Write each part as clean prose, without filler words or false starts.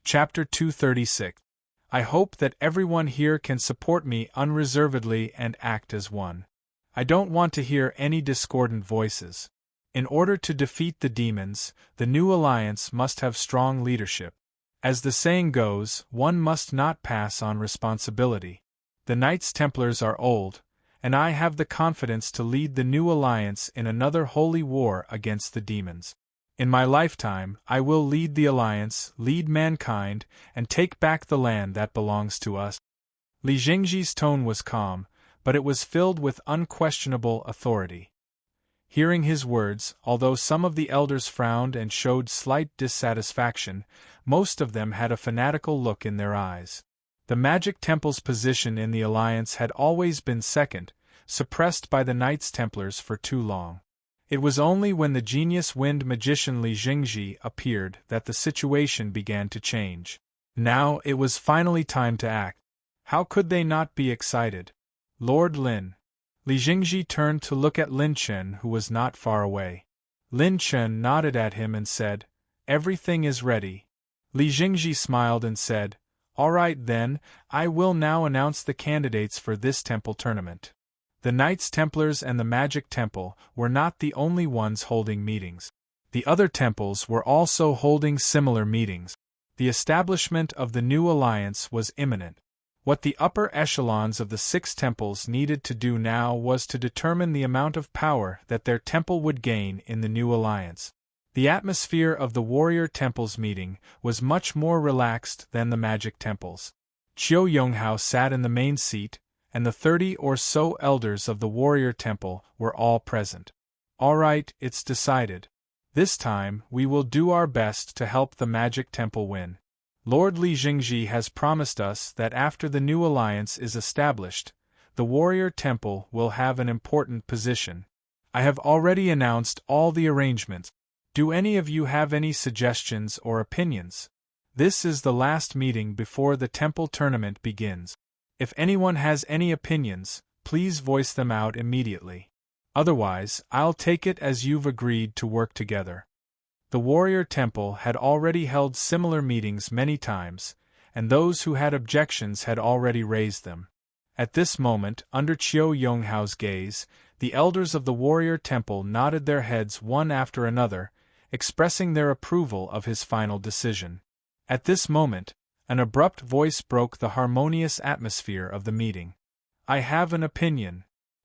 Chapter 236. I hope that everyone here can support me unreservedly and act as one. I don't want to hear any discordant voices. In order to defeat the demons, the new alliance must have strong leadership. As the saying goes, one must not pass on responsibility. The Knights Templars are old, and I have the confidence to lead the new alliance in another holy war against the demons. In my lifetime, I will lead the alliance, lead mankind, and take back the land that belongs to us. Li Jingji's tone was calm, but it was filled with unquestionable authority. Hearing his words, although some of the elders frowned and showed slight dissatisfaction, most of them had a fanatical look in their eyes. The Magic Temple's position in the alliance had always been second, suppressed by the Knights Templars for too long. It was only when the genius wind magician Li Jingji appeared that the situation began to change. Now it was finally time to act. How could they not be excited? Lord Lin. Li Jingji turned to look at Lin Chen, who was not far away. Lin Chen nodded at him and said, "Everything is ready." Li Jingji smiled and said, "All right then, I will now announce the candidates for this temple tournament." The Knights Templars and the Magic Temple were not the only ones holding meetings. The other temples were also holding similar meetings. The establishment of the new alliance was imminent. What the upper echelons of the 6 temples needed to do now was to determine the amount of power that their temple would gain in the new alliance. The atmosphere of the Warrior Temple's meeting was much more relaxed than the Magic Temple's. Qiu Yonghao sat in the main seat, and the 30 or so elders of the Warrior Temple were all present. "All right, it's decided. This time, we will do our best to help the Magic Temple win. Lord Li Jingji has promised us that after the new alliance is established, the Warrior Temple will have an important position. I have already announced all the arrangements. Do any of you have any suggestions or opinions? This is the last meeting before the temple tournament begins. If anyone has any opinions, please voice them out immediately. Otherwise, I'll take it as you've agreed to work together." The Warrior Temple had already held similar meetings many times, and those who had objections had already raised them. At this moment, under Qiu Yonghao's gaze, the elders of the Warrior Temple nodded their heads one after another, expressing their approval of his final decision. At this moment, an abrupt voice broke the harmonious atmosphere of the meeting. "I have an opinion."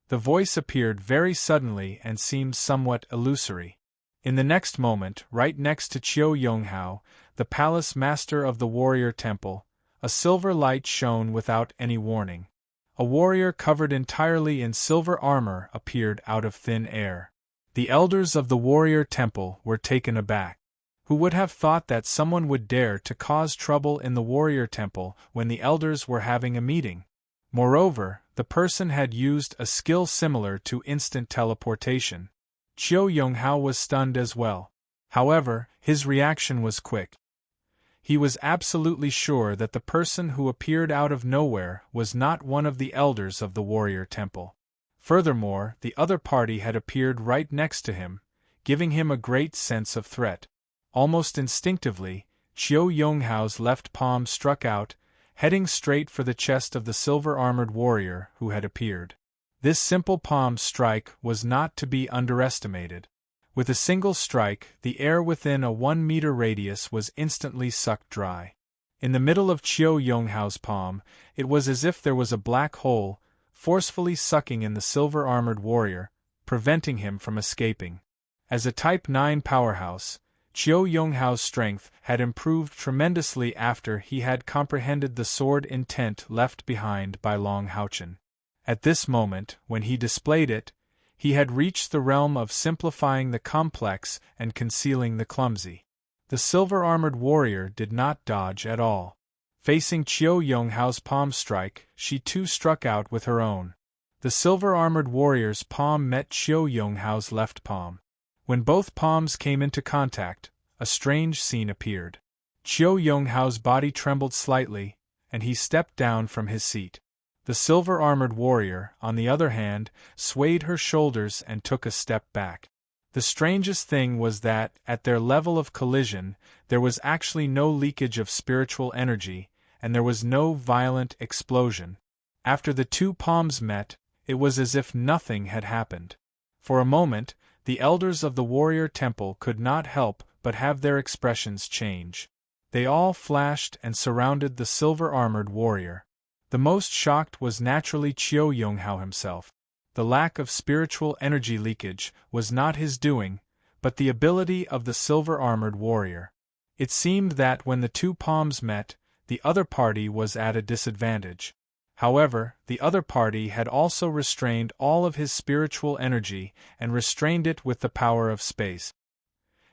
The voice appeared very suddenly and seemed somewhat illusory. In the next moment, right next to Qiu Yonghao, the palace master of the Warrior Temple, a silver light shone without any warning. A warrior covered entirely in silver armor appeared out of thin air. The elders of the Warrior Temple were taken aback. Who would have thought that someone would dare to cause trouble in the Warrior Temple when the elders were having a meeting? Moreover, the person had used a skill similar to instant teleportation. Qiu Yonghao was stunned as well. However, his reaction was quick. He was absolutely sure that the person who appeared out of nowhere was not one of the elders of the Warrior Temple. Furthermore, the other party had appeared right next to him, giving him a great sense of threat. Almost instinctively, Qiu Yonghao's left palm struck out, heading straight for the chest of the silver-armored warrior who had appeared. This simple palm strike was not to be underestimated. With a single strike, the air within a 1-meter radius was instantly sucked dry. In the middle of Qiu Yonghao's palm, it was as if there was a black hole, forcefully sucking in the silver-armored warrior, preventing him from escaping. As a Type 9 powerhouse, Qiu Yonghao's strength had improved tremendously after he had comprehended the sword intent left behind by Long Haochen. At this moment, when he displayed it, he had reached the realm of simplifying the complex and concealing the clumsy. The silver-armored warrior did not dodge at all. Facing Qiu Yonghao's palm strike, she too struck out with her own. The silver-armored warrior's palm met Qiu Yonghao's left palm. When both palms came into contact, a strange scene appeared. Qiu Yonghao's body trembled slightly, and he stepped down from his seat. The silver-armored warrior, on the other hand, swayed her shoulders and took a step back. The strangest thing was that, at their level of collision, there was actually no leakage of spiritual energy, and there was no violent explosion. After the two palms met, it was as if nothing had happened. For a moment, the elders of the warrior temple could not help but have their expressions change. They all flashed and surrounded the silver-armored warrior. The most shocked was naturally Qiu Yonghao himself. The lack of spiritual energy leakage was not his doing, but the ability of the silver-armored warrior. It seemed that when the two palms met, the other party was at a disadvantage. However, the other party had also restrained all of his spiritual energy and restrained it with the power of space.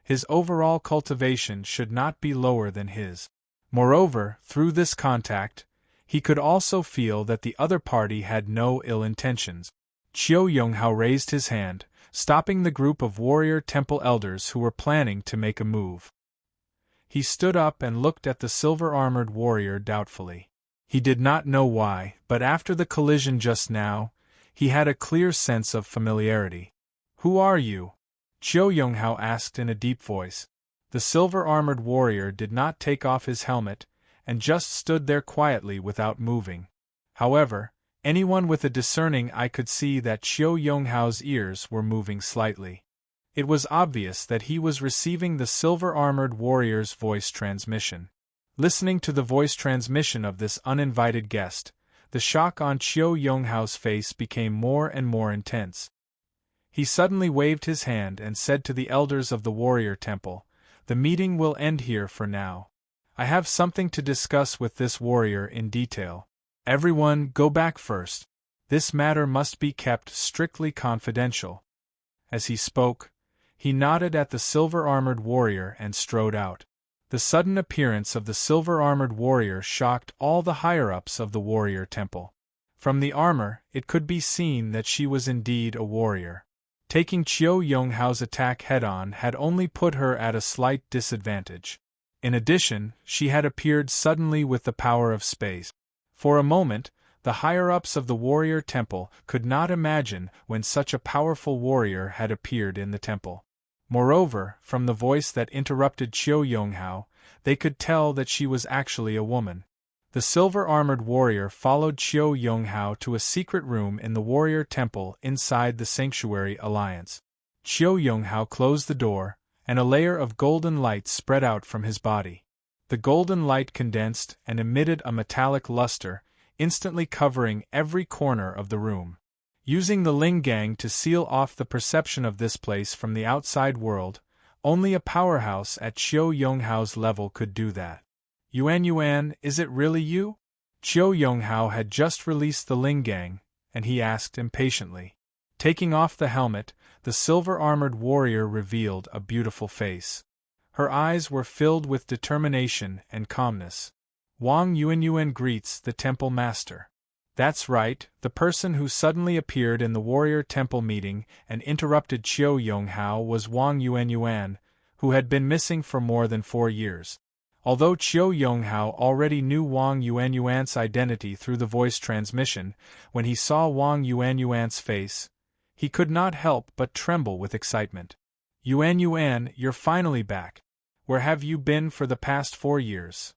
His overall cultivation should not be lower than his. Moreover, through this contact, he could also feel that the other party had no ill intentions. Qiu Yonghao raised his hand, stopping the group of warrior temple elders who were planning to make a move. He stood up and looked at the silver-armored warrior doubtfully. He did not know why, but after the collision just now, he had a clear sense of familiarity. "Who are you?" Qiu Yonghao asked in a deep voice. The silver-armored warrior did not take off his helmet, and just stood there quietly without moving. However, anyone with a discerning eye could see that Qiu Yonghao's ears were moving slightly. It was obvious that he was receiving the silver-armored warrior's voice transmission. Listening to the voice transmission of this uninvited guest, the shock on Qiu Yonghao's face became more and more intense. He suddenly waved his hand and said to the elders of the warrior temple, "The meeting will end here for now. I have something to discuss with this warrior in detail. Everyone, go back first. This matter must be kept strictly confidential." As he spoke, he nodded at the silver-armored warrior and strode out. The sudden appearance of the silver-armored warrior shocked all the higher-ups of the warrior temple. From the armor, it could be seen that she was indeed a warrior. Taking Qiu Yonghao's attack head-on had only put her at a slight disadvantage. In addition, she had appeared suddenly with the power of space. For a moment, the higher-ups of the warrior temple could not imagine when such a powerful warrior had appeared in the temple. Moreover, from the voice that interrupted Qiu Yonghao, they could tell that she was actually a woman. The silver-armored warrior followed Qiu Yonghao to a secret room in the warrior temple inside the sanctuary alliance. Qiu Yonghao closed the door, and a layer of golden light spread out from his body. The golden light condensed and emitted a metallic luster, instantly covering every corner of the room. Using the Ling Gang to seal off the perception of this place from the outside world, only a powerhouse at Qiu Yonghao's level could do that. "Yuan, is it really you?" Qiu Yonghao had just released the Ling Gang, and he asked impatiently. Taking off the helmet, the silver-armored warrior revealed a beautiful face. Her eyes were filled with determination and calmness. "Wang Yuan greets the temple master." That's right, the person who suddenly appeared in the warrior temple meeting and interrupted Qiu Yonghao was Wang Yuan, who had been missing for more than 4 years. Although Qiu Yonghao already knew Wang Yuan's identity through the voice transmission, when he saw Wang Yuan's face, he could not help but tremble with excitement. Yuan, you're finally back. Where have you been for the past 4 years?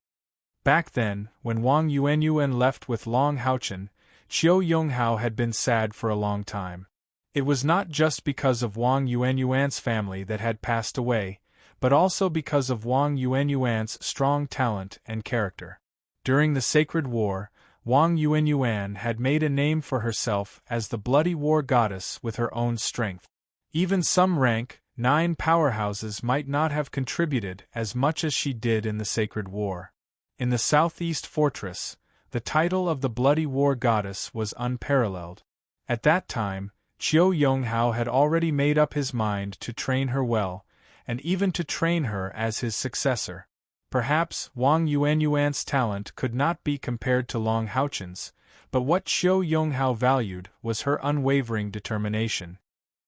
Back then, when Wang Yuan left with Long Haochen, Qiu Yonghao had been sad for a long time. It was not just because of Wang Yuan's family that had passed away, but also because of Wang Yuan's strong talent and character. During the Sacred War, Wang Yuan had made a name for herself as the bloody war goddess with her own strength. Even some rank 9 powerhouses might not have contributed as much as she did in the Sacred War. In the Southeast Fortress, the title of the Bloody War Goddess was unparalleled. At that time, Qiu Yonghao had already made up his mind to train her well, and even to train her as his successor. Perhaps Wang Yuan's talent could not be compared to Long Haochen's, but what Qiu Yonghao valued was her unwavering determination.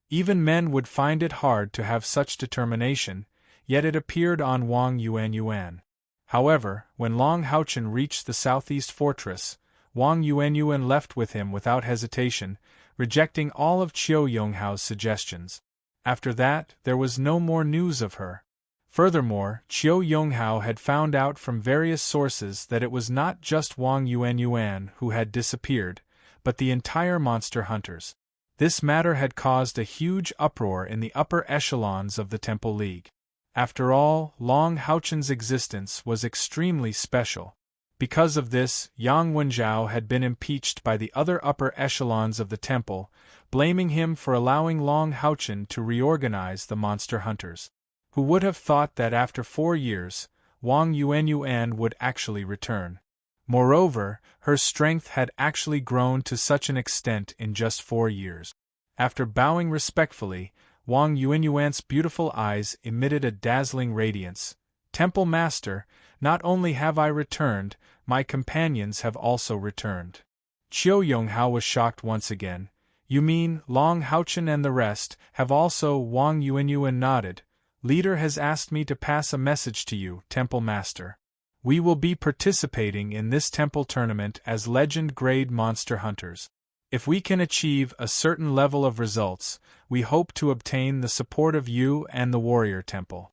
Even men would find it hard to have such determination, yet it appeared on Wang Yuan. However, when Long Haochen reached the Southeast Fortress, Wang Yuan left with him without hesitation, rejecting all of Qiu Yonghao's suggestions. After that, there was no more news of her. Furthermore, Chiu Yonghao had found out from various sources that it was not just Wang Yuanyuan who had disappeared, but the entire monster hunters. This matter had caused a huge uproar in the upper echelons of the Temple League. After all, Long Haochen's existence was extremely special. Because of this, Yang Wenjiao had been impeached by the other upper echelons of the temple, blaming him for allowing Long Haochen to reorganize the monster hunters. Who would have thought that after 4 years, Wang Yuanyuan would actually return? Moreover, her strength had actually grown to such an extent in just 4 years. After bowing respectfully, Wang Yuanyuan's beautiful eyes emitted a dazzling radiance. "Temple Master, not only have I returned, my companions have also returned." Chiu Yonghao was shocked once again. "You mean, Long Haochen and the rest have also?" Wang Yuanyuan nodded. "Leader has asked me to pass a message to you, Temple Master. We will be participating in this temple tournament as legend-grade monster hunters. If we can achieve a certain level of results, we hope to obtain the support of you and the warrior temple."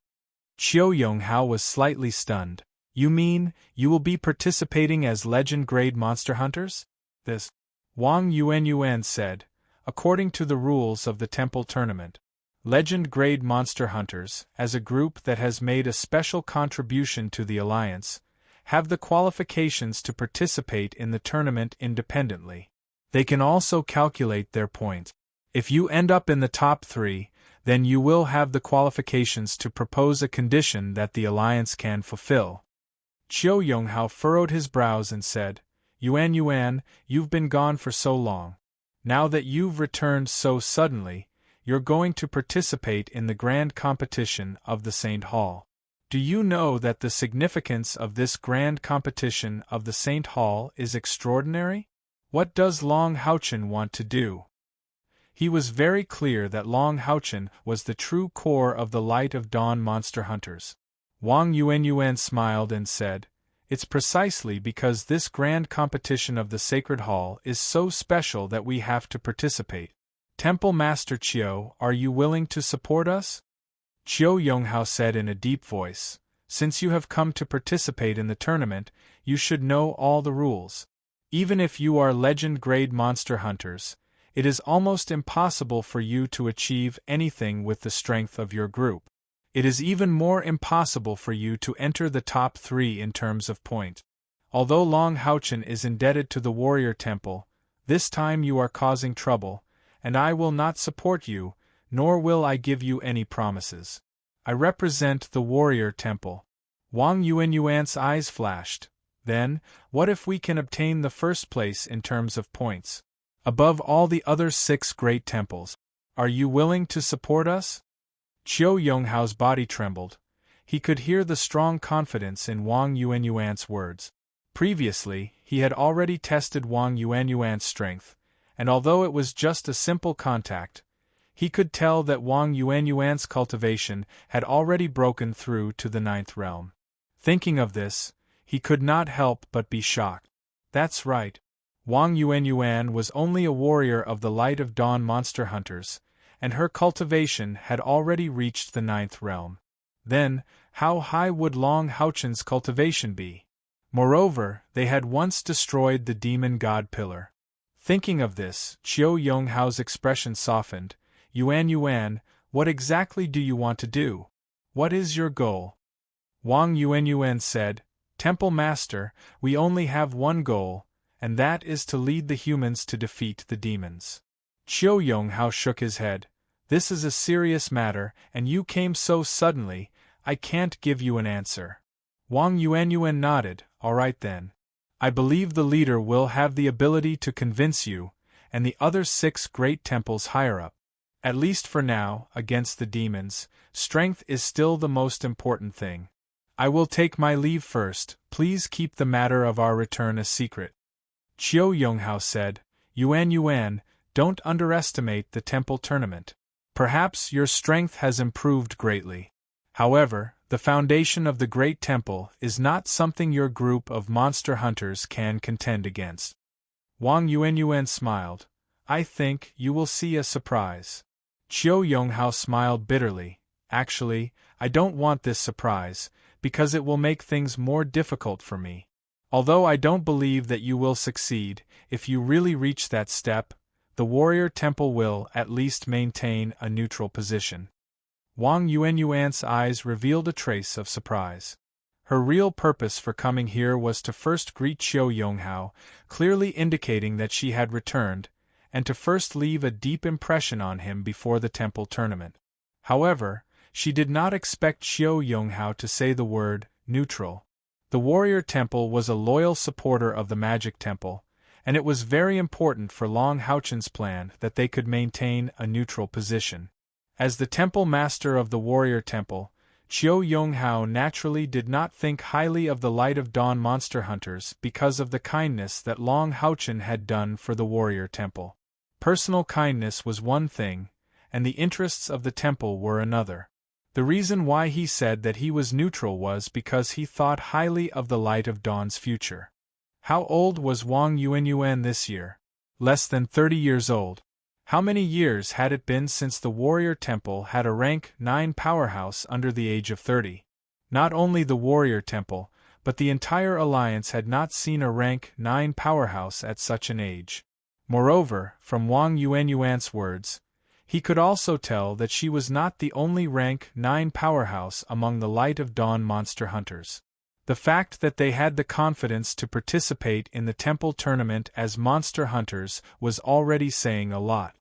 Chiu Yonghao was slightly stunned. "You mean, you will be participating as legend-grade monster hunters?" "This," Wang Yuanyuan said, "according to the rules of the temple tournament. Legend-grade monster hunters, as a group that has made a special contribution to the alliance, have the qualifications to participate in the tournament independently. They can also calculate their points. If you end up in the top 3, then you will have the qualifications to propose a condition that the alliance can fulfill." Chiu Yonghao furrowed his brows and said, "Yuanyuan, you've been gone for so long. Now that you've returned so suddenly, you're going to participate in the grand competition of the Saint Hall. Do you know that the significance of this grand competition of the Saint Hall is extraordinary? What does Long Haochen want to do?" He was very clear that Long Haochen was the true core of the Light of Dawn monster hunters. Wang Yuanyuan smiled and said, "It's precisely because this grand competition of the Sacred Hall is so special that we have to participate. Temple Master Chiu, are you willing to support us?" Chiu Yonghao said in a deep voice, "Since you have come to participate in the tournament, you should know all the rules. Even if you are legend-grade monster hunters, it is almost impossible for you to achieve anything with the strength of your group. It is even more impossible for you to enter the top 3 in terms of point. Although Long Haochen is indebted to the warrior temple, this time you are causing trouble, and I will not support you, nor will I give you any promises. I represent the warrior temple." Wang Yuanyuan's eyes flashed. "Then, what if we can obtain the first place in terms of points, above all the other 6 great temples? Are you willing to support us?" Chiu Yonghao's body trembled. He could hear the strong confidence in Wang Yuanyuan's words. Previously, he had already tested Wang Yuanyuan's strength, and although it was just a simple contact, he could tell that Wang Yuanyuan's cultivation had already broken through to the 9th realm. Thinking of this, he could not help but be shocked. That's right. Wang Yuanyuan was only a warrior of the Light of Dawn monster hunters, and her cultivation had already reached the 9th realm. Then, how high would Long Haochen's cultivation be? Moreover, they had once destroyed the demon god pillar. Thinking of this, Chiu Yonghao's expression softened. "Yuanyuan, what exactly do you want to do? What is your goal?" Wang Yuanyuan said, "Temple Master, we only have one goal, and that is to lead the humans to defeat the demons." Chiu Yonghao shook his head. "This is a serious matter, and you came so suddenly, I can't give you an answer." Wang Yuanyuan nodded. "All right then. I believe the leader will have the ability to convince you, and the other 6 great temples higher up. At least for now, against the demons, strength is still the most important thing. I will take my leave first, please keep the matter of our return a secret." Chiu Yonghao said, "Yuanyuan, don't underestimate the temple tournament. Perhaps your strength has improved greatly. However, the foundation of the great temple is not something your group of monster hunters can contend against." Wang Yuanyuan smiled. "I think you will see a surprise." Chiu Yonghao smiled bitterly. Actually, I don't want this surprise, because it will make things more difficult for me. Although I don't believe that you will succeed, if you really reach that step, the warrior temple will at least maintain a neutral position. Wang Yuanyuan's eyes revealed a trace of surprise. Her real purpose for coming here was to first greet Chiu Yonghao, clearly indicating that she had returned, and to first leave a deep impression on him before the temple tournament. However, she did not expect Chiu Yonghao to say the word neutral. The warrior temple was a loyal supporter of the magic temple, and it was very important for Long Haochen's plan that they could maintain a neutral position. As the temple master of the warrior temple, Chiu Yonghao naturally did not think highly of the Light of Dawn monster hunters because of the kindness that Long Haochen had done for the warrior temple. Personal kindness was one thing, and the interests of the temple were another. The reason why he said that he was neutral was because he thought highly of the Light of Dawn's future. How old was Wang Yuanyuan this year? Less than 30 years old. How many years had it been since the warrior temple had a rank 9 powerhouse under the age of 30? Not only the warrior temple, but the entire alliance had not seen a rank 9 powerhouse at such an age. Moreover, from Wang Yuanyuan's words, he could also tell that she was not the only rank 9 powerhouse among the Light of Dawn monster hunters. The fact that they had the confidence to participate in the temple tournament as monster hunters was already saying a lot.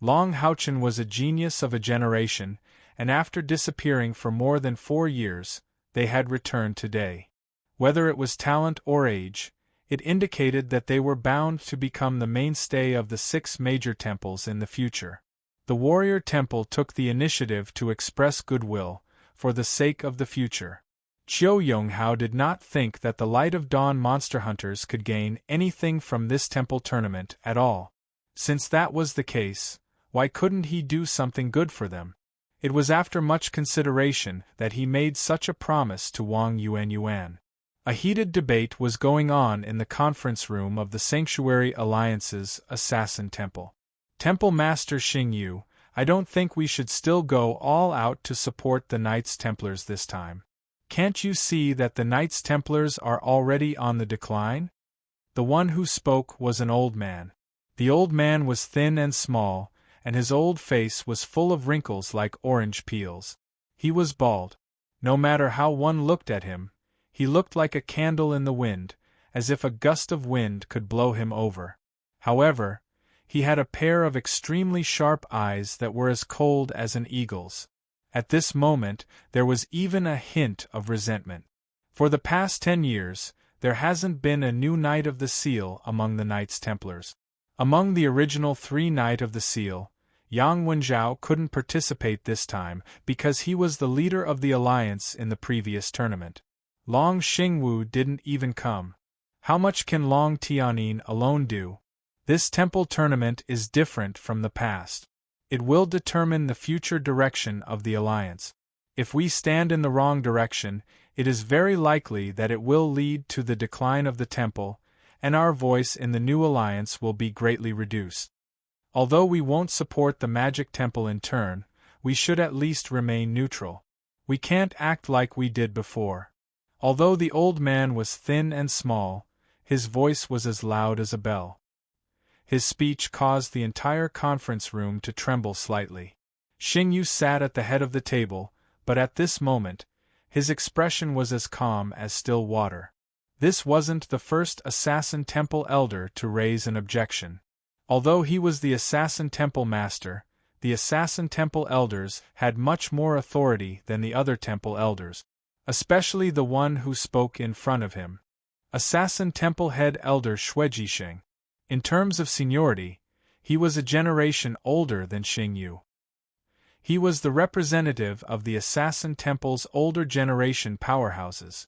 Long Haochen was a genius of a generation, and after disappearing for more than 4 years, they had returned today. Whether it was talent or age, it indicated that they were bound to become the mainstay of the 6 major temples in the future. The warrior temple took the initiative to express goodwill, for the sake of the future. Chiu Yonghao did not think that the Light of Dawn monster hunters could gain anything from this temple tournament at all. Since that was the case, why couldn't he do something good for them? It was after much consideration that he made such a promise to Wang Yuanyuan. A heated debate was going on in the conference room of the Sanctuary Alliance's Assassin Temple. Temple Master Xingyu, I don't think we should still go all out to support the Knights Templars this time. Can't you see that the Knights Templars are already on the decline? The one who spoke was an old man. The old man was thin and small, and his old face was full of wrinkles like orange peels. He was bald. No matter how one looked at him, he looked like a candle in the wind, as if a gust of wind could blow him over. However, he had a pair of extremely sharp eyes that were as cold as an eagle's. At this moment, there was even a hint of resentment. For the past 10 years, there hasn't been a new Knight of the Seal among the Knights Templars. Among the original 3 Knight of the Seal, Yang Wenzhao couldn't participate this time because he was the leader of the alliance in the previous tournament. Long Xingwu didn't even come. How much can Long Tianyin alone do? This temple tournament is different from the past. It will determine the future direction of the alliance. If we stand in the wrong direction, it is very likely that it will lead to the decline of the temple, and our voice in the new alliance will be greatly reduced. Although we won't support the magic temple in turn, we should at least remain neutral. We can't act like we did before. Although the old man was thin and small, his voice was as loud as a bell. His speech caused the entire conference room to tremble slightly. Xingyu sat at the head of the table, but at this moment, his expression was as calm as still water. This wasn't the first Assassin Temple Elder to raise an objection. Although he was the Assassin Temple Master, the Assassin Temple Elders had much more authority than the other Temple Elders, especially the one who spoke in front of him. Assassin Temple Head Elder Xuejisheng. In terms of seniority, he was a generation older than Xingyu. He was the representative of the Assassin Temple's older generation powerhouses.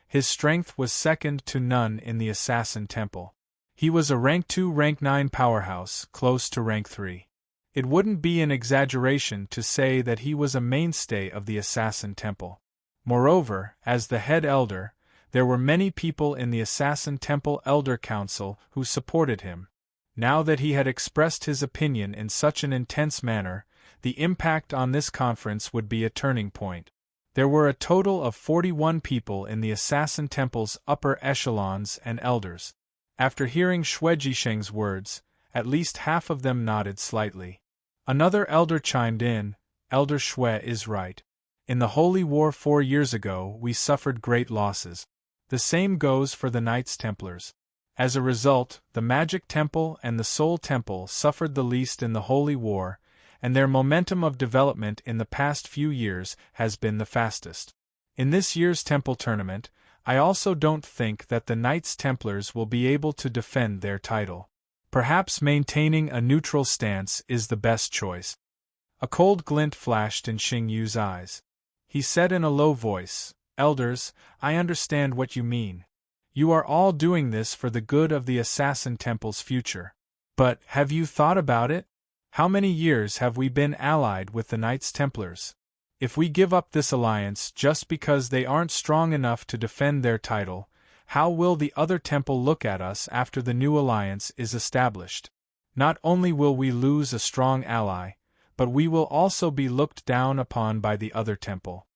His strength was second to none in the Assassin Temple. He was a rank 2, rank 9 powerhouse, close to rank 3. It wouldn't be an exaggeration to say that he was a mainstay of the Assassin Temple. Moreover, as the head elder, there were many people in the Assassin Temple Elder Council who supported him. Now that he had expressed his opinion in such an intense manner, The impact on this conference would be a turning point. There were a total of 41 people in the Assassin Temple's upper echelons and elders. After hearing Xue Jisheng's words, at least half of them nodded slightly. Another elder chimed in, "Elder Xue is right. In the Holy War 4 years ago we suffered great losses. The same goes for the Knights Templars. As a result, the Magic Temple and the Soul Temple suffered the least in the Holy War, and their momentum of development in the past few years has been the fastest. In this year's Temple Tournament, I also don't think that the Knights Templars will be able to defend their title. Perhaps maintaining a neutral stance is the best choice." A cold glint flashed in Xing Yu's eyes. He said in a low voice, "Elders, I understand what you mean. You are all doing this for the good of the Assassin Temple's future. But, have you thought about it? How many years have we been allied with the Knights Templars? If we give up this alliance just because they aren't strong enough to defend their title, how will the other temple look at us after the new alliance is established? Not only will we lose a strong ally, but we will also be looked down upon by the other temple.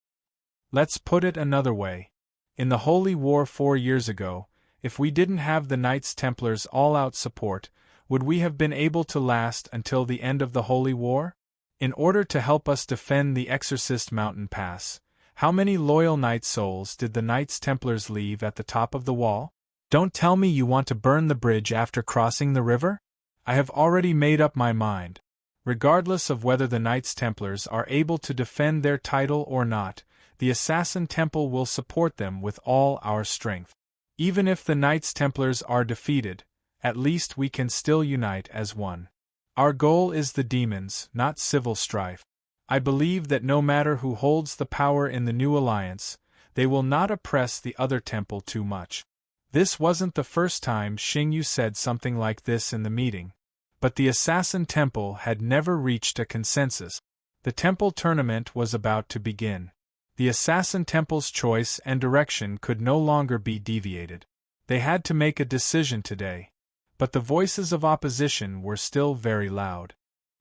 Let's put it another way. In the Holy War 4 years ago, if we didn't have the Knights Templars' all-out support, would we have been able to last until the end of the Holy War? In order to help us defend the Exorcist Mountain Pass, how many loyal Knight souls did the Knights Templars leave at the top of the wall? Don't tell me you want to burn the bridge after crossing the river? I have already made up my mind. Regardless of whether the Knights Templars are able to defend their title or not, the Assassin Temple will support them with all our strength. Even if the Knights Templars are defeated, at least we can still unite as one. Our goal is the demons, not civil strife. I believe that no matter who holds the power in the new alliance, they will not oppress the other temple too much." This wasn't the first time Xing Yu said something like this in the meeting, but the Assassin Temple had never reached a consensus. The temple tournament was about to begin. The Assassin Temple's choice and direction could no longer be deviated. They had to make a decision today. But the voices of opposition were still very loud.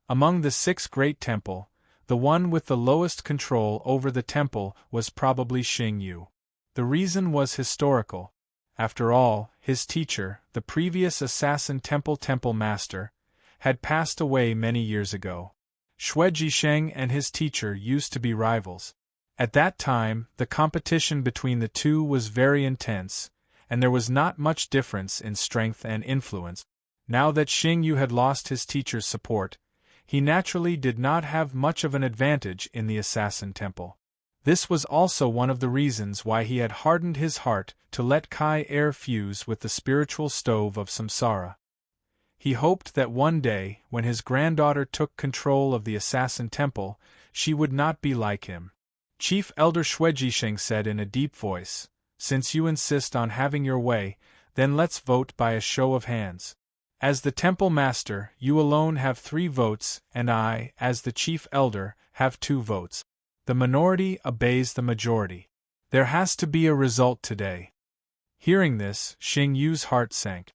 Among the 6 great temple, the one with the lowest control over the temple was probably Xing Yu. The reason was historical. After all, his teacher, the previous Assassin Temple Master, had passed away many years ago. Xue Jisheng and his teacher used to be rivals. At that time, the competition between the two was very intense, and there was not much difference in strength and influence. Now that Xing Yu had lost his teacher's support, he naturally did not have much of an advantage in the Assassin Temple. This was also one of the reasons why he had hardened his heart to let Kai air fuse with the spiritual stove of samsara. He hoped that one day, when his granddaughter took control of the Assassin Temple, she would not be like him. Chief Elder Xue Jisheng said in a deep voice, "Since you insist on having your way, then let's vote by a show of hands. As the Temple Master, you alone have 3 votes, and I, as the Chief Elder, have 2 votes. The minority obeys the majority. There has to be a result today." Hearing this, Xing Yu's heart sank.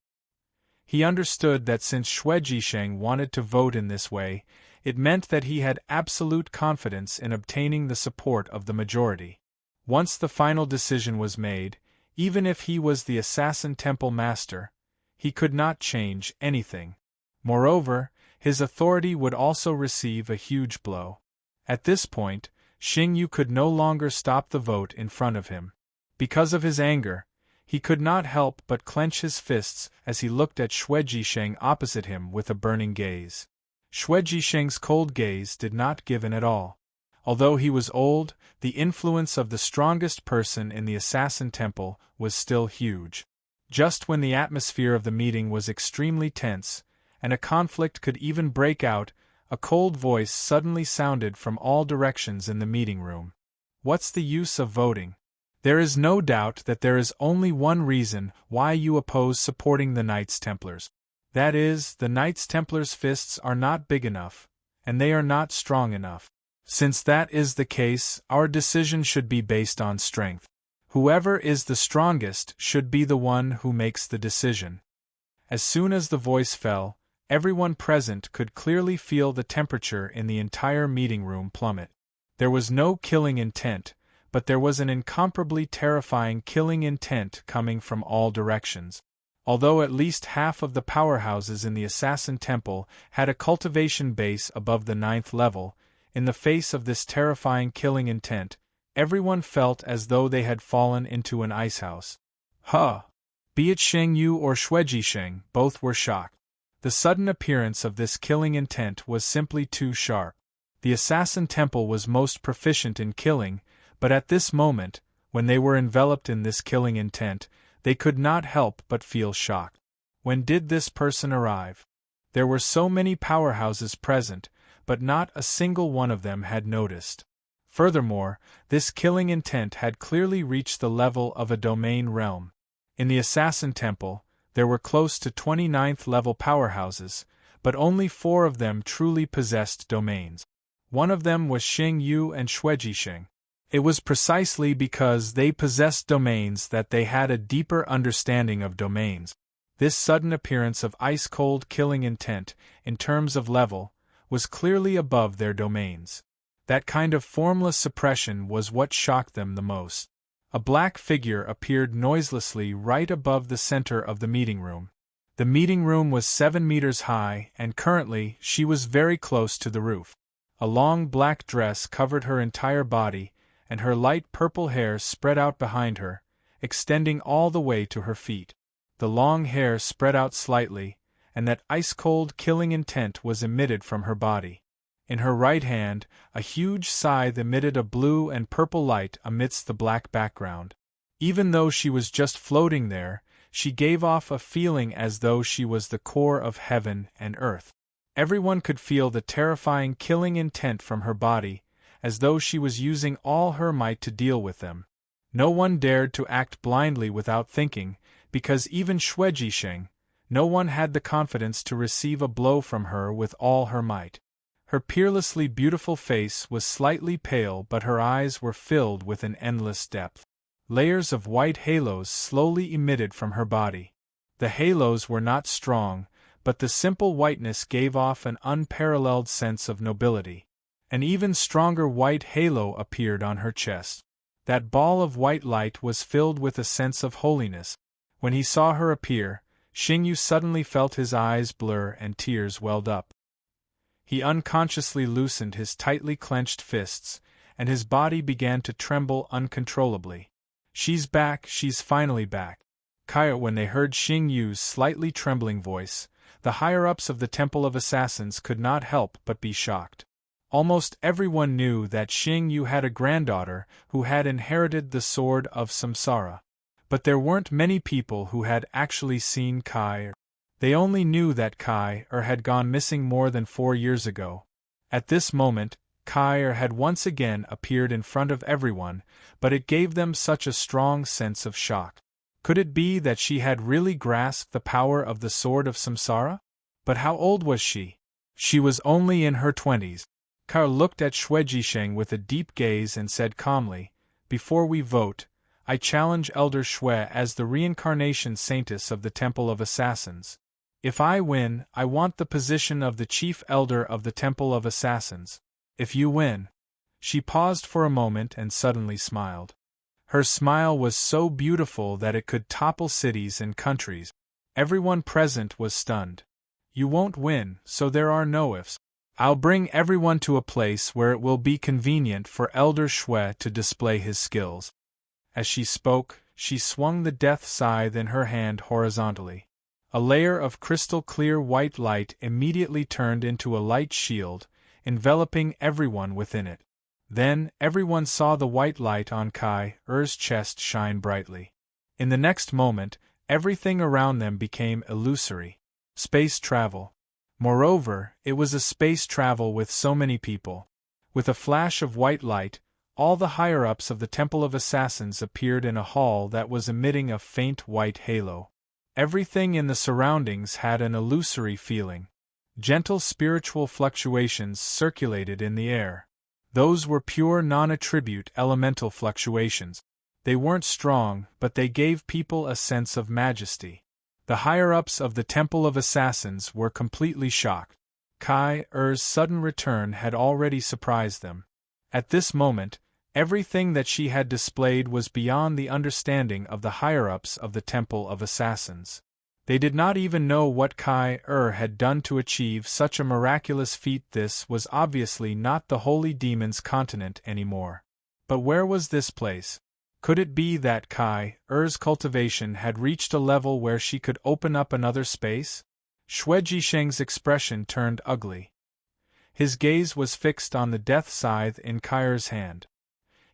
He understood that since Xue Jisheng wanted to vote in this way, it meant that he had absolute confidence in obtaining the support of the majority. Once the final decision was made, even if he was the Assassin Temple Master, he could not change anything. Moreover, his authority would also receive a huge blow. At this point, Xing Yu could no longer stop the vote in front of him. Because of his anger, he could not help but clench his fists as he looked at Xue Jisheng opposite him with a burning gaze. Xue Jisheng's cold gaze did not give in at all. Although he was old, the influence of the strongest person in the Assassin Temple was still huge. Just when the atmosphere of the meeting was extremely tense, and a conflict could even break out, a cold voice suddenly sounded from all directions in the meeting room. "What's the use of voting? There is no doubt that there is only one reason why you oppose supporting the Knights Templars. That is, the Knights Templars' fists are not big enough, and they are not strong enough. Since that is the case, our decision should be based on strength. Whoever is the strongest should be the one who makes the decision." As soon as the voice fell, everyone present could clearly feel the temperature in the entire meeting room plummet. There was no killing intent, but there was an incomparably terrifying killing intent coming from all directions. Although at least half of the powerhouses in the Assassin Temple had a cultivation base above the 9th level, in the face of this terrifying killing intent, everyone felt as though they had fallen into an icehouse. Huh! Be it Sheng Yu or Shueji Sheng, both were shocked. The sudden appearance of this killing intent was simply too sharp. The Assassin Temple was most proficient in killing, but at this moment, when they were enveloped in this killing intent, they could not help but feel shocked. When did this person arrive? There were so many powerhouses present, but not a single one of them had noticed. Furthermore, this killing intent had clearly reached the level of a domain realm. In the Assassin Temple, there were close to 29th level powerhouses, but only 4 of them truly possessed domains. One of them was Sheng Yu and Shueji Sheng. It was precisely because they possessed domains that they had a deeper understanding of domains. This sudden appearance of ice-cold killing intent, in terms of level, was clearly above their domains. That kind of formless suppression was what shocked them the most. A black figure appeared noiselessly right above the center of the meeting room. The meeting room was 7 meters high, and currently she was very close to the roof. A long black dress covered her entire body, and her light purple hair spread out behind her, extending all the way to her feet. The long hair spread out slightly, and that ice-cold killing intent was emitted from her body. In her right hand, a huge scythe emitted a blue and purple light amidst the black background. Even though she was just floating there, she gave off a feeling as though she was the core of heaven and earth. Everyone could feel the terrifying killing intent from her body, as though she was using all her might to deal with them. No one dared to act blindly without thinking, because even Shueji Sheng, no one had the confidence to receive a blow from her with all her might. Her peerlessly beautiful face was slightly pale, but her eyes were filled with an endless depth. Layers of white halos slowly emitted from her body. The halos were not strong, but the simple whiteness gave off an unparalleled sense of nobility. An even stronger white halo appeared on her chest. That ball of white light was filled with a sense of holiness. When he saw her appear, Sheng Yu suddenly felt his eyes blur and tears welled up. He unconsciously loosened his tightly clenched fists, and his body began to tremble uncontrollably. She's back, she's finally back. When they heard Sheng Yu's slightly trembling voice, the higher-ups of the Temple of Assassins could not help but be shocked. Almost everyone knew that Sheng Yu had a granddaughter who had inherited the Sword of Samsara. But there weren't many people who had actually seen Kai. They only knew that Kai had gone missing more than 4 years ago. At this moment, Kai had once again appeared in front of everyone, but it gave them such a strong sense of shock. Could it be that she had really grasped the power of the Sword of Samsara? But how old was she? She was only in her 20s. Kai looked at Shueji Sheng with a deep gaze and said calmly, "Before we vote, I challenge Elder Xue as the reincarnation saintess of the Temple of Assassins. If I win, I want the position of the chief elder of the Temple of Assassins. If you win..." She paused for a moment and suddenly smiled. Her smile was so beautiful that it could topple cities and countries. Everyone present was stunned. "You won't win, so there are no ifs. I'll bring everyone to a place where it will be convenient for Elder Xue to display his skills." As she spoke, she swung the death scythe in her hand horizontally. A layer of crystal-clear white light immediately turned into a light shield, enveloping everyone within it. Then, everyone saw the white light on Kai's chest shine brightly. In the next moment, everything around them became illusory. Space travel. Moreover, it was a space travel with so many people. With a flash of white light, all the higher-ups of the Temple of Assassins appeared in a hall that was emitting a faint white halo. Everything in the surroundings had an illusory feeling. Gentle spiritual fluctuations circulated in the air. Those were pure non-attribute elemental fluctuations. They weren't strong, but they gave people a sense of majesty. The higher-ups of the Temple of Assassins were completely shocked. Kai Er's sudden return had already surprised them. At this moment, everything that she had displayed was beyond the understanding of the higher-ups of the Temple of Assassins. They did not even know what Kai had done to achieve such a miraculous feat. This was obviously not the Holy Demon's continent anymore. But where was this place? Could it be that Kai Er's cultivation had reached a level where she could open up another space? Xue Jisheng's expression turned ugly. His gaze was fixed on the death scythe in Kai Er's hand.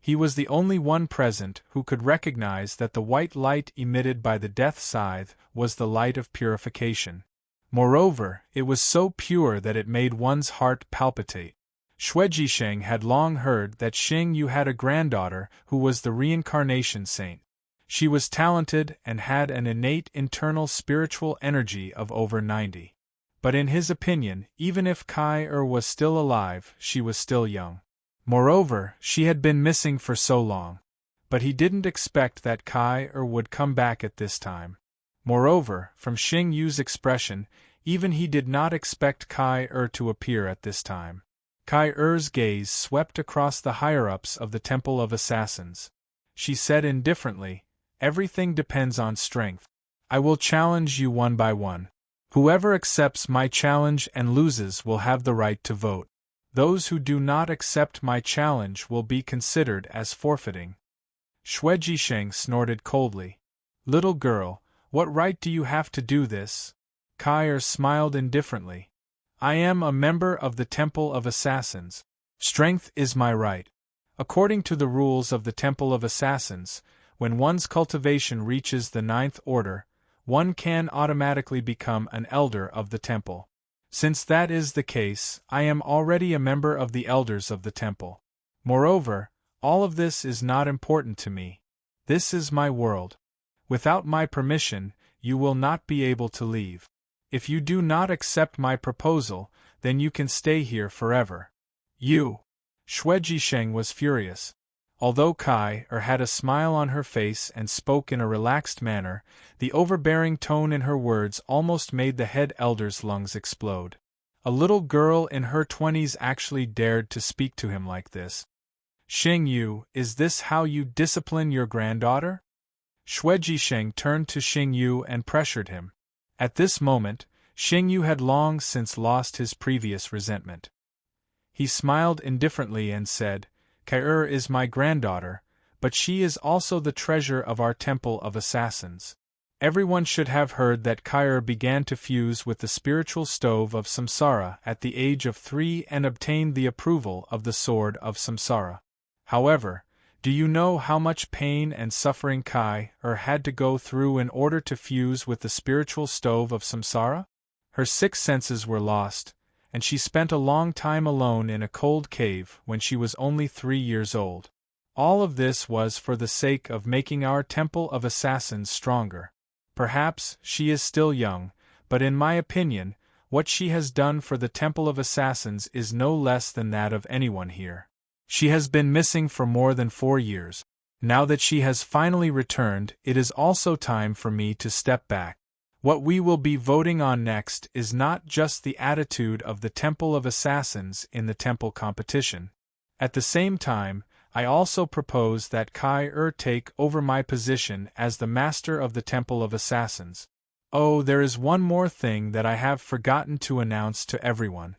He was the only one present who could recognize that the white light emitted by the death scythe was the light of purification. Moreover, it was so pure that it made one's heart palpitate. Xue Jisheng had long heard that Xing Yu had a granddaughter who was the reincarnation saint. She was talented and had an innate internal spiritual energy of over 90. But in his opinion, even if Kai was still alive, she was still young. Moreover, she had been missing for so long. But he didn't expect that Kai would come back at this time. Moreover, from Xing Yu's expression, even he did not expect Kai to appear at this time. Kai Er's gaze swept across the higher-ups of the Temple of Assassins. She said indifferently, "Everything depends on strength. I will challenge you one by one. Whoever accepts my challenge and loses will have the right to vote. Those who do not accept my challenge will be considered as forfeiting." Xue Jisheng snorted coldly. "Little girl, what right do you have to do this?" Kai smiled indifferently. "I am a member of the Temple of Assassins. Strength is my right. According to the rules of the Temple of Assassins, when one's cultivation reaches the 9th order, one can automatically become an elder of the temple. Since that is the case, I am already a member of the elders of the temple. Moreover, all of this is not important to me. This is my world. Without my permission, you will not be able to leave. If you do not accept my proposal, then you can stay here forever." "You!" Xue Jisheng was furious. Although Kai had a smile on her face and spoke in a relaxed manner, the overbearing tone in her words almost made the head elder's lungs explode. A little girl in her 20s actually dared to speak to him like this. "Xing Yu, is this how you discipline your granddaughter?" Xue Jisheng turned to Xing Yu and pressured him. At this moment, Xing Yu had long since lost his previous resentment. He smiled indifferently and said, "Kai is my granddaughter, but she is also the treasure of our Temple of Assassins. Everyone should have heard that Kai began to fuse with the spiritual stove of samsara at the age of 3 and obtained the approval of the Sword of Samsara. However, do you know how much pain and suffering Kai had to go through in order to fuse with the spiritual stove of samsara? Her 6 senses were lost, and she spent a long time alone in a cold cave when she was only 3 years old. All of this was for the sake of making our Temple of Assassins stronger. Perhaps she is still young, but in my opinion, what she has done for the Temple of Assassins is no less than that of anyone here. She has been missing for more than 4 years. Now that she has finally returned, it is also time for me to step back. What we will be voting on next is not just the attitude of the Temple of Assassins in the temple competition. At the same time, I also propose that Kai take over my position as the master of the Temple of Assassins. Oh, there is one more thing that I have forgotten to announce to everyone.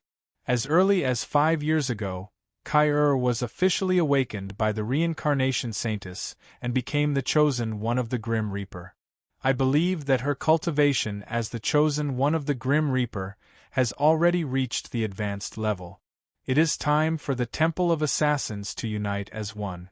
As early as 5 years ago, Kai was officially awakened by the reincarnation saintess and became the chosen one of the Grim Reaper. I believe that her cultivation as the chosen one of the Grim Reaper has already reached the advanced level. It is time for the Temple of Assassins to unite as one.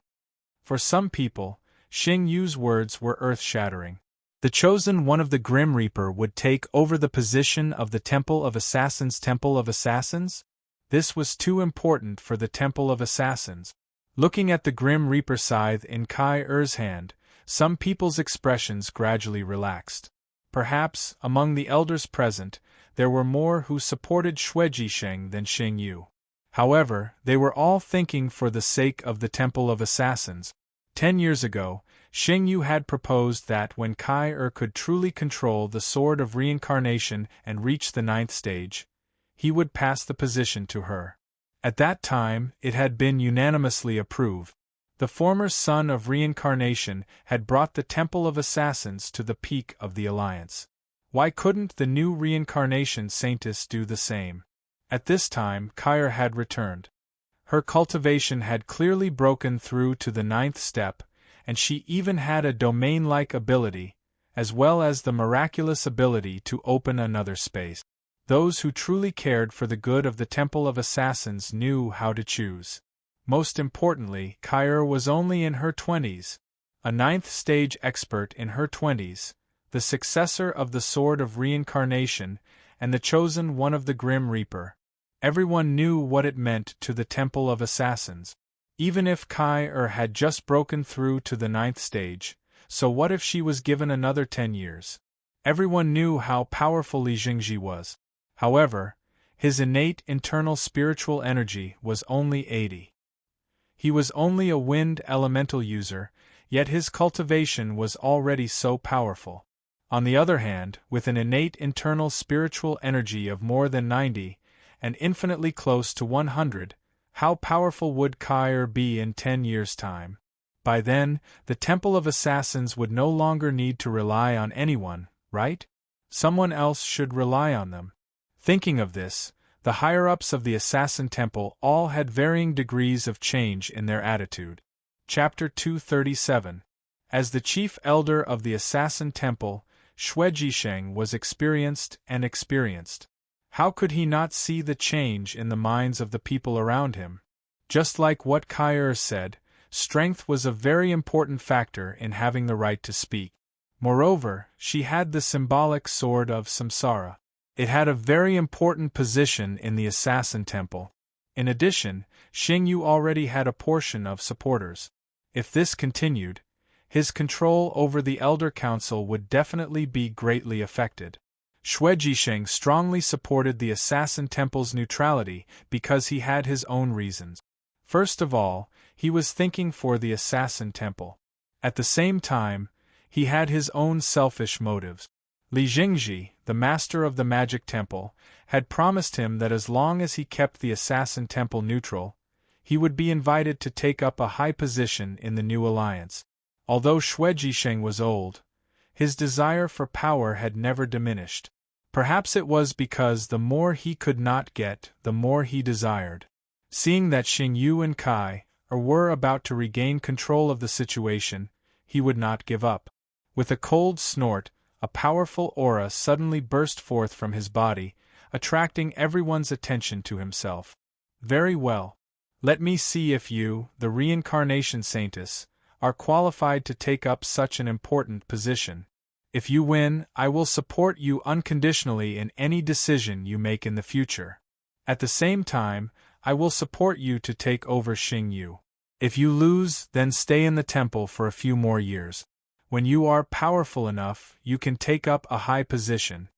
For some people, Xing Yu's words were earth-shattering. The chosen one of the Grim Reaper would take over the position of the Temple of Assassins. Temple of Assassins? This was too important for the Temple of Assassins. Looking at the Grim Reaper scythe in Kai hand, some people's expressions gradually relaxed. Perhaps, among the elders present, there were more who supported Xue Jisheng than Xing Yu. However, they were all thinking for the sake of the Temple of Assassins. 10 years ago, Xing Yu had proposed that when Kai could truly control the sword of reincarnation and reach the 9th stage, he would pass the position to her. At that time, it had been unanimously approved. The former son of reincarnation had brought the Temple of Assassins to the peak of the alliance. Why couldn't the new reincarnation saintess do the same? At this time, Kai had returned. Her cultivation had clearly broken through to the 9th step, and she even had a domain-like ability, as well as the miraculous ability to open another space. Those who truly cared for the good of the Temple of Assassins knew how to choose. Most importantly, Kai was only in her 20s, a 9th stage expert in her 20s, the successor of the Sword of Reincarnation, and the chosen one of the Grim Reaper. Everyone knew what it meant to the Temple of Assassins. Even if Kai had just broken through to the 9th stage, so what if she was given another 10 years? Everyone knew how powerful Li Jingji was. However, his innate internal spiritual energy was only 80. He was only a wind elemental user, yet his cultivation was already so powerful. On the other hand, with an innate internal spiritual energy of more than 90, and infinitely close to 100, how powerful would Kai be in 10 years' time? By then, the Temple of Assassins would no longer need to rely on anyone, right? Someone else should rely on them. Thinking of this, the higher-ups of the Assassin Temple all had varying degrees of change in their attitude. Chapter 237. As the chief elder of the Assassin Temple, Xue Jisheng was experienced. How could he not see the change in the minds of the people around him? Just like what Kai said, strength was a very important factor in having the right to speak. Moreover, she had the symbolic sword of samsara. It had a very important position in the Assassin Temple. In addition, Xing Yu already had a portion of supporters. If this continued, his control over the Elder Council would definitely be greatly affected. Xue Jisheng strongly supported the Assassin Temple's neutrality because he had his own reasons. First of all, he was thinking for the Assassin Temple. At the same time, he had his own selfish motives. Li Jingji, the master of the Magic Temple, had promised him that as long as he kept the Assassin Temple neutral, he would be invited to take up a high position in the new alliance. Although Xue Jisheng was old, his desire for power had never diminished. Perhaps it was because the more he could not get, the more he desired. Seeing that Xing Yu and Kai were about to regain control of the situation, he would not give up. With a cold snort, a powerful aura suddenly burst forth from his body, attracting everyone's attention to himself. Very well. Let me see if you, the reincarnation saintess, are qualified to take up such an important position. If you win, I will support you unconditionally in any decision you make in the future. At the same time, I will support you to take over Xing Yu. If you lose, then stay in the temple for a few more years. When you are powerful enough, you can take up a high position.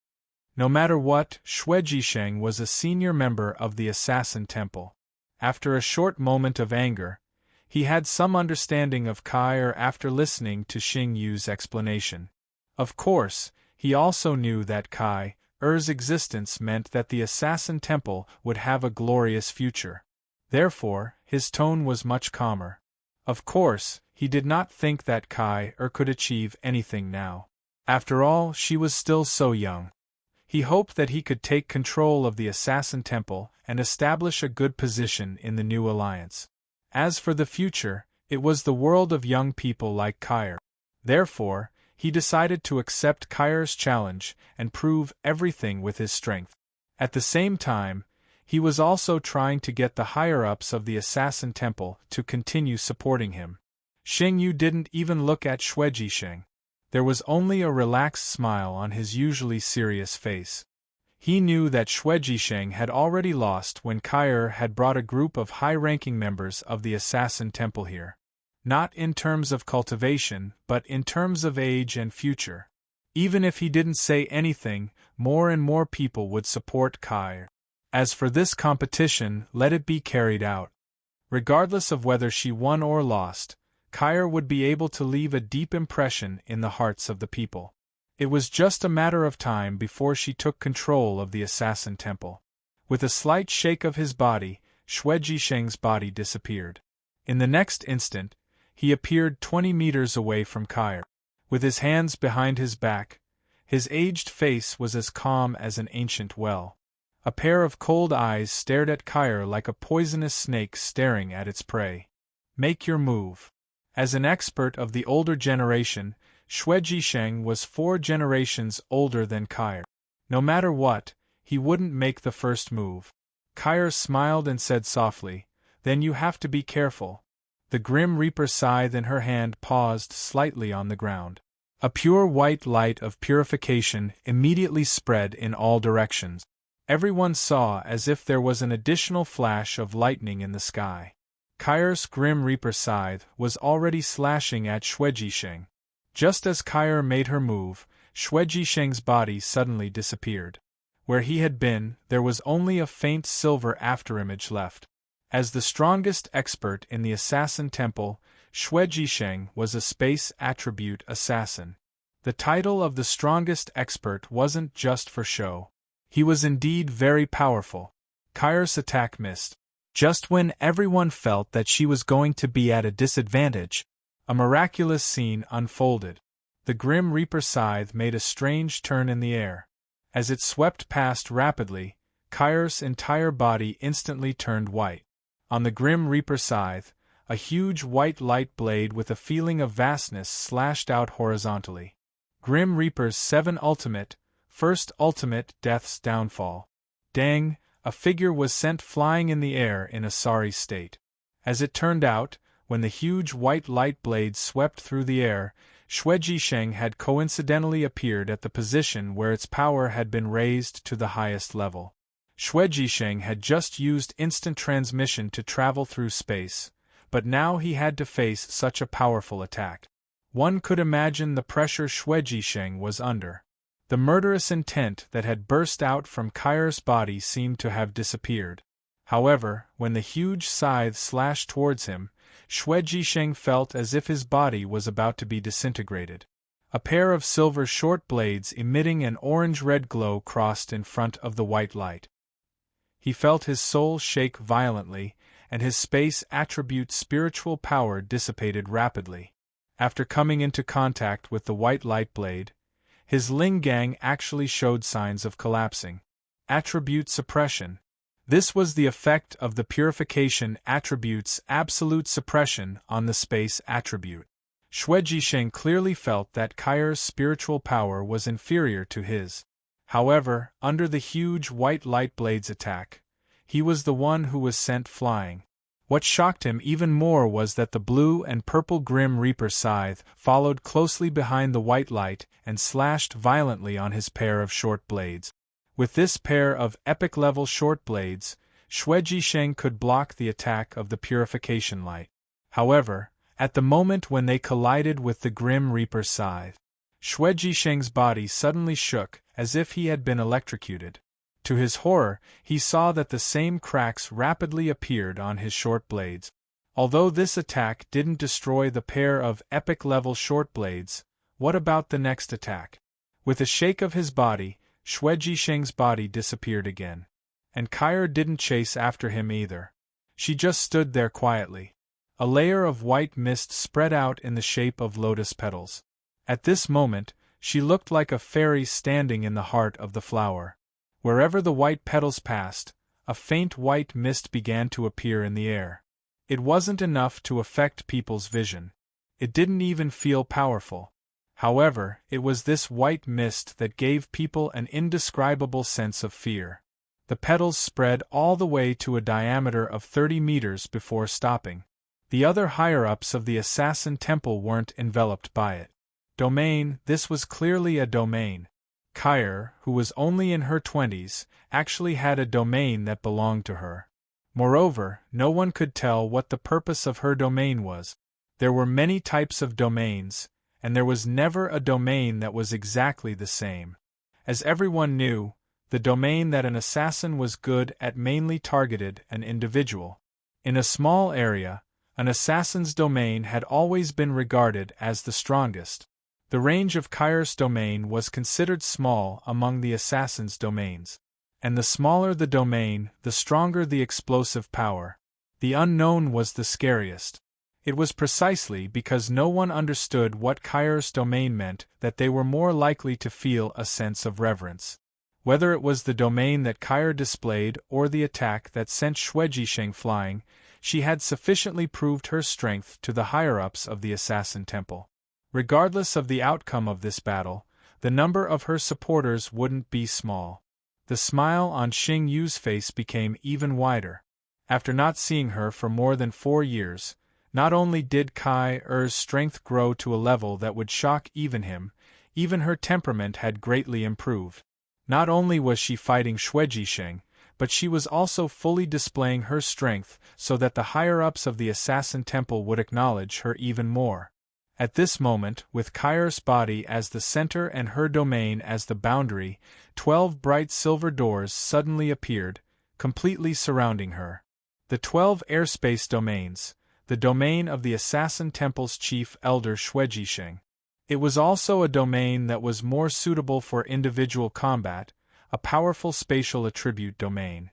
No matter what, Xue Jisheng was a senior member of the Assassin Temple. After a short moment of anger, he had some understanding of Kai after listening to Xing Yu's explanation. Of course, he also knew that Kai's existence meant that the Assassin Temple would have a glorious future. Therefore, his tone was much calmer. Of course, he did not think that Kai could achieve anything now. After all, she was still so young. He hoped that he could take control of the Assassin Temple and establish a good position in the new alliance. As for the future, it was the world of young people like Kai. Therefore, he decided to accept Kai's challenge and prove everything with his strength. At the same time, he was also trying to get the higher-ups of the Assassin Temple to continue supporting him. Xing Yu didn't even look at Xue Jisheng. There was only a relaxed smile on his usually serious face. He knew that Xue Jisheng had already lost when Kai had brought a group of high-ranking members of the Assassin Temple here. Not in terms of cultivation, but in terms of age and future. Even if he didn't say anything, more and more people would support Kai. As for this competition, let it be carried out. Regardless of whether she won or lost, Kyre would be able to leave a deep impression in the hearts of the people. It was just a matter of time before she took control of the Assassin Temple. With a slight shake of his body, Xue Jisheng's body disappeared. In the next instant, he appeared 20 meters away from Kyre. With his hands behind his back, his aged face was as calm as an ancient well. A pair of cold eyes stared at Kyre like a poisonous snake staring at its prey. Make your move. As an expert of the older generation, Xue Jisheng was 4 generations older than Kyre. No matter what, he wouldn't make the first move. Kyre smiled and said softly, "Then you have to be careful." The Grim Reaper's scythe in her hand paused slightly on the ground. A pure white light of purification immediately spread in all directions. Everyone saw as if there was an additional flash of lightning in the sky. Kyre's Grim Reaper scythe was already slashing at Xue Jisheng. Just as Kyre made her move, Xue Jisheng's body suddenly disappeared. Where he had been, there was only a faint silver afterimage left. As the strongest expert in the Assassin Temple, Xue Jisheng was a space attribute assassin. The title of the strongest expert wasn't just for show. He was indeed very powerful. Kyre's attack missed. Just when everyone felt that she was going to be at a disadvantage, a miraculous scene unfolded. The Grim Reaper scythe made a strange turn in the air. As it swept past rapidly, Kyre's entire body instantly turned white. On the Grim Reaper scythe, a huge white light blade with a feeling of vastness slashed out horizontally. Grim Reaper's 7 ultimate, first ultimate, Death's Downfall. Dang, a figure was sent flying in the air in a sorry state. As it turned out, when the huge white light blade swept through the air, Xue Jisheng had coincidentally appeared at the position where its power had been raised to the highest level. Xue Jisheng had just used instant transmission to travel through space, but now he had to face such a powerful attack. One could imagine the pressure Xue Jisheng was under. The murderous intent that had burst out from Kyre's body seemed to have disappeared. However, when the huge scythe slashed towards him, Xue Jisheng felt as if his body was about to be disintegrated. A pair of silver short blades emitting an orange-red glow crossed in front of the white light. He felt his soul shake violently, and his space attribute spiritual power dissipated rapidly. After coming into contact with the white light blade, his Ling Gang actually showed signs of collapsing. Attribute suppression. This was the effect of the purification attribute's absolute suppression on the space attribute. Xue Jisheng clearly felt that Kyre's spiritual power was inferior to his. However, under the huge white light blade's attack, he was the one who was sent flying. What shocked him even more was that the blue and purple Grim Reaper scythe followed closely behind the white light and slashed violently on his pair of short blades. With this pair of epic-level short blades, Xue Jisheng could block the attack of the purification light. However, at the moment when they collided with the Grim Reaper scythe, Xue Jisheng's body suddenly shook as if he had been electrocuted. To his horror, he saw that the same cracks rapidly appeared on his short blades. Although this attack didn't destroy the pair of epic-level short blades, what about the next attack? With a shake of his body, Xue Jisheng's body disappeared again. And Kyre didn't chase after him either. She just stood there quietly. A layer of white mist spread out in the shape of lotus petals. At this moment, she looked like a fairy standing in the heart of the flower. Wherever the white petals passed, a faint white mist began to appear in the air. It wasn't enough to affect people's vision. It didn't even feel powerful. However, it was this white mist that gave people an indescribable sense of fear. The petals spread all the way to a diameter of 30 meters before stopping. The other higher-ups of the Assassin Temple weren't enveloped by it. Domain, this was clearly a domain. Kyre, who was only in her 20s, actually had a domain that belonged to her. Moreover, no one could tell what the purpose of her domain was. There were many types of domains, and there was never a domain that was exactly the same. As everyone knew, the domain that an assassin was good at mainly targeted an individual. In a small area, An assassin's domain had always been regarded as the strongest. The range of Kairos' domain was considered small among the assassin's domains. And the smaller the domain, the stronger the explosive power. The unknown was the scariest. It was precisely because no one understood what Kairos' domain meant that they were more likely to feel a sense of reverence. Whether it was the domain that Kair displayed or the attack that sent Shuejisheng flying, she had sufficiently proved her strength to the higher-ups of the Assassin Temple. Regardless of the outcome of this battle, the number of her supporters wouldn't be small. The smile on Xing Yu's face became even wider. After not seeing her for more than 4 years, not only did Kai Er's strength grow to a level that would shock even him, even her temperament had greatly improved. Not only was she fighting Shuejisheng, but she was also fully displaying her strength so that the higher-ups of the Assassin Temple would acknowledge her even more. At this moment, with Kair's body as the center and her domain as the boundary, 12 bright silver doors suddenly appeared, completely surrounding her. The 12 airspace domains, the domain of the Assassin Temple's chief elder Shuejisheng. It was also a domain that was more suitable for individual combat, a powerful spatial attribute domain.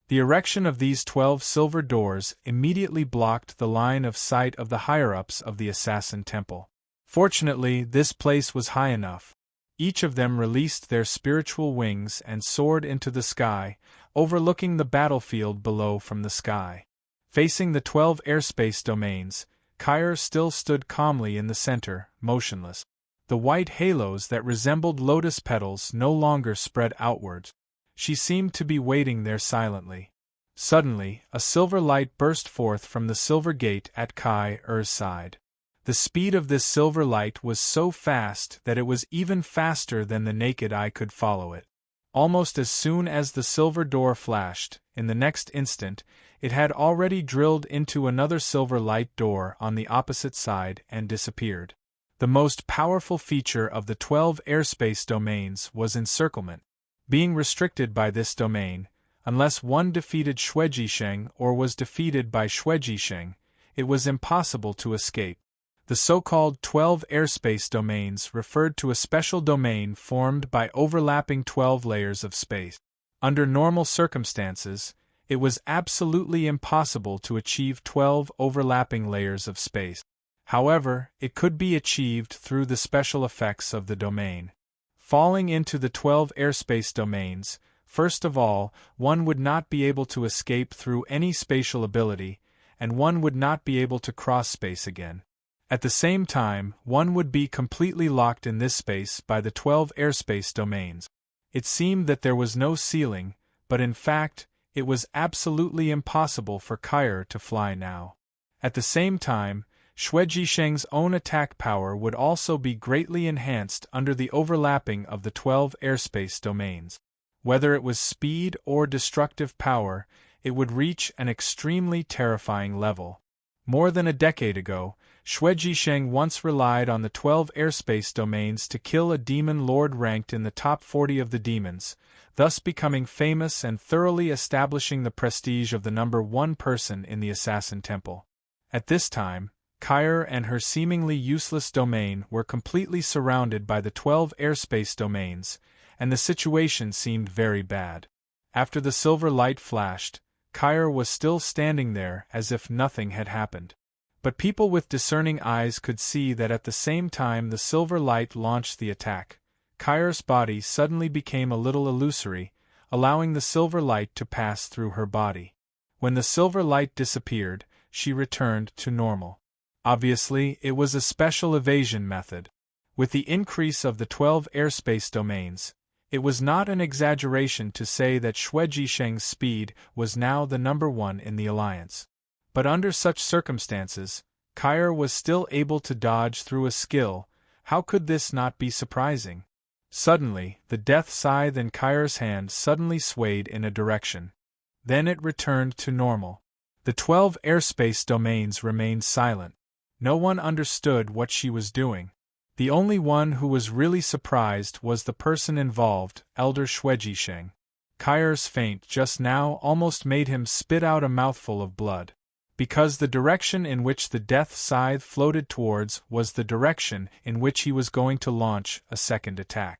The erection of these 12 silver doors immediately blocked the line of sight of the higher-ups of the Assassin Temple. Fortunately, this place was high enough. Each of them released their spiritual wings and soared into the sky, overlooking the battlefield below from the sky. Facing the 12 airspace domains, Kair still stood calmly in the center, motionless. The white halos that resembled lotus petals no longer spread outward. She seemed to be waiting there silently. Suddenly, a silver light burst forth from the silver gate at Kai Er's side. The speed of this silver light was so fast that it was even faster than the naked eye could follow it. Almost as soon as the silver door flashed, in the next instant, it had already drilled into another silver light door on the opposite side and disappeared. The most powerful feature of the 12 airspace domains was encirclement. Being restricted by this domain, unless one defeated Shuejisheng or was defeated by Shuejisheng, it was impossible to escape. The so-called 12 airspace domains referred to a special domain formed by overlapping 12 layers of space. Under normal circumstances, it was absolutely impossible to achieve 12 overlapping layers of space. However, it could be achieved through the special effects of the domain. Falling into the 12 airspace domains, first of all, one would not be able to escape through any spatial ability, and one would not be able to cross space again. At the same time, one would be completely locked in this space by the 12 airspace domains. It seemed that there was no ceiling, but in fact, it was absolutely impossible for Kair to fly now. At the same time, Shuejisheng's own attack power would also be greatly enhanced under the overlapping of the 12 airspace domains. Whether it was speed or destructive power, it would reach an extremely terrifying level. More than a decade ago, Shuejisheng once relied on the 12 airspace domains to kill a demon lord ranked in the top 40 of the demons, thus becoming famous and thoroughly establishing the prestige of the number 1 person in the Assassin Temple. At this time, Kair and her seemingly useless domain were completely surrounded by the 12 airspace domains, and the situation seemed very bad. After the silver light flashed, Kair was still standing there as if nothing had happened. But people with discerning eyes could see that at the same time the silver light launched the attack, Kair's body suddenly became a little illusory, allowing the silver light to pass through her body. When the silver light disappeared, she returned to normal. Obviously, it was a special evasion method. With the increase of the 12 airspace domains, it was not an exaggeration to say that Shuejisheng's speed was now the number 1 in the alliance. But under such circumstances, Kair was still able to dodge through a skill. How could this not be surprising? Suddenly, the death scythe in Kair's hand suddenly swayed in a direction. Then it returned to normal. The 12 airspace domains remained silent. No one understood what she was doing. The only one who was really surprised was the person involved, Elder Shuejisheng. Kair's feint just now almost made him spit out a mouthful of blood. because the direction in which the death scythe floated towards was the direction in which he was going to launch a second attack.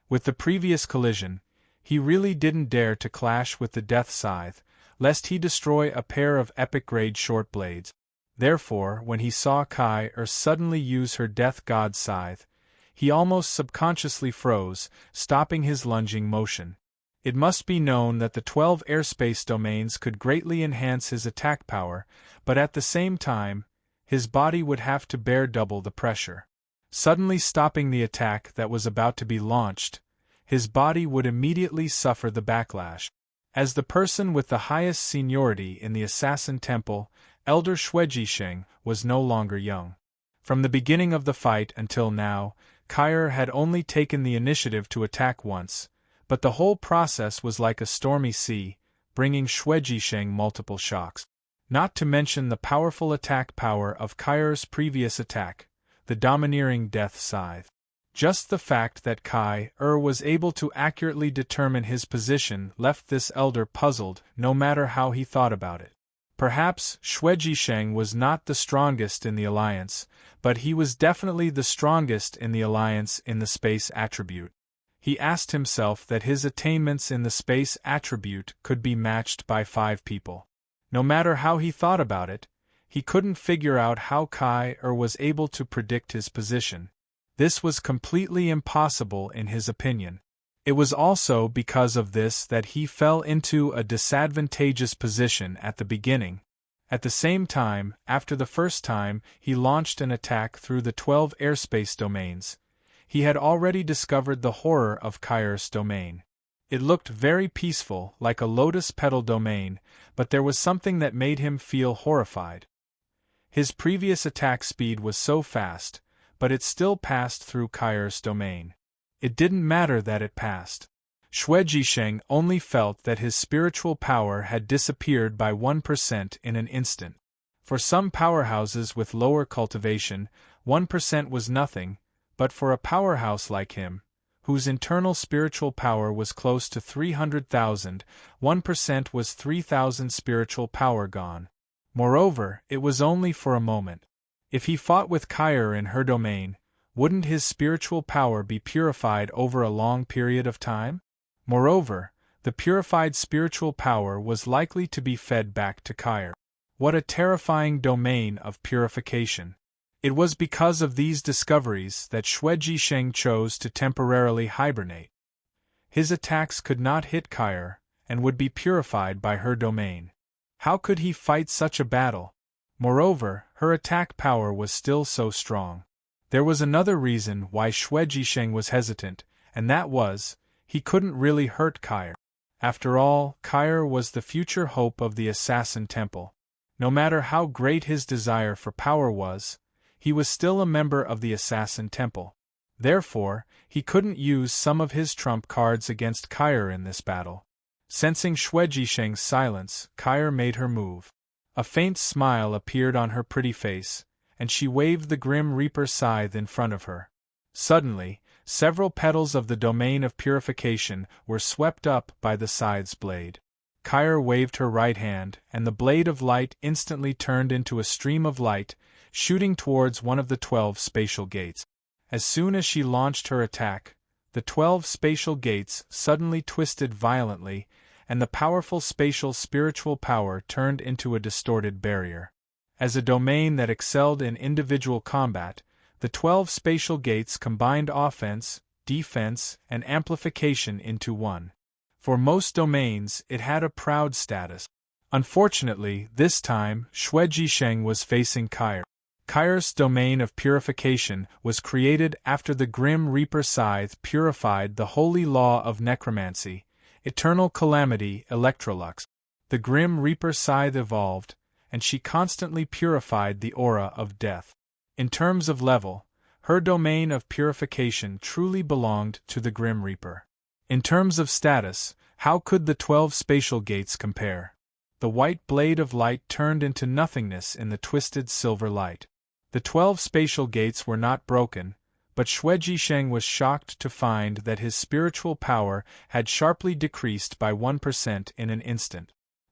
With the previous collision, he really didn't dare to clash with the death scythe, lest he destroy a pair of epic-grade short blades. Therefore, when he saw Kai suddenly use her death god scythe, he almost subconsciously froze, stopping his lunging motion. It must be known that the 12 airspace domains could greatly enhance his attack power, but at the same time, his body would have to bear double the pressure. Suddenly stopping the attack that was about to be launched, his body would immediately suffer the backlash. As the person with the highest seniority in the Assassin Temple, Elder Xuejisheng was no longer young. From the beginning of the fight until now, Kai had only taken the initiative to attack once, but the whole process was like a stormy sea, bringing Xuejisheng multiple shocks. Not to mention the powerful attack power of Kai's previous attack, the domineering death scythe. Just the fact that Kai was able to accurately determine his position left this elder puzzled, no matter how he thought about it. Perhaps Xuejisheng was not the strongest in the alliance, but he was definitely the strongest in the alliance in the space attribute. He asked himself that his attainments in the space attribute could be matched by 5 people. No matter how he thought about it, he couldn't figure out how Kai was able to predict his position. This was completely impossible in his opinion. It was also because of this that he fell into a disadvantageous position at the beginning. At the same time, after the first time he launched an attack through the 12 airspace domains, he had already discovered the horror of Kai's domain. It looked very peaceful, like a lotus petal domain, but there was something that made him feel horrified. His previous attack speed was so fast, but it still passed through Kai's domain. It didn't matter that it passed. Xuejisheng only felt that his spiritual power had disappeared by 1% in an instant. For some powerhouses with lower cultivation, 1% was nothing, but for a powerhouse like him, whose internal spiritual power was close to 300,000, 1% was 3,000 spiritual power gone. Moreover, it was only for a moment. If he fought with Kai in her domain, wouldn't his spiritual power be purified over a long period of time? Moreover, the purified spiritual power was likely to be fed back to Kai. What a terrifying domain of purification! It was because of these discoveries that Xuejisheng chose to temporarily hibernate. His attacks could not hit Kai, and would be purified by her domain. How could he fight such a battle? Moreover, her attack power was still so strong. There was another reason why Xuejisheng was hesitant, and that was, he couldn't really hurt Kai. After all, Kai was the future hope of the Assassin Temple. No matter how great his desire for power was, he was still a member of the Assassin Temple. Therefore, he couldn't use some of his trump cards against Kai in this battle. Sensing Xuejisheng's silence, Kai made her move. A faint smile appeared on her pretty face, and she waved the Grim Reaper scythe in front of her. Suddenly, several petals of the domain of purification were swept up by the scythe's blade. Kai waved her right hand, and the blade of light instantly turned into a stream of light, shooting towards one of the 12 spatial gates. As soon as she launched her attack, the 12 spatial gates suddenly twisted violently, and the powerful spatial spiritual power turned into a distorted barrier. As a domain that excelled in individual combat, the 12 spatial gates combined offense, defense, and amplification into one. For most domains, it had a proud status. Unfortunately, this time, Xuejisheng was facing Kai. Kai's domain of purification was created after the Grim Reaper scythe purified the holy law of necromancy, eternal calamity Electrolux. The Grim Reaper scythe evolved, and she constantly purified the aura of death. In terms of level, her domain of purification truly belonged to the Grim Reaper. In terms of status, how could the 12 spatial gates compare? The white blade of light turned into nothingness in the twisted silver light. The 12 spatial gates were not broken, but Xuejisheng was shocked to find that his spiritual power had sharply decreased by 1% in an instant.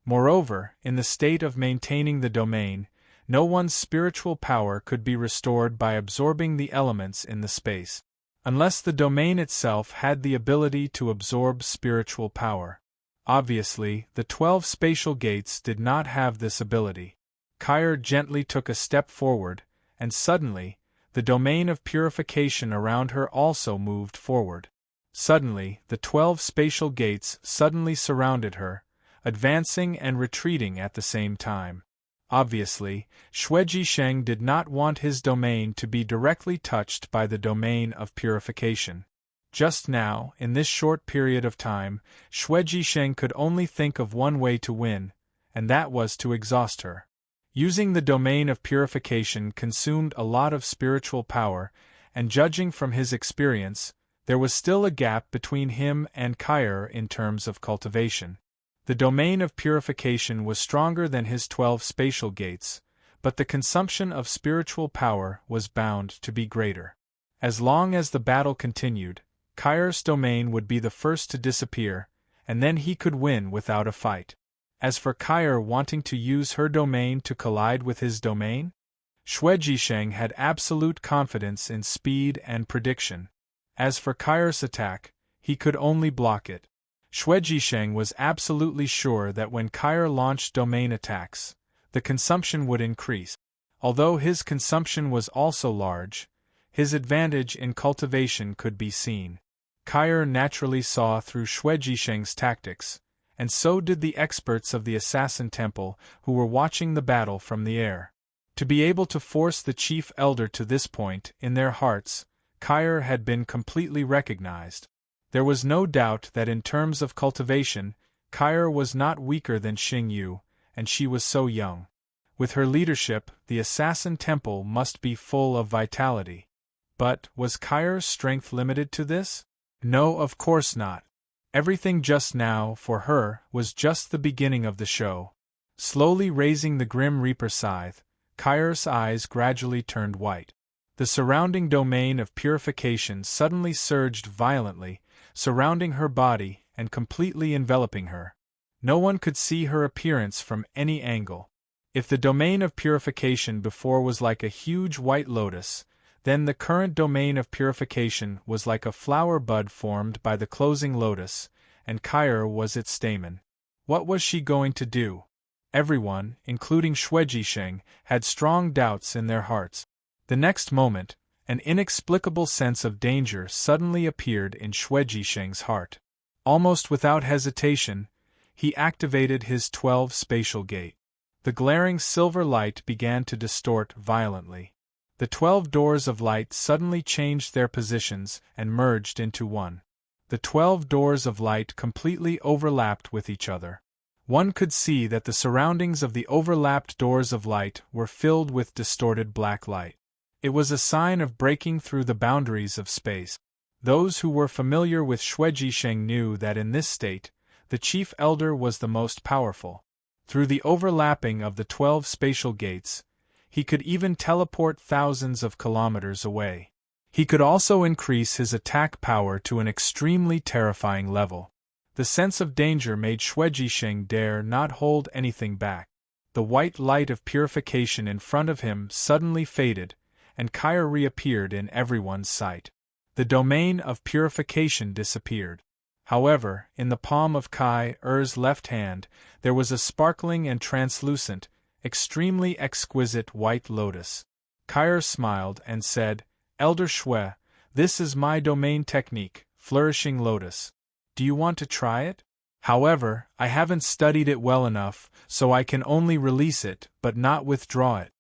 Moreover, in the state of maintaining the domain, no one's spiritual power could be restored by absorbing the elements in the space, unless the domain itself had the ability to absorb spiritual power. Obviously, the 12 spatial gates did not have this ability. Kyr gently took a step forward, and suddenly, the domain of purification around her also moved forward. Suddenly, the 12 spatial gates suddenly surrounded her, advancing and retreating at the same time. Obviously, Shuiji did not want his domain to be directly touched by the domain of purification. Just now, in this short period of time, Shuiji could only think of one way to win, and that was to exhaust her. Using the domain of purification consumed a lot of spiritual power, and judging from his experience, there was still a gap between him and Kyr in terms of cultivation. The domain of purification was stronger than his 12 spatial gates, but the consumption of spiritual power was bound to be greater. As long as the battle continued, Kyr's domain would be the first to disappear, and then he could win without a fight. As for Kyr wanting to use her domain to collide with his domain, Shuiji had absolute confidence in speed and prediction. As for Kyr's attack, he could only block it. Shuiji was absolutely sure that when Kyr launched domain attacks, the consumption would increase. Although his consumption was also large, his advantage in cultivation could be seen. Kyr naturally saw through Shuiji tactics, and so did the experts of the Assassin Temple who were watching the battle from the air. To be able to force the Chief Elder to this point in their hearts, Kyr had been completely recognized. There was no doubt that in terms of cultivation, Kyr was not weaker than Xingyu, and she was so young. With her leadership, the Assassin Temple must be full of vitality. But, was Kyr's strength limited to this? No, of course not. Everything just now, for her, was just the beginning of the show. Slowly raising the Grim Reaper scythe, Kyr's eyes gradually turned white. The surrounding domain of purification suddenly surged violently, surrounding her body and completely enveloping her. No one could see her appearance from any angle. If the domain of purification before was like a huge white lotus, then the current domain of purification was like a flower bud formed by the closing lotus, and Kyr was its stamen. What was she going to do? Everyone, including Shuiji, had strong doubts in their hearts. The next moment, an inexplicable sense of danger suddenly appeared in Shuiji heart. Almost without hesitation, he activated his 12 spatial gate. The glaring silver light began to distort violently. The 12 doors of light suddenly changed their positions and merged into one. The 12 doors of light completely overlapped with each other. One could see that the surroundings of the overlapped doors of light were filled with distorted black light. It was a sign of breaking through the boundaries of space. Those who were familiar with Shuiji knew that in this state, the Chief Elder was the most powerful. Through the overlapping of the 12 spatial gates, he could even teleport thousands of kilometers away. He could also increase his attack power to an extremely terrifying level. The sense of danger made Shuiji dare not hold anything back. The white light of purification in front of him suddenly faded, and Kyr reappeared in everyone's sight. The domain of purification disappeared. However, in the palm of Kyr's left hand, there was a sparkling and translucent, extremely exquisite white lotus. Kyr smiled and said, "Elder Shui, this is my domain technique, Flourishing Lotus. Do you want to try it? However, I haven't studied it well enough, so I can only release it, but not withdraw it."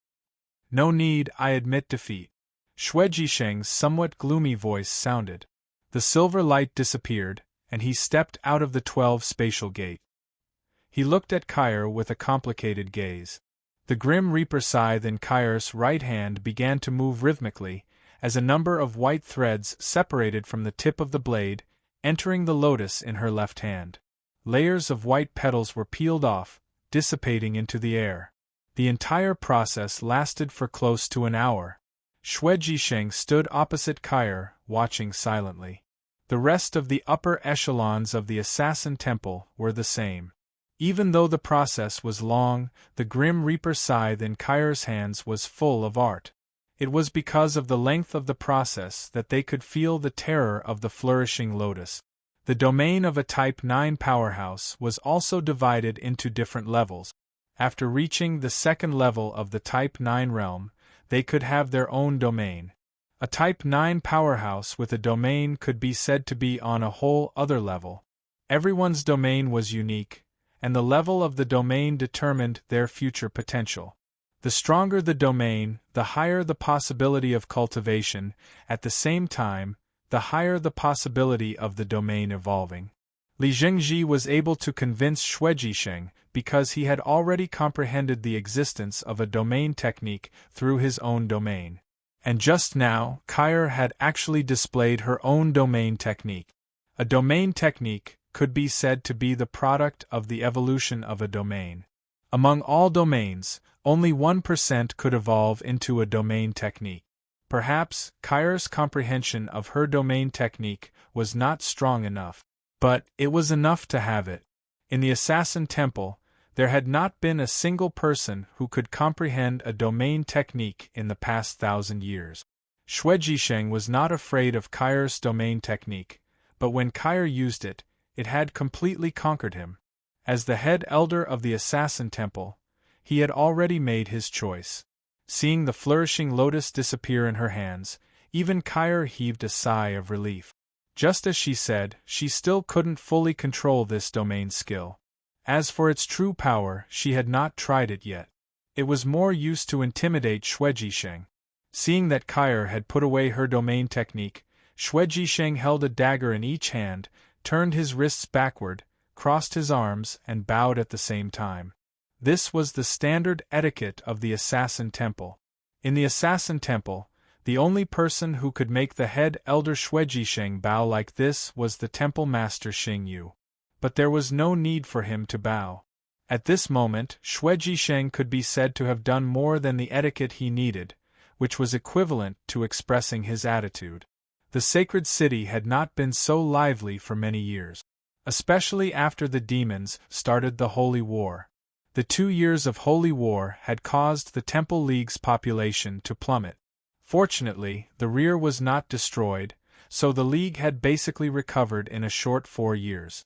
"No need, I admit defeat." Shuiji somewhat gloomy voice sounded. The silver light disappeared, and he stepped out of the 12 spatial gate. He looked at Kyr with a complicated gaze. The Grim Reaper scythe in Kyr's right hand began to move rhythmically, as a number of white threads separated from the tip of the blade, entering the lotus in her left hand. Layers of white petals were peeled off, dissipating into the air. The entire process lasted for close to an hour. Shuiji stood opposite Kyr, watching silently. The rest of the upper echelons of the Assassin Temple were the same. Even though the process was long, the Grim Reaper scythe in Kyr's hands was full of art. It was because of the length of the process that they could feel the terror of the flourishing lotus. The domain of a Type 9 powerhouse was also divided into different levels. After reaching the second level of the Type 9 realm, they could have their own domain. A Type 9 powerhouse with a domain could be said to be on a whole other level. Everyone's domain was unique, and the level of the domain determined their future potential. The stronger the domain, the higher the possibility of cultivation. At the same time, the higher the possibility of the domain evolving. Li Jingji was able to convince Xue Jisheng because he had already comprehended the existence of a domain technique through his own domain. And just now, Kyr had actually displayed her own domain technique. A domain technique could be said to be the product of the evolution of a domain. Among all domains, only 1% could evolve into a domain technique. Perhaps Kyr's comprehension of her domain technique was not strong enough, but it was enough to have it. In the Assassin Temple, there had not been a single person who could comprehend a domain technique in the past 1,000 years. Xue Jisheng was not afraid of Kyr's domain technique, but when Kyr used it, it had completely conquered him. As the head elder of the Assassin Temple, he had already made his choice. Seeing the flourishing lotus disappear in her hands, even Kyr heaved a sigh of relief. Just as she said, she still couldn't fully control this domain skill. As for its true power, she had not tried it yet. It was more used to intimidate Xue Jisheng. Seeing that Kyr had put away her domain technique, Xue Jisheng held a dagger in each hand, turned his wrists backward, crossed his arms, and bowed at the same time. This was the standard etiquette of the Assassin Temple. In the Assassin Temple, the only person who could make the head elder Xue Jisheng bow like this was the temple master Xing Yu. But there was no need for him to bow. At this moment, Xue Jisheng could be said to have done more than the etiquette he needed, which was equivalent to expressing his attitude. The sacred city had not been so lively for many years. Especially after the demons started the Holy War. The 2 years of Holy War had caused the Temple League's population to plummet. Fortunately, the rear was not destroyed, so the League had basically recovered in a short 4 years.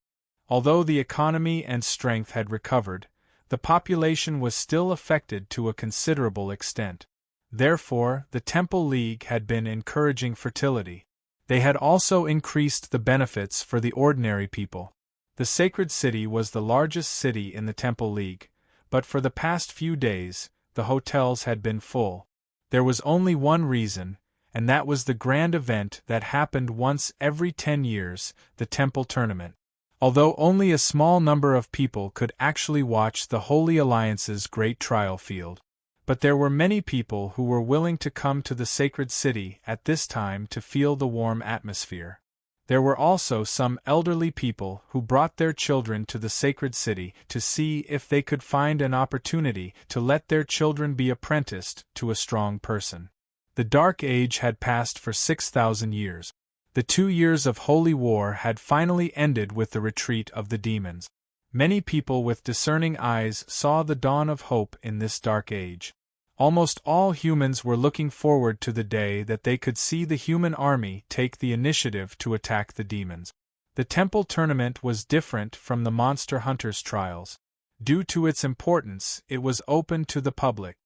Although the economy and strength had recovered, the population was still affected to a considerable extent. Therefore, the Temple League had been encouraging fertility. They had also increased the benefits for the ordinary people. The sacred city was the largest city in the Temple League, but for the past few days, the hotels had been full. There was only one reason, and that was the grand event that happened once every 10 years, the Temple Tournament. Although only a small number of people could actually watch the Holy Alliance's great trial field. But there were many people who were willing to come to the sacred city at this time to feel the warm atmosphere. There were also some elderly people who brought their children to the sacred city to see if they could find an opportunity to let their children be apprenticed to a strong person. The Dark Age had passed for 6,000 years. The 2 years of holy war had finally ended with the retreat of the demons. Many people with discerning eyes saw the dawn of hope in this dark age. Almost all humans were looking forward to the day that they could see the human army take the initiative to attack the demons. The temple tournament was different from the monster hunters' trials. Due to its importance, it was open to the public.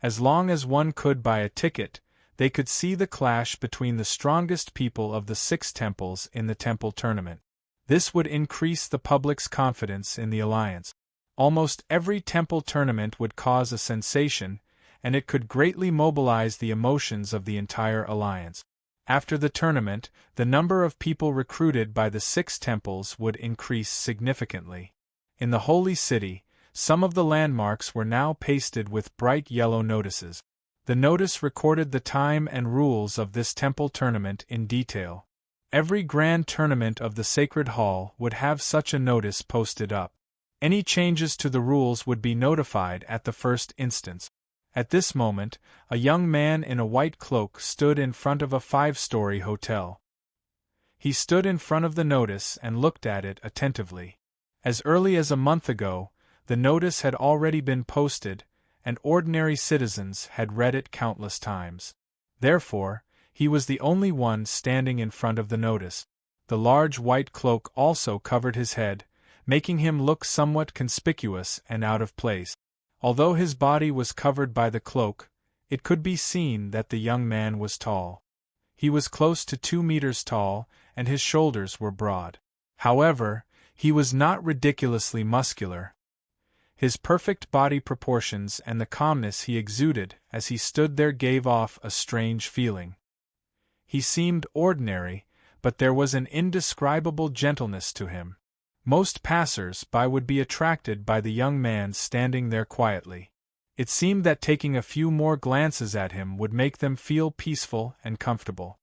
As long as one could buy a ticket, they could see the clash between the strongest people of the 6 temples in the temple tournament. This would increase the public's confidence in the alliance. Almost every temple tournament would cause a sensation, and it could greatly mobilize the emotions of the entire alliance. After the tournament, the number of people recruited by the 6 temples would increase significantly. In the holy city, some of the landmarks were now pasted with bright yellow notices. The notice recorded the time and rules of this temple tournament in detail. Every grand tournament of the Sacred Hall would have such a notice posted up. Any changes to the rules would be notified at the first instance. At this moment, a young man in a white cloak stood in front of a 5-story hotel. He stood in front of the notice and looked at it attentively. As early as a month ago, The notice had already been posted, and ordinary citizens had read it countless times. Therefore, he was the only one standing in front of the notice. The large white cloak also covered his head, making him look somewhat conspicuous and out of place. Although his body was covered by the cloak, it could be seen that the young man was tall. He was close to 2 meters tall, and his shoulders were broad. However, he was not ridiculously muscular. His perfect body proportions and the calmness he exuded as he stood there gave off a strange feeling. He seemed ordinary, but there was an indescribable gentleness to him. Most passers-by would be attracted by the young man standing there quietly. It seemed that taking a few more glances at him would make them feel peaceful and comfortable.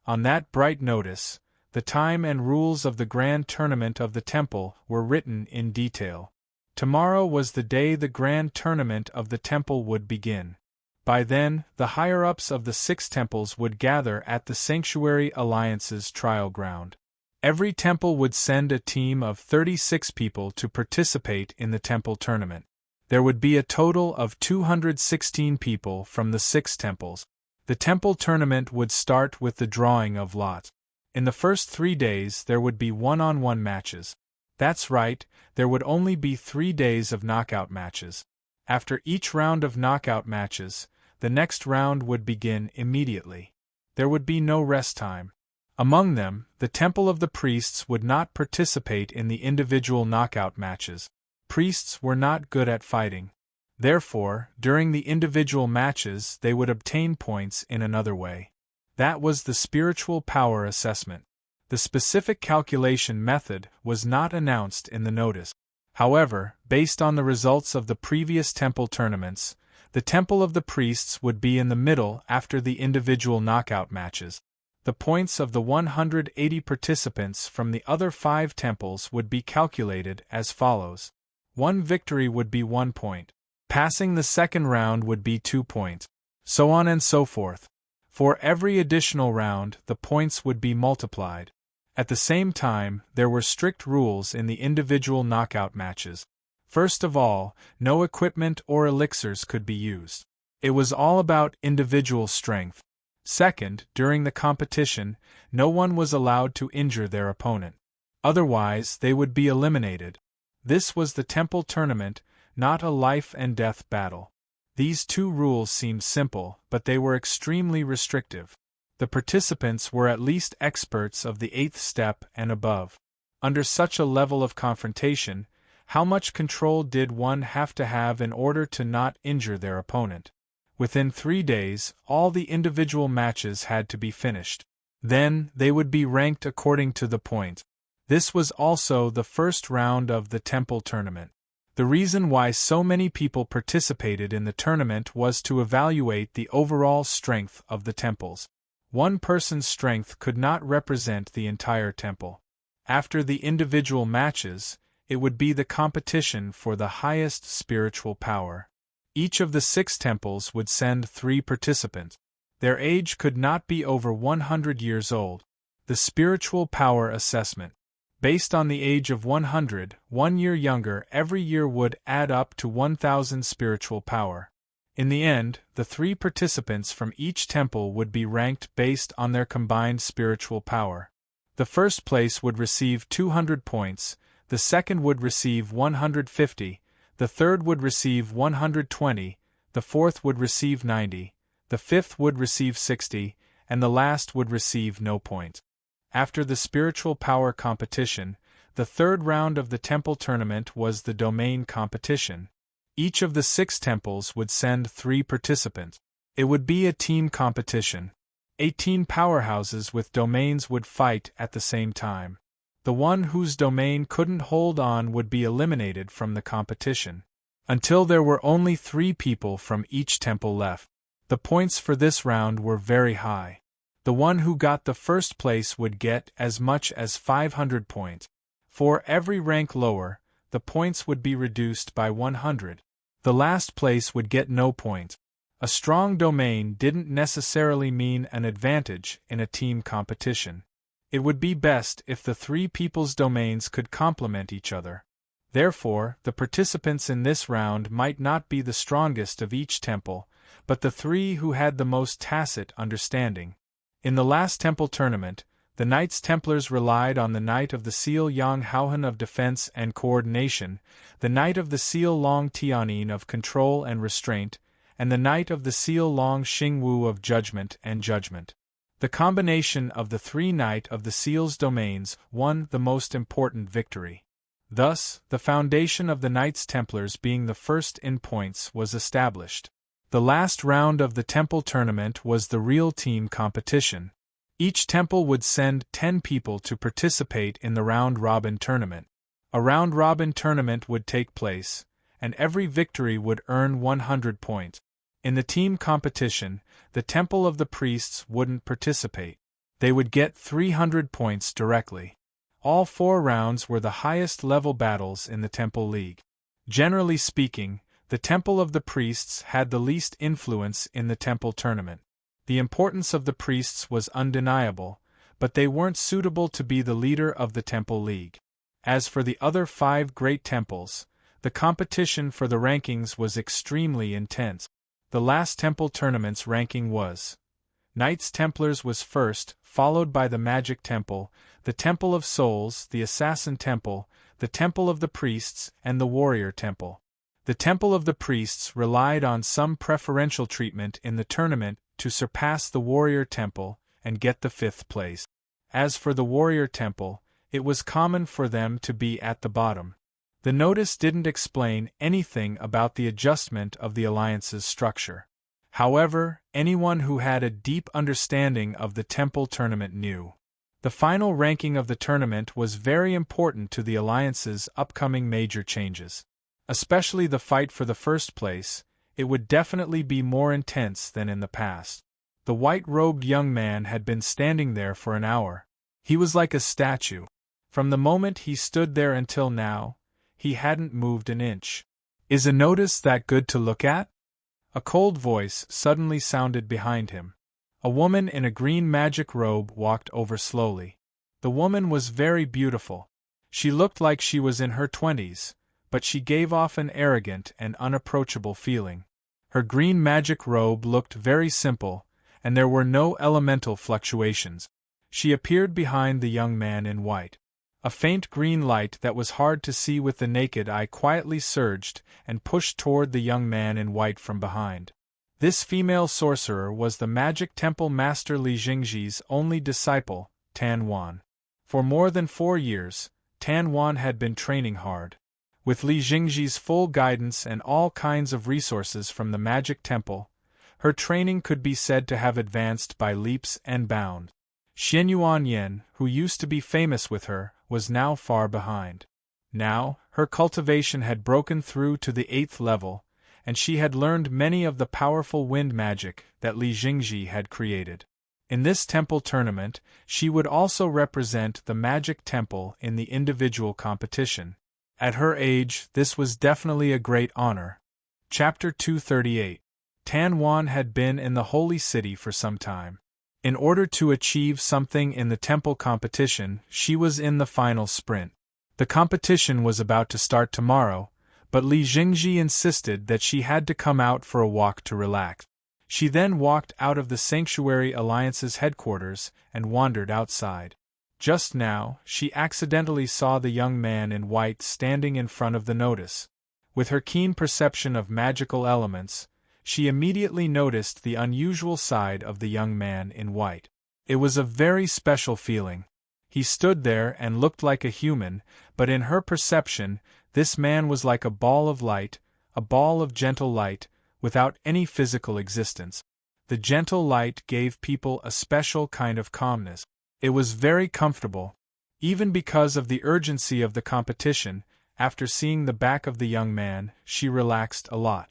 On that bright notice, the time and rules of the grand tournament of the temple were written in detail. Tomorrow was the day the grand tournament of the temple would begin. By then, the higher-ups of the 6 temples would gather at the Sanctuary Alliance's trial ground. Every temple would send a team of 36 people to participate in the temple tournament. There would be a total of 216 people from the 6 temples. The temple tournament would start with the drawing of lots. In the first 3 days there would be one-on-one matches. That's right, there would only be 3 days of knockout matches. After each round of knockout matches, the next round would begin immediately. There would be no rest time. Among them, the Temple of the Priests would not participate in the individual knockout matches. Priests were not good at fighting. Therefore, during the individual matches they would obtain points in another way. That was the spiritual power assessment. The specific calculation method was not announced in the notice. However, based on the results of the previous temple tournaments, the Temple of the Priests would be in the middle after the individual knockout matches. The points of the 180 participants from the other 5 temples would be calculated as follows. 1 victory would be 1 point. Passing the second round would be 2 points. So on and so forth. For every additional round, the points would be multiplied. At the same time, there were strict rules in the individual knockout matches. First of all, no equipment or elixirs could be used. It was all about individual strength. Second, during the competition, no one was allowed to injure their opponent. Otherwise, they would be eliminated. This was the temple tournament, not a life-and-death battle. These 2 rules seemed simple, but they were extremely restrictive. The participants were at least experts of the 8th step and above. Under such a level of confrontation, how much control did one have to have in order to not injure their opponent? Within 3 days, all the individual matches had to be finished. Then, they would be ranked according to the points. This was also the first round of the temple tournament. The reason why so many people participated in the tournament was to evaluate the overall strength of the temples. One person's strength could not represent the entire temple. After the individual matches, it would be the competition for the highest spiritual power. Each of the 6 temples would send 3 participants. Their age could not be over 100 years old. The spiritual power assessment. Based on the age of 100, 1 year younger every year would add up to 1,000 spiritual power. In the end, the 3 participants from each temple would be ranked based on their combined spiritual power. The first place would receive 200 points, the second would receive 150, the third would receive 120, the fourth would receive 90, the fifth would receive 60, and the last would receive no points. After the spiritual power competition, the third round of the temple tournament was the domain competition. Each of the 6 temples would send 3 participants. It would be a team competition. 18 powerhouses with domains would fight at the same time. The one whose domain couldn't hold on would be eliminated from the competition. Until there were only 3 people from each temple left. The points for this round were very high. The one who got the first place would get as much as 500 points. For every rank lower, the points would be reduced by 100. The last place would get no points. A strong domain didn't necessarily mean an advantage in a team competition. It would be best if the 3 people's domains could complement each other. Therefore, the participants in this round might not be the strongest of each temple, but the three who had the most tacit understanding. In the last temple tournament, the Knights Templars relied on the Knight of the Seal Yang Haohan of defense and coordination, the Knight of the Seal Long Tianyin of control and restraint, and the Knight of the Seal Long Xingwu of judgment and judgment. The combination of the three Knight of the Seal's domains won the most important victory. Thus, the foundation of the Knights Templars being the first in points was established. The last round of the temple tournament was the real team competition. Each temple would send 10 people to participate in the round-robin tournament. A round-robin tournament would take place, and every victory would earn 100 points. In the team competition, the Temple of the Priests wouldn't participate. They would get 300 points directly. All 4 rounds were the highest-level battles in the Temple League. Generally speaking, the Temple of the Priests had the least influence in the temple tournament. The importance of the priests was undeniable, but they weren't suitable to be the leader of the Temple League. As for the other 5 great temples, the competition for the rankings was extremely intense. The last temple tournament's ranking was: Knights Templars was first, followed by the Magic Temple, the Temple of Souls, the Assassin Temple, the Temple of the Priests, and the Warrior Temple. The Temple of the Priests relied on some preferential treatment in the tournament to surpass the Warrior Temple and get the 5th place. As for the Warrior Temple, it was common for them to be at the bottom. The notice didn't explain anything about the adjustment of the alliance's structure. However, anyone who had a deep understanding of the temple tournament knew. The final ranking of the tournament was very important to the alliance's upcoming major changes. Especially the fight for the first place, it would definitely be more intense than in the past. The white-robed young man had been standing there for an hour. He was like a statue. From the moment he stood there until now, he hadn't moved an inch. "Is a notice that good to look at?" A cold voice suddenly sounded behind him. A woman in a green magic robe walked over slowly. The woman was very beautiful. She looked like she was in her 20s, but she gave off an arrogant and unapproachable feeling. Her green magic robe looked very simple, and there were no elemental fluctuations. She appeared behind the young man in white. A faint green light that was hard to see with the naked eye quietly surged and pushed toward the young man in white from behind. This female sorcerer was the Magic Temple Master Li Jingji's only disciple, Tan Wan. For more than 4 years, Tan Wan had been training hard. With Li Jingji's full guidance and all kinds of resources from the Magic Temple, her training could be said to have advanced by leaps and bounds. Xianyuan Yen, who used to be famous with her, was now far behind. Now, her cultivation had broken through to the 8th level, and she had learned many of the powerful wind magic that Li Jingji had created. In this temple tournament, she would also represent the Magic Temple in the individual competition. At her age, this was definitely a great honor. Chapter 238. Tan Wan had been in the Holy City for some time. In order to achieve something in the temple competition, she was in the final sprint. The competition was about to start tomorrow, but Li Jingji insisted that she had to come out for a walk to relax. She then walked out of the Sanctuary Alliance's headquarters and wandered outside. Just now, she accidentally saw the young man in white standing in front of the notice. With her keen perception of magical elements, she immediately noticed the unusual side of the young man in white. It was a very special feeling. He stood there and looked like a human, but in her perception, this man was like a ball of light, a ball of gentle light, without any physical existence. The gentle light gave people a special kind of calmness. It was very comfortable. Even because of the urgency of the competition, after seeing the back of the young man, she relaxed a lot.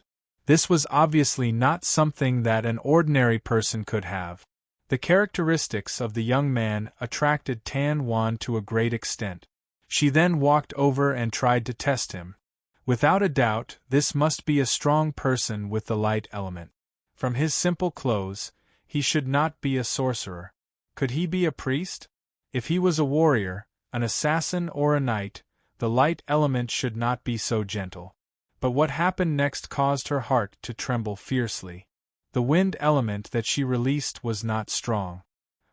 This was obviously not something that an ordinary person could have. The characteristics of the young man attracted Tan Wan to a great extent. She then walked over and tried to test him. Without a doubt, this must be a strong person with the light element. From his simple clothes, he should not be a sorcerer. Could he be a priest? If he was a warrior, an assassin or a knight, the light element should not be so gentle. But what happened next caused her heart to tremble fiercely. The wind element that she released was not strong.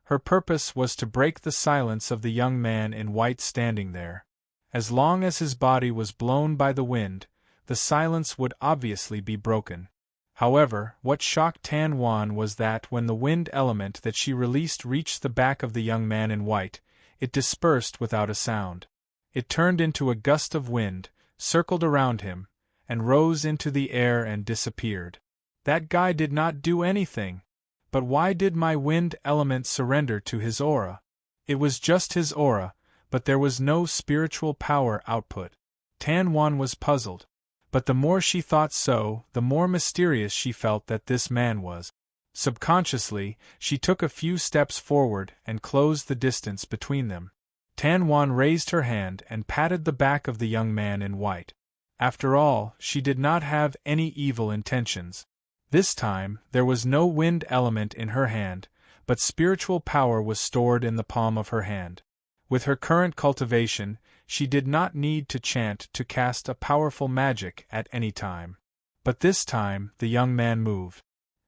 Her purpose was to break the silence of the young man in white standing there. As long as his body was blown by the wind, the silence would obviously be broken. However, what shocked Tan Wan was that when the wind element that she released reached the back of the young man in white, it dispersed without a sound. It turned into a gust of wind, circled around him, and rose into the air and disappeared. That guy did not do anything. But why did my wind element surrender to his aura? It was just his aura, but there was no spiritual power output. Tan Wan was puzzled. But the more she thought so, the more mysterious she felt that this man was. Subconsciously, she took a few steps forward and closed the distance between them. Tan Wan raised her hand and patted the back of the young man in white. After all, she did not have any evil intentions. This time, there was no wind element in her hand, but spiritual power was stored in the palm of her hand. With her current cultivation, she did not need to chant to cast a powerful magic at any time. But this time, the young man moved.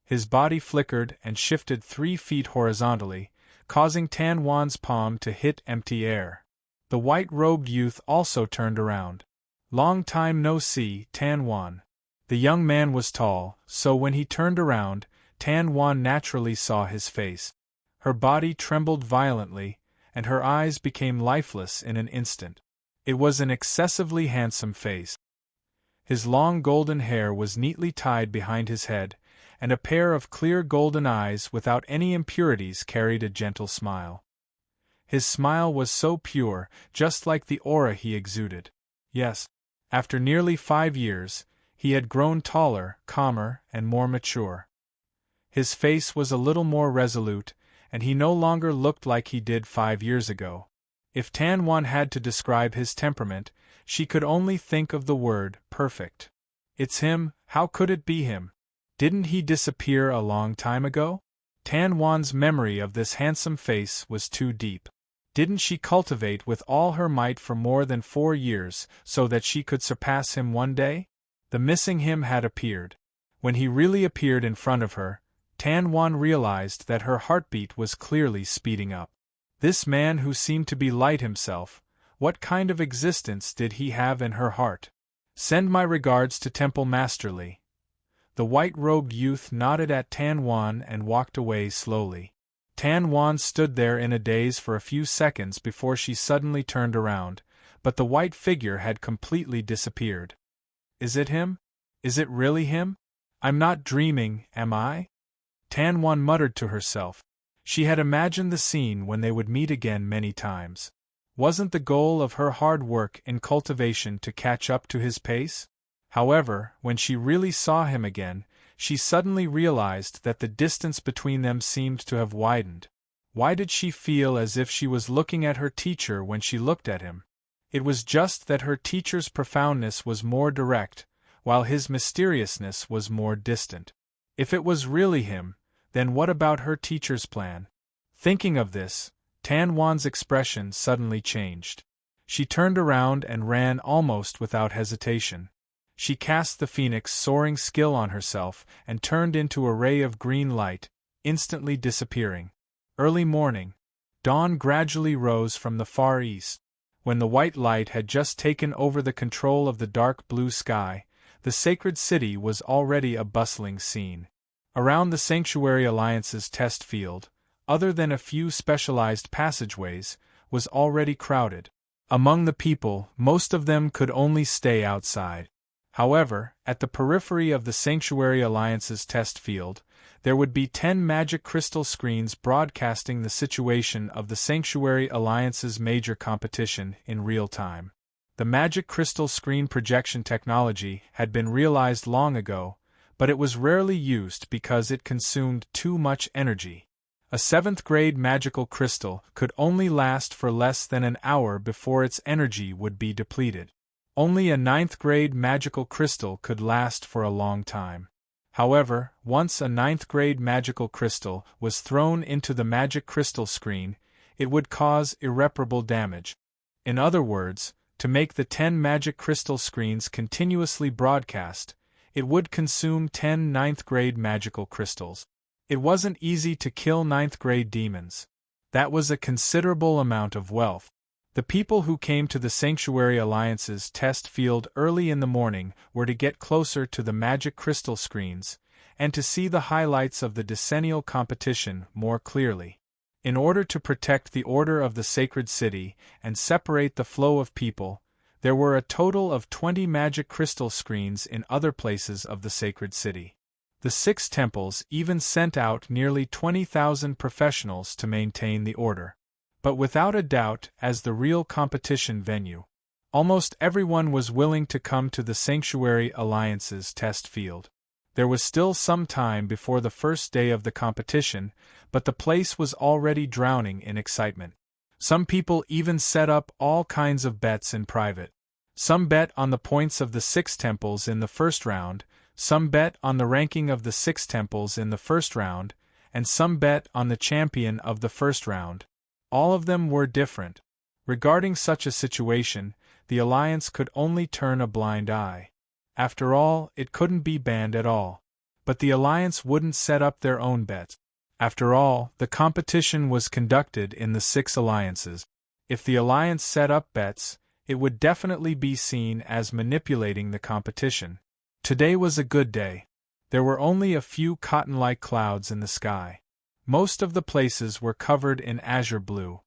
His body flickered and shifted 3 feet horizontally, causing Tan Wan's palm to hit empty air. The white-robed youth also turned around. Long time no see, Tan Wan. The young man was tall, so when he turned around, Tan Wan naturally saw his face. Her body trembled violently, and her eyes became lifeless in an instant. It was an excessively handsome face. His long golden hair was neatly tied behind his head, and a pair of clear golden eyes without any impurities carried a gentle smile. His smile was so pure, just like the aura he exuded. Yes, after nearly 5 years, he had grown taller, calmer, and more mature. His face was a little more resolute, and he no longer looked like he did 5 years ago. If Tan Wan had to describe his temperament, she could only think of the word perfect. It's him, how could it be him? Didn't he disappear a long time ago? Tan Wan's memory of this handsome face was too deep. Didn't she cultivate with all her might for more than 4 years so that she could surpass him one day? The missing him had appeared. When he really appeared in front of her, Tan Wan realized that her heartbeat was clearly speeding up. This man who seemed to be light himself, what kind of existence did he have in her heart? Send my regards to Temple Masterly. The white-robed youth nodded at Tan Wan and walked away slowly. Tan Wan stood there in a daze for a few seconds before she suddenly turned around, but the white figure had completely disappeared. Is it him? Is it really him? I'm not dreaming, am I? Tan Wan muttered to herself. She had imagined the scene when they would meet again many times. Wasn't the goal of her hard work in cultivation to catch up to his pace? However, when she really saw him again, she suddenly realized that the distance between them seemed to have widened. Why did she feel as if she was looking at her teacher when she looked at him? It was just that her teacher's profoundness was more direct, while his mysteriousness was more distant. If it was really him, then what about her teacher's plan? Thinking of this, Tan Wan's expression suddenly changed. She turned around and ran almost without hesitation. She cast the phoenix soaring skill on herself and turned into a ray of green light, instantly disappearing. Early morning. Dawn gradually rose from the far east. When the white light had just taken over the control of the dark blue sky, the sacred city was already a bustling scene. Around the Sanctuary Alliance's test field, other than a few specialized passageways, was already crowded. Among the people, most of them could only stay outside. However, at the periphery of the Sanctuary Alliance's test field, there would be 10 magic crystal screens broadcasting the situation of the Sanctuary Alliance's major competition in real time. The magic crystal screen projection technology had been realized long ago, but it was rarely used because it consumed too much energy. A 7th-grade magical crystal could only last for less than an hour before its energy would be depleted. Only a 9th-grade magical crystal could last for a long time. However, once a 9th-grade magical crystal was thrown into the magic crystal screen, it would cause irreparable damage. In other words, To make the 10 magic crystal screens continuously broadcast, it would consume 10 ninth-grade magical crystals. It wasn't easy to kill ninth-grade demons. That was a considerable amount of wealth. The people who came to the Sanctuary Alliance's test field early in the morning were to get closer to the magic crystal screens, and to see the highlights of the decennial competition more clearly. In order to protect the order of the sacred city and separate the flow of people, there were a total of 20 magic crystal screens in other places of the sacred city. The 6 temples even sent out nearly 20,000 professionals to maintain the order. But without a doubt, as the real competition venue, almost everyone was willing to come to the Sanctuary Alliance's test field. There was still some time before the first day of the competition, but the place was already drowning in excitement. Some people even set up all kinds of bets in private. Some bet on the points of the 6 temples in the first round, some bet on the ranking of the 6 temples in the first round, and some bet on the champion of the first round. All of them were different. Regarding such a situation, the Alliance could only turn a blind eye. After all, it couldn't be banned at all. But the Alliance wouldn't set up their own bets. After all, the competition was conducted in the 6 alliances. If the Alliance set up bets, it would definitely be seen as manipulating the competition. Today was a good day. There were only a few cotton-like clouds in the sky. Most of the places were covered in azure blue.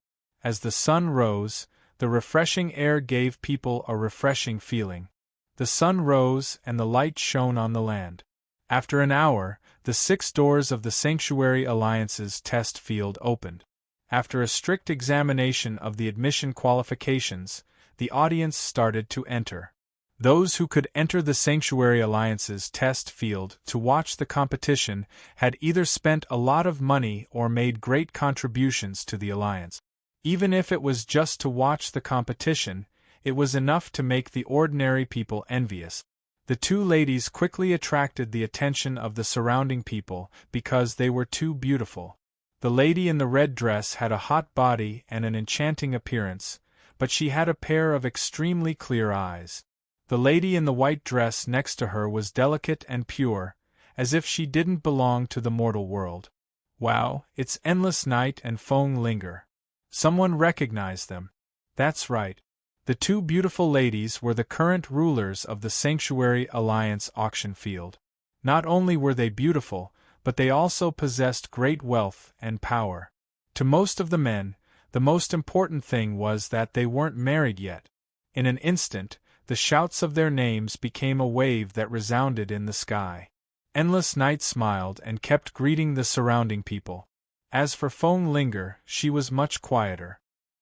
As the sun rose, the refreshing air gave people a refreshing feeling. The sun rose and the light shone on the land. After an hour, the 6 doors of the Sanctuary Alliance's test field opened. After a strict examination of the admission qualifications, the audience started to enter. Those who could enter the Sanctuary Alliance's test field to watch the competition had either spent a lot of money or made great contributions to the Alliance. Even if it was just to watch the competition, it was enough to make the ordinary people envious. The 2 ladies quickly attracted the attention of the surrounding people because they were too beautiful. The lady in the red dress had a hot body and an enchanting appearance, but she had a pair of extremely clear eyes. The lady in the white dress next to her was delicate and pure, as if she didn't belong to the mortal world. Wow, it's Endless Night and Fong Linger. Someone recognized them. That's right. The 2 beautiful ladies were the current rulers of the Sanctuary Alliance auction field. Not only were they beautiful, but they also possessed great wealth and power. To most of the men, the most important thing was that they weren't married yet. In an instant, the shouts of their names became a wave that resounded in the sky. Endless Night smiled and kept greeting the surrounding people. As for Fong Linger, she was much quieter.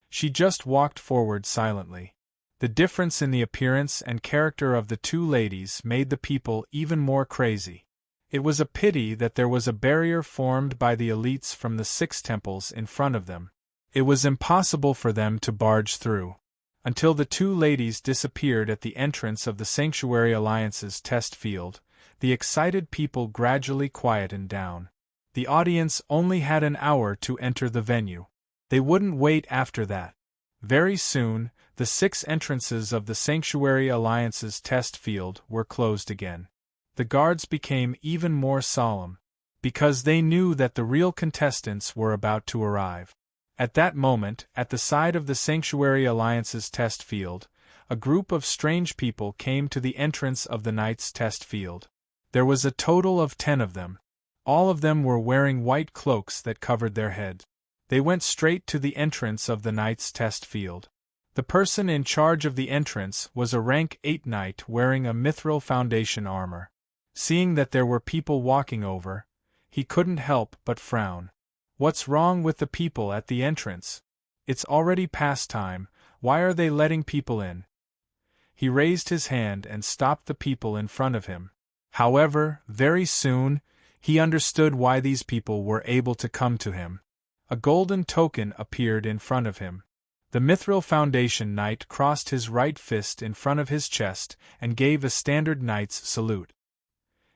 She just walked forward silently. The difference in the appearance and character of the 2 ladies made the people even more crazy. It was a pity that there was a barrier formed by the elites from the 6 temples in front of them. It was impossible for them to barge through. Until the 2 ladies disappeared at the entrance of the Sanctuary Alliance's test field, the excited people gradually quietened down. The audience only had an hour to enter the venue. They wouldn't wait after that. Very soon, the 6 entrances of the Sanctuary Alliance's test field were closed again. The guards became even more solemn, because they knew that the real contestants were about to arrive. At that moment, at the side of the Sanctuary Alliance's test field, a group of strange people came to the entrance of the knight's test field. There was a total of 10 of them. All of them were wearing white cloaks that covered their heads. They went straight to the entrance of the knight's test field. The person in charge of the entrance was a rank 8 knight wearing a mithril foundation armor. Seeing that there were people walking over, he couldn't help but frown. What's wrong with the people at the entrance? It's already past time, why are they letting people in? He raised his hand and stopped the people in front of him. However, very soon, he understood why these people were able to come to him. A golden token appeared in front of him. The Mithril Foundation Knight crossed his right fist in front of his chest and gave a standard knight's salute.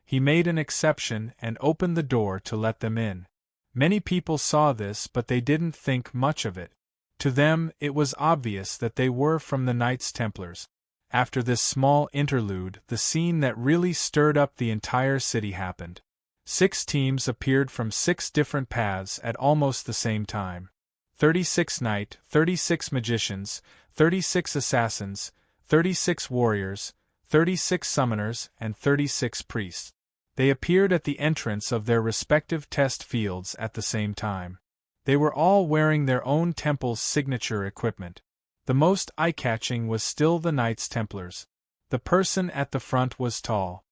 He made an exception and opened the door to let them in. Many people saw this, but they didn't think much of it. To them, it was obvious that they were from the Knights Templars. After this small interlude, the scene that really stirred up the entire city happened. 6 teams appeared from 6 different paths at almost the same time. 36 knight, 36 magicians, 36 assassins, 36 warriors, 36 summoners, and 36 priests. They appeared at the entrance of their respective test fields at the same time. They were all wearing their own temple's signature equipment. The most eye-catching was still the Knights Templars. The person at the front was tall.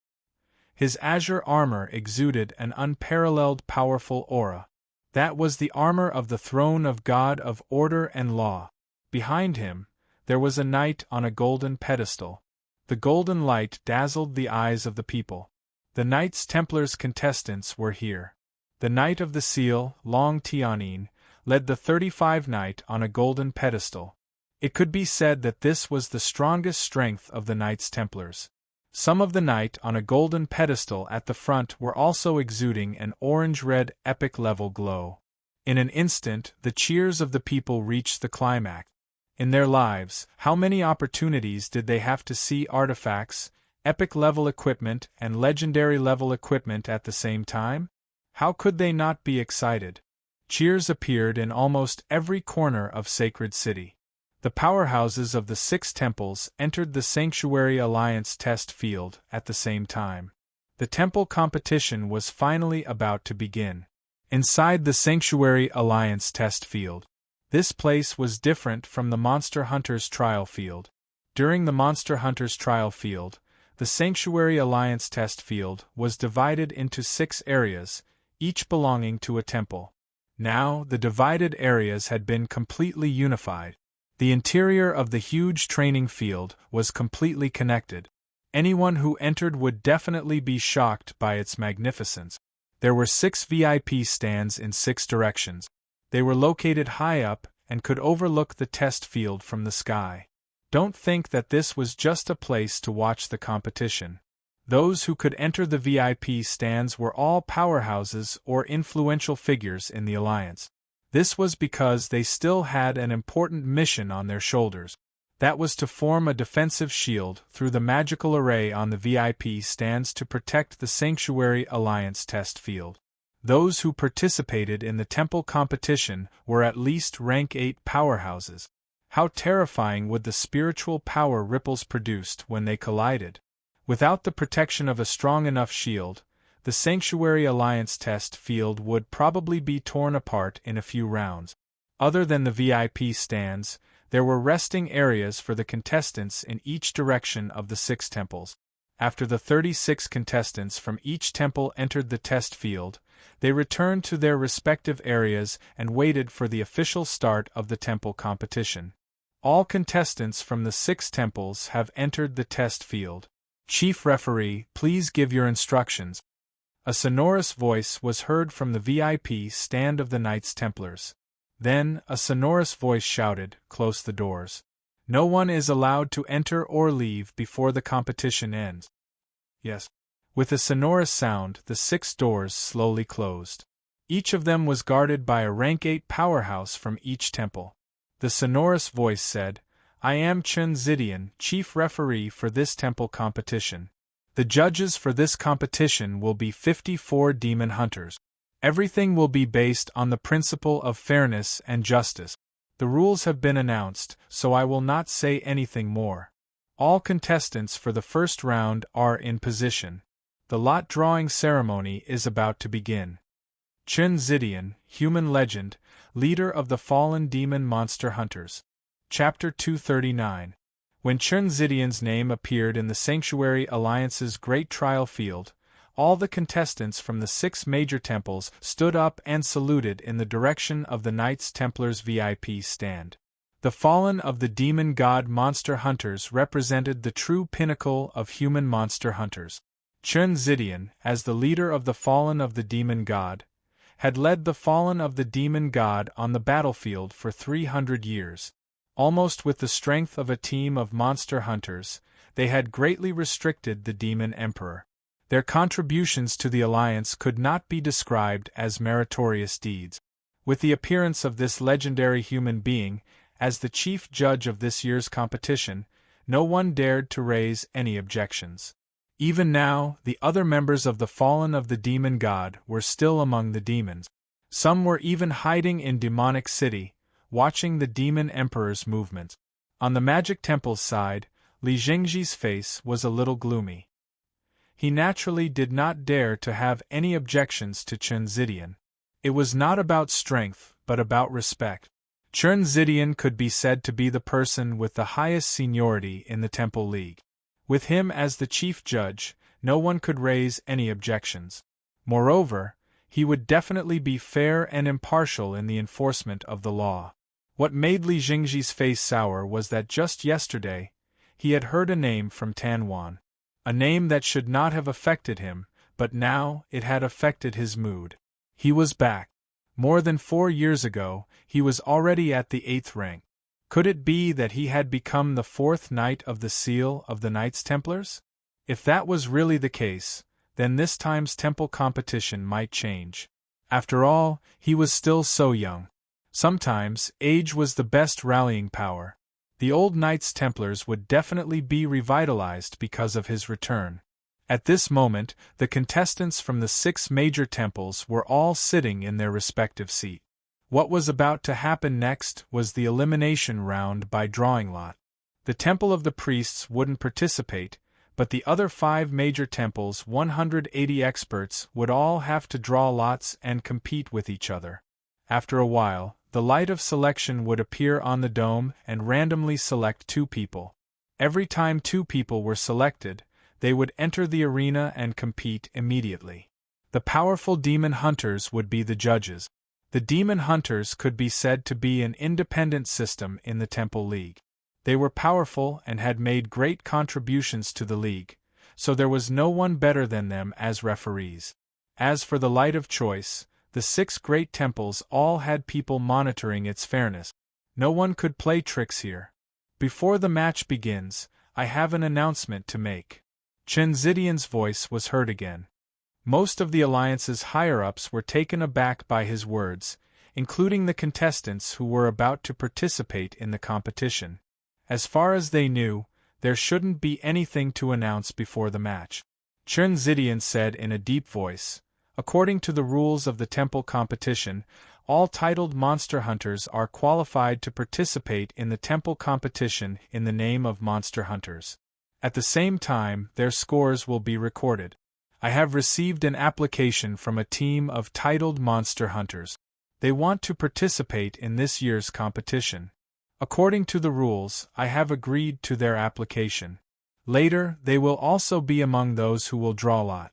His azure armor exuded an unparalleled powerful aura. That was the armor of the throne of God of order and law. Behind him, there was a knight on a golden pedestal. The golden light dazzled the eyes of the people. The Knights Templars contestants were here. The Knight of the Seal, Long Tianine, led the 35 knight on a golden pedestal. It could be said that this was the strongest strength of the Knights Templars. Some of the knight on a golden pedestal at the front were also exuding an orange-red epic-level glow. In an instant, the cheers of the people reached the climax. In their lives, how many opportunities did they have to see artifacts, epic-level equipment, and legendary-level equipment at the same time? How could they not be excited? Cheers appeared in almost every corner of Sacred City. The powerhouses of the 6 temples entered the Sanctuary Alliance test field at the same time. The temple competition was finally about to begin. Inside the Sanctuary Alliance test field, this place was different from the Monster Hunters trial field. During the Monster Hunters trial field, the Sanctuary Alliance test field was divided into 6 areas, each belonging to a temple. Now, the divided areas had been completely unified. The interior of the huge training field was completely connected. Anyone who entered would definitely be shocked by its magnificence. There were 6 VIP stands in 6 directions. They were located high up and could overlook the test field from the sky. Don't think that this was just a place to watch the competition. Those who could enter the VIP stands were all powerhouses or influential figures in the Alliance. This was because they still had an important mission on their shoulders. That was to form a defensive shield through the magical array on the VIP stands to protect the Sanctuary Alliance test field. Those who participated in the temple competition were at least rank 8 powerhouses. How terrifying would the spiritual power ripples produced when they collided? Without the protection of a strong enough shield, the Sanctuary Alliance test field would probably be torn apart in a few rounds. Other than the VIP stands, there were resting areas for the contestants in each direction of the 6 temples. After the 36 contestants from each temple entered the test field, they returned to their respective areas and waited for the official start of the temple competition. All contestants from the 6 temples have entered the test field. Chief Referee, please give your instructions. A sonorous voice was heard from the VIP stand of the Knights Templars. Then, a sonorous voice shouted, "Close the doors. No one is allowed to enter or leave before the competition ends." Yes. With a sonorous sound, the 6 doors slowly closed. Each of them was guarded by a rank 8 powerhouse from each temple. The sonorous voice said, "I am Chun Zidian, chief referee for this temple competition. The judges for this competition will be 54 demon hunters. Everything will be based on the principle of fairness and justice. The rules have been announced, so I will not say anything more. All contestants for the first round are in position. The lot drawing ceremony is about to begin." Chun Zidian, human legend, leader of the fallen demon monster hunters. Chapter 239. When Chun Zidian's name appeared in the Sanctuary Alliance's great trial field, all the contestants from the 6 major temples stood up and saluted in the direction of the Knights Templars VIP stand. The fallen of the demon god monster hunters represented the true pinnacle of human monster hunters. Chun Zidian, as the leader of the fallen of the demon god, had led the fallen of the demon god on the battlefield for 300 years. Almost with the strength of a team of monster hunters, they had greatly restricted the demon emperor. Their contributions to the alliance could not be described as meritorious deeds. With the appearance of this legendary human being as the chief judge of this year's competition, no one dared to raise any objections. Even now, the other members of the Fallen of the Demon God were still among the demons. Some were even hiding in Demonic City, watching the Demon Emperor's movements. On the Magic Temple's side, Li Jingji's face was a little gloomy. He naturally did not dare to have any objections to Chen Zidian. It was not about strength, but about respect. Chen Zidian could be said to be the person with the highest seniority in the Temple League. With him as the chief judge, no one could raise any objections. Moreover, he would definitely be fair and impartial in the enforcement of the law. What made Li Jingji's face sour was that just yesterday, he had heard a name from Tan Wan. A name that should not have affected him, but now it had affected his mood. He was back. More than 4 years ago, he was already at the 8th rank. Could it be that he had become the 4th Knight of the Seal of the Knights Templars? If that was really the case, then this time's temple competition might change. After all, he was still so young. Sometimes, age was the best rallying power. The old Knights Templars would definitely be revitalized because of his return. At this moment, the contestants from the 6 major temples were all sitting in their respective seat. What was about to happen next was the elimination round by drawing lot. The Temple of the Priests wouldn't participate, but the other 5 major temples' 180 experts would all have to draw lots and compete with each other. After a while, the light of selection would appear on the dome and randomly select 2 people. Every time 2 people were selected, they would enter the arena and compete immediately. The powerful demon hunters would be the judges. The demon hunters could be said to be an independent system in the Temple League. They were powerful and had made great contributions to the league, so there was no one better than them as referees. As for the light of choice, the 6 great temples all had people monitoring its fairness. No one could play tricks here. Before the match begins, I have an announcement to make. Chen Zidian's voice was heard again. Most of the Alliance's higher-ups were taken aback by his words, including the contestants who were about to participate in the competition. As far as they knew, there shouldn't be anything to announce before the match. Chen Zidian said in a deep voice, "According to the rules of the temple competition, all titled monster hunters are qualified to participate in the temple competition in the name of monster hunters. At the same time, their scores will be recorded. I have received an application from a team of titled monster hunters. They want to participate in this year's competition. According to the rules, I have agreed to their application. Later, they will also be among those who will draw lot."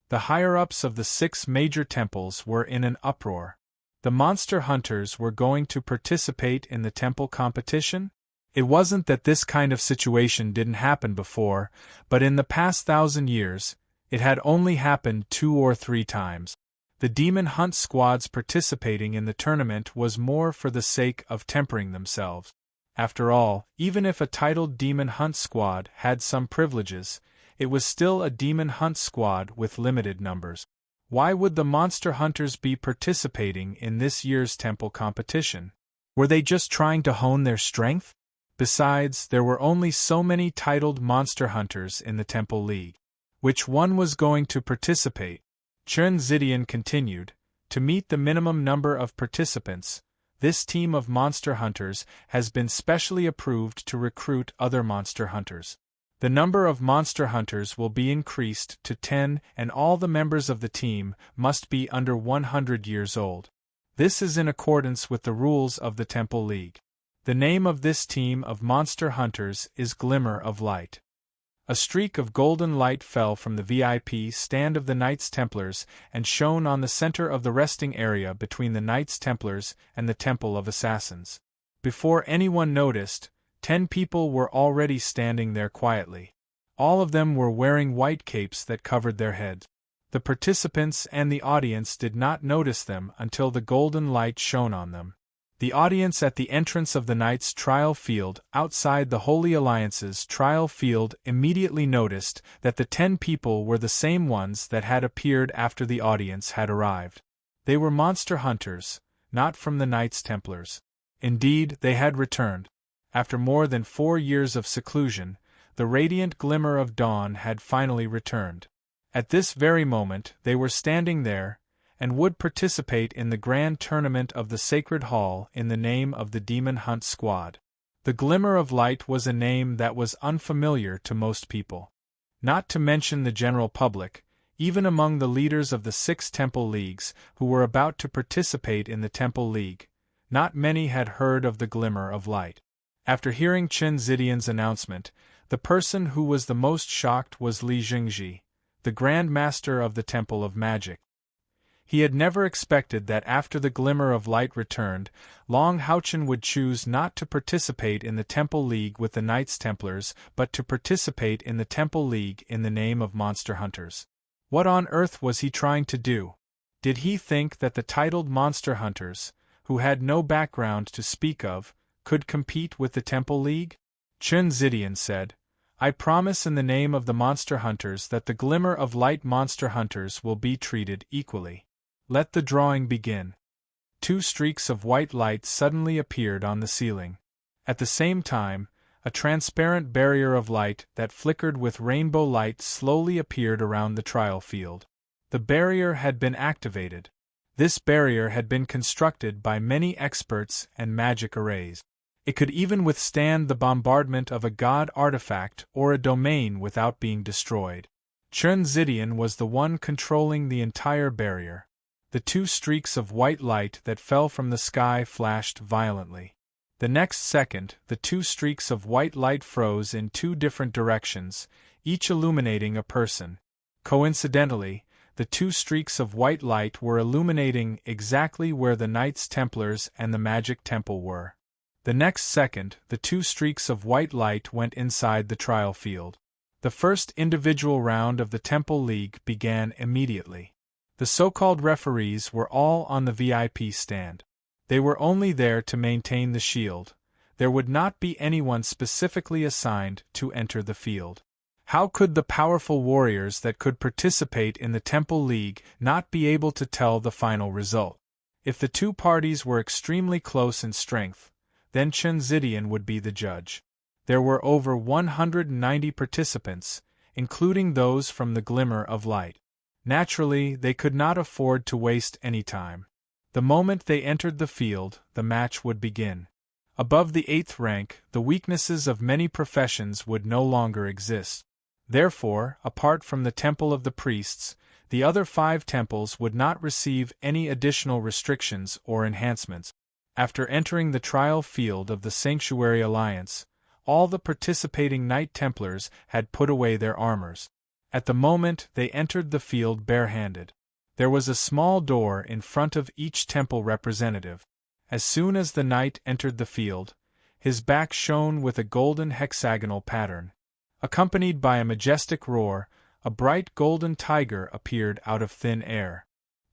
The higher-ups of the 6 major temples were in an uproar. The monster hunters were going to participate in the temple competition? It wasn't that this kind of situation didn't happen before, but in the past 1,000 years, it had only happened 2 or 3 times. The demon hunt squads participating in the tournament was more for the sake of tempering themselves. After all, even if a titled demon hunt squad had some privileges, it was still a demon hunt squad with limited numbers. Why would the monster hunters be participating in this year's temple competition? Were they just trying to hone their strength? Besides, there were only so many titled monster hunters in the Temple League. Which one was going to participate? Chen Zidian continued, "To meet the minimum number of participants, this team of monster hunters has been specially approved to recruit other monster hunters. The number of monster hunters will be increased to 10 and all the members of the team must be under 100 years old. This is in accordance with the rules of the Temple League. The name of this team of monster hunters is Glimmer of Light." A streak of golden light fell from the VIP stand of the Knights Templars and shone on the center of the resting area between the Knights Templars and the Temple of Assassins. Before anyone noticed, 10 people were already standing there quietly. All of them were wearing white capes that covered their heads. The participants and the audience did not notice them until the golden light shone on them. The audience at the entrance of the Knights' trial field outside the Holy Alliance's trial field immediately noticed that the 10 people were the same ones that had appeared after the audience had arrived. They were monster hunters, not from the Knights Templars. Indeed, they had returned. After more than 4 years of seclusion, the radiant glimmer of dawn had finally returned. At this very moment they were standing there, and would participate in the grand tournament of the Sacred Hall in the name of the Demon Hunt Squad. The Glimmer of Light was a name that was unfamiliar to most people. Not to mention the general public, even among the leaders of the 6 Temple Leagues who were about to participate in the Temple League, not many had heard of the Glimmer of Light. After hearing Chen Zidian's announcement, the person who was the most shocked was Li Jingji, the Grand Master of the Temple of Magic. He had never expected that after the Glimmer of Light returned, Long Haochen would choose not to participate in the Temple League with the Knights Templars but to participate in the Temple League in the name of monster hunters. What on earth was he trying to do? Did he think that the titled monster hunters, who had no background to speak of, could compete with the Temple League? Chen Zidian said, "I promise in the name of the monster hunters that the Glimmer of Light monster hunters will be treated equally. Let the drawing begin." 2 streaks of white light suddenly appeared on the ceiling. At the same time, a transparent barrier of light that flickered with rainbow light slowly appeared around the trial field. The barrier had been activated. This barrier had been constructed by many experts and magic arrays. It could even withstand the bombardment of a god artifact or a domain without being destroyed. Chen Zidian was the one controlling the entire barrier. The 2 streaks of white light that fell from the sky flashed violently. The next second, the 2 streaks of white light froze in 2 different directions, each illuminating a person. Coincidentally, the 2 streaks of white light were illuminating exactly where the Knights Templars and the Magic Temple were. The next second, the 2 streaks of white light went inside the trial field. The first individual round of the Temple League began immediately. The so-called referees were all on the VIP stand. They were only there to maintain the shield. There would not be anyone specifically assigned to enter the field. How could the powerful warriors that could participate in the Temple League not be able to tell the final result? If the 2 parties were extremely close in strength, then Chen Zidian would be the judge. There were over 190 participants, including those from the Glimmer of Light. Naturally, they could not afford to waste any time. The moment they entered the field, the match would begin. Above the 8th rank, the weaknesses of many professions would no longer exist. Therefore, apart from the Temple of the Priests, the other 5 temples would not receive any additional restrictions or enhancements. After entering the trial field of the Sanctuary Alliance, all the participating Knight Templars had put away their armors. At the moment they entered the field barehanded. There was a small door in front of each temple representative. As soon as the knight entered the field, his back shone with a golden hexagonal pattern. Accompanied by a majestic roar, a bright golden tiger appeared out of thin air.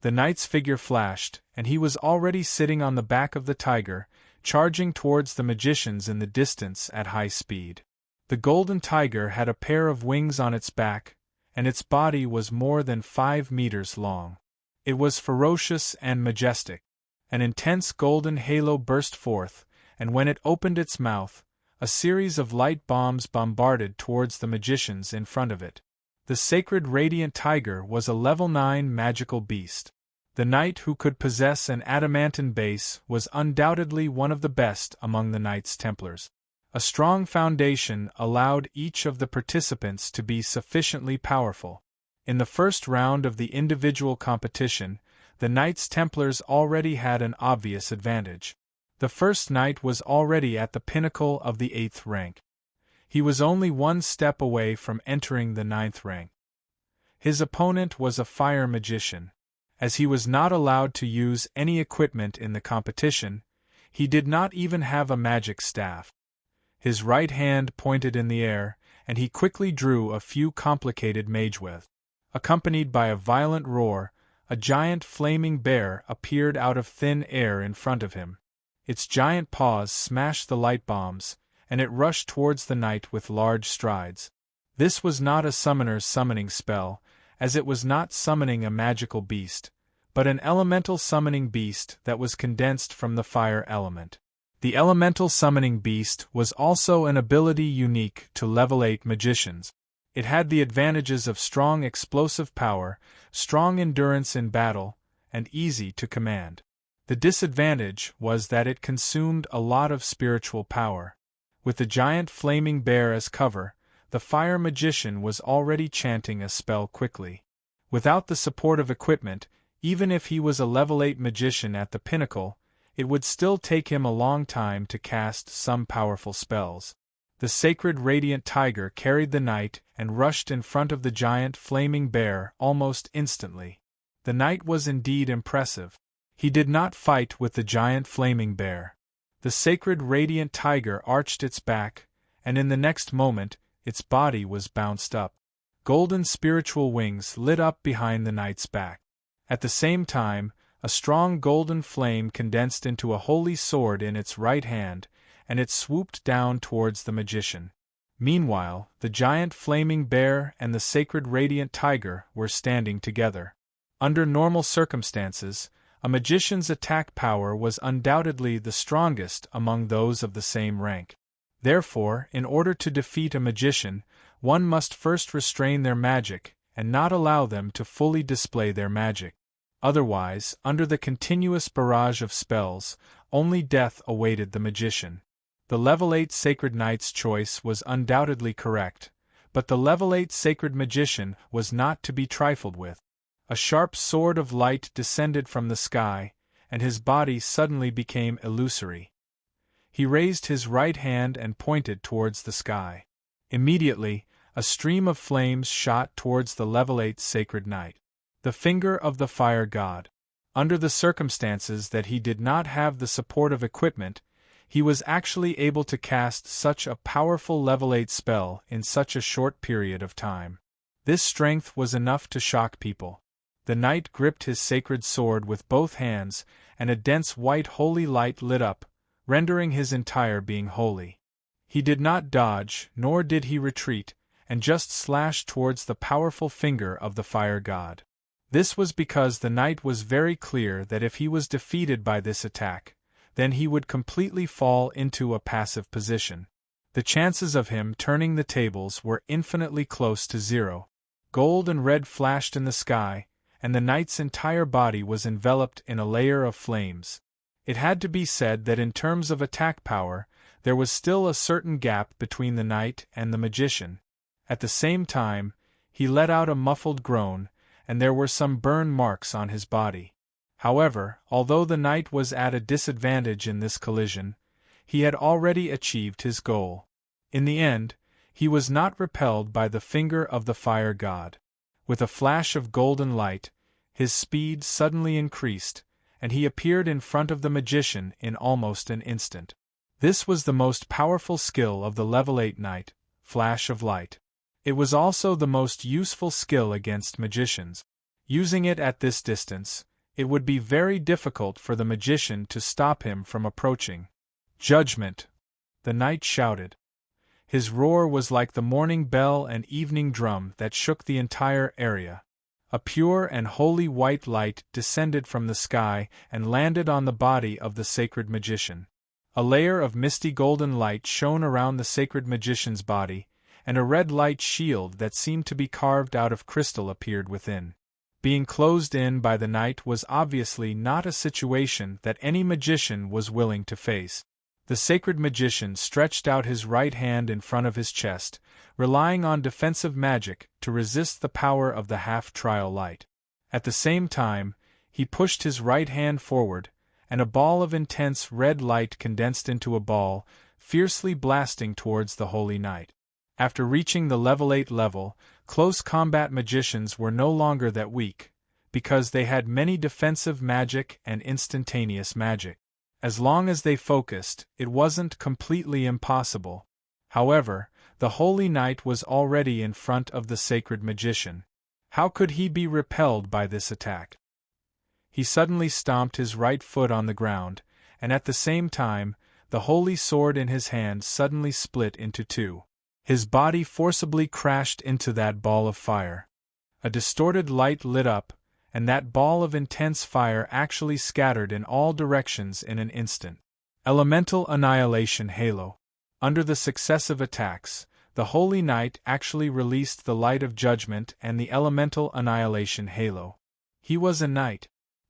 The knight's figure flashed, and he was already sitting on the back of the tiger, charging towards the magicians in the distance at high speed. The golden tiger had a pair of wings on its back, and its body was more than 5 meters long. It was ferocious and majestic. An intense golden halo burst forth, and when it opened its mouth, a series of light bombs bombarded towards the magicians in front of it. The sacred radiant tiger was a level 9 magical beast. The knight who could possess an adamantine base was undoubtedly one of the best among the Knights Templars. A strong foundation allowed each of the participants to be sufficiently powerful. In the first round of the individual competition, the Knights Templars already had an obvious advantage. The first knight was already at the pinnacle of the 8th rank. He was only 1 step away from entering the 9th rank. His opponent was a fire magician. As he was not allowed to use any equipment in the competition, he did not even have a magic staff. His right hand pointed in the air, and he quickly drew a few complicated mageweth. Accompanied by a violent roar, a giant flaming bear appeared out of thin air in front of him. Its giant paws smashed the light bombs, and it rushed towards the knight with large strides. This was not a summoner's summoning spell, as it was not summoning a magical beast, but an elemental summoning beast that was condensed from the fire element. The elemental summoning beast was also an ability unique to level 8 magicians. It had the advantages of strong explosive power, strong endurance in battle, and easy to command. The disadvantage was that it consumed a lot of spiritual power. With the giant flaming bear as cover, the fire magician was already chanting a spell quickly. Without the support of equipment, even if he was a level 8 magician at the pinnacle, it would still take him a long time to cast some powerful spells. The sacred radiant tiger carried the knight and rushed in front of the giant flaming bear almost instantly. The knight was indeed impressive. He did not fight with the giant flaming bear. The sacred radiant tiger arched its back, and in the next moment, its body was bounced up. Golden spiritual wings lit up behind the knight's back. At the same time, a strong golden flame condensed into a holy sword in its right hand, and it swooped down towards the magician. Meanwhile, the giant flaming bear and the sacred radiant tiger were standing together. Under normal circumstances, a magician's attack power was undoubtedly the strongest among those of the same rank. Therefore, in order to defeat a magician, one must first restrain their magic and not allow them to fully display their magic. Otherwise, under the continuous barrage of spells, only death awaited the magician. The level 8 sacred knight's choice was undoubtedly correct, but the level 8 sacred magician was not to be trifled with. A sharp sword of light descended from the sky, and his body suddenly became illusory. He raised his right hand and pointed towards the sky. Immediately, a stream of flames shot towards the level 8 sacred knight. The finger of the fire god. Under the circumstances that he did not have the support of equipment, he was actually able to cast such a powerful level 8 spell in such a short period of time. This strength was enough to shock people. The knight gripped his sacred sword with both hands, and a dense white holy light lit up, rendering his entire being holy. He did not dodge, nor did he retreat, and just slashed towards the powerful finger of the fire god. This was because the knight was very clear that if he was defeated by this attack, then he would completely fall into a passive position. The chances of him turning the tables were infinitely close to zero. Gold and red flashed in the sky, and the knight's entire body was enveloped in a layer of flames. It had to be said that in terms of attack power, there was still a certain gap between the knight and the magician. At the same time, he let out a muffled groan, and there were some burn marks on his body. However, although the knight was at a disadvantage in this collision, he had already achieved his goal. In the end, he was not repelled by the finger of the fire god. With a flash of golden light, his speed suddenly increased, and he appeared in front of the magician in almost an instant. This was the most powerful skill of the level 8 knight, flash of light. It was also the most useful skill against magicians. Using it at this distance, it would be very difficult for the magician to stop him from approaching. "Judgment!" the knight shouted. His roar was like the morning bell and evening drum that shook the entire area. A pure and holy white light descended from the sky and landed on the body of the sacred magician. A layer of misty golden light shone around the sacred magician's body, and a red light shield that seemed to be carved out of crystal appeared within. Being closed in by the knight was obviously not a situation that any magician was willing to face. The sacred magician stretched out his right hand in front of his chest, relying on defensive magic to resist the power of the half-trial light. At the same time, he pushed his right hand forward, and a ball of intense red light condensed into a ball, fiercely blasting towards the holy knight. After reaching the level 8 level, close combat magicians were no longer that weak, because they had many defensive magic and instantaneous magic. As long as they focused, it wasn't completely impossible. However, the holy knight was already in front of the sacred magician. How could he be repelled by this attack? He suddenly stomped his right foot on the ground, and at the same time, the holy sword in his hand suddenly split into two. His body forcibly crashed into that ball of fire. A distorted light lit up, and that ball of intense fire actually scattered in all directions in an instant. Elemental Annihilation Halo. Under the successive attacks, the Holy Knight actually released the Light of Judgment and the Elemental Annihilation Halo. He was a knight.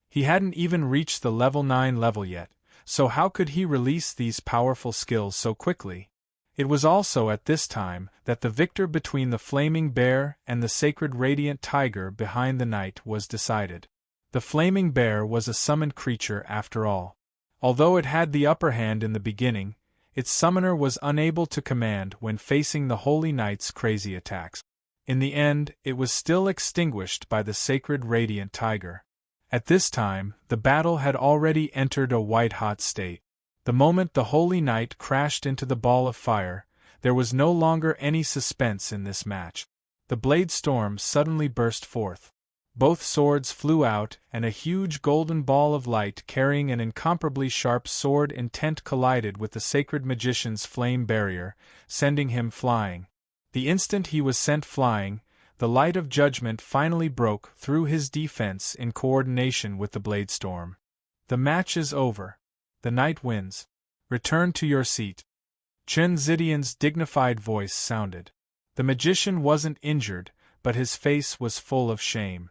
He hadn't even reached the level 9 level yet, so how could he release these powerful skills so quickly? It was also at this time that the victor between the Flaming Bear and the Sacred Radiant Tiger behind the knight was decided. The Flaming Bear was a summoned creature after all. Although it had the upper hand in the beginning, its summoner was unable to command when facing the Holy Knight's crazy attacks. In the end, it was still extinguished by the Sacred Radiant Tiger. At this time, the battle had already entered a white-hot state. The moment the Holy Knight crashed into the ball of fire, there was no longer any suspense in this match. The blade storm suddenly burst forth. Both swords flew out, and a huge golden ball of light carrying an incomparably sharp sword intent collided with the Sacred Magician's flame barrier, sending him flying. The instant he was sent flying, the Light of Judgment finally broke through his defense in coordination with the blade storm. The match is over. The knight wins. Return to your seat. Chen Zidian's dignified voice sounded. The magician wasn't injured, but his face was full of shame.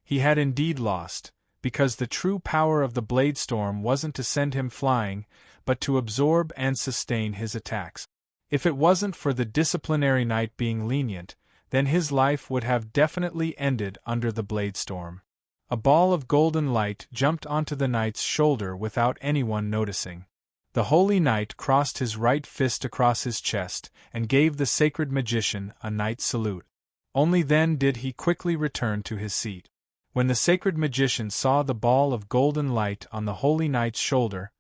He had indeed lost, because the true power of the blade storm wasn't to send him flying, but to absorb and sustain his attacks. If it wasn't for the disciplinary knight being lenient, then his life would have definitely ended under the blade storm. A ball of golden light jumped onto the knight's shoulder without anyone noticing. The Holy Knight crossed his right fist across his chest and gave the Sacred Magician a knight salute. Only then did he quickly return to his seat. When the Sacred Magician saw the ball of golden light on the Holy Knight's shoulder,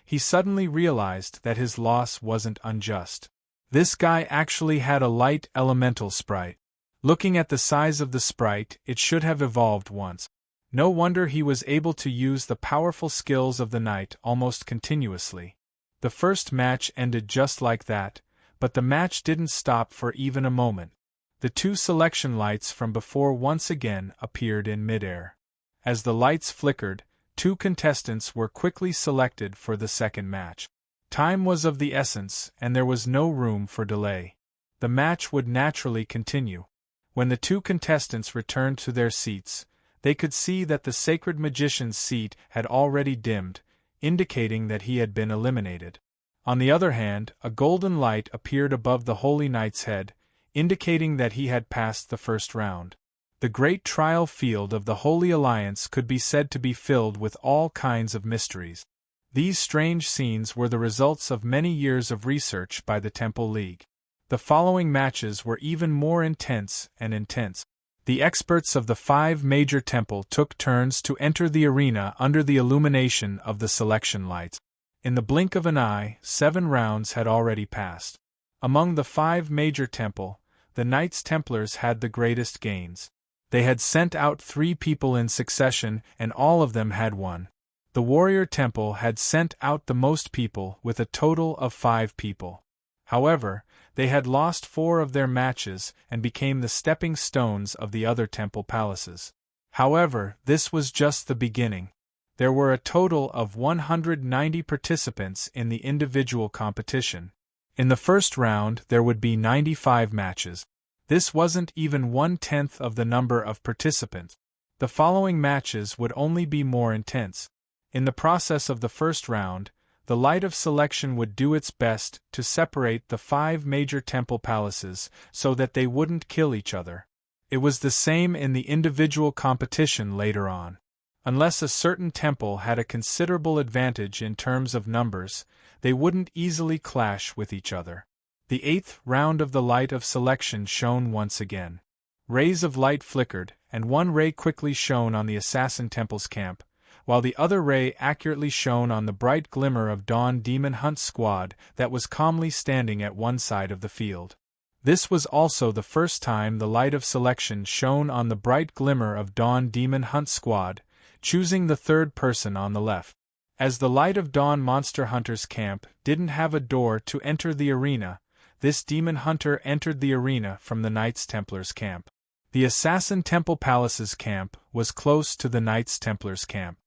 he suddenly realized that his loss wasn't unjust. This guy actually had a light elemental sprite. Looking at the size of the sprite, it should have evolved once. No wonder he was able to use the powerful skills of the knight almost continuously. The first match ended just like that, but the match didn't stop for even a moment. The two selection lights from before once again appeared in midair. As the lights flickered, two contestants were quickly selected for the second match. Time was of the essence, and there was no room for delay. The match would naturally continue. When the two contestants returned to their seats, they could see that the Sacred Magician's seat had already dimmed, indicating that he had been eliminated. On the other hand, a golden light appeared above the Holy Knight's head, indicating that he had passed the first round. The great trial field of the Holy Alliance could be said to be filled with all kinds of mysteries. These strange scenes were the results of many years of research by the Temple League. The following matches were even more intense and intense. The experts of the 5 major temple took turns to enter the arena under the illumination of the selection lights. In the blink of an eye, 7 rounds had already passed. Among the 5 major temple, the Knights Templars had the greatest gains. They had sent out 3 people in succession, and all of them had won. The Warrior Temple had sent out the most people with a total of 5 people. However, they had lost 4 of their matches and became the stepping stones of the other temple palaces. However, this was just the beginning. There were a total of 190 participants in the individual competition. In the first round, there would be 95 matches. This wasn't even 1/10 of the number of participants. The following matches would only be more intense. In the process of the first round, the Light of Selection would do its best to separate the 5 major temple palaces so that they wouldn't kill each other. It was the same in the individual competition later on. Unless a certain temple had a considerable advantage in terms of numbers, they wouldn't easily clash with each other. The 8th round of the Light of Selection shone once again. Rays of light flickered, and one ray quickly shone on the Assassin Temple's camp, while the other ray accurately shone on the bright glimmer of Dawn Demon Hunt squad that was calmly standing at one side of the field. This was also the first time the Light of Selection shone on the bright glimmer of Dawn Demon Hunt squad, choosing the third person on the left. As the Light of Dawn Monster Hunter's camp didn't have a door to enter the arena, this demon hunter entered the arena from the Knights Templar's camp. The Assassin Temple Palace's camp was close to the Knights Templars' camp.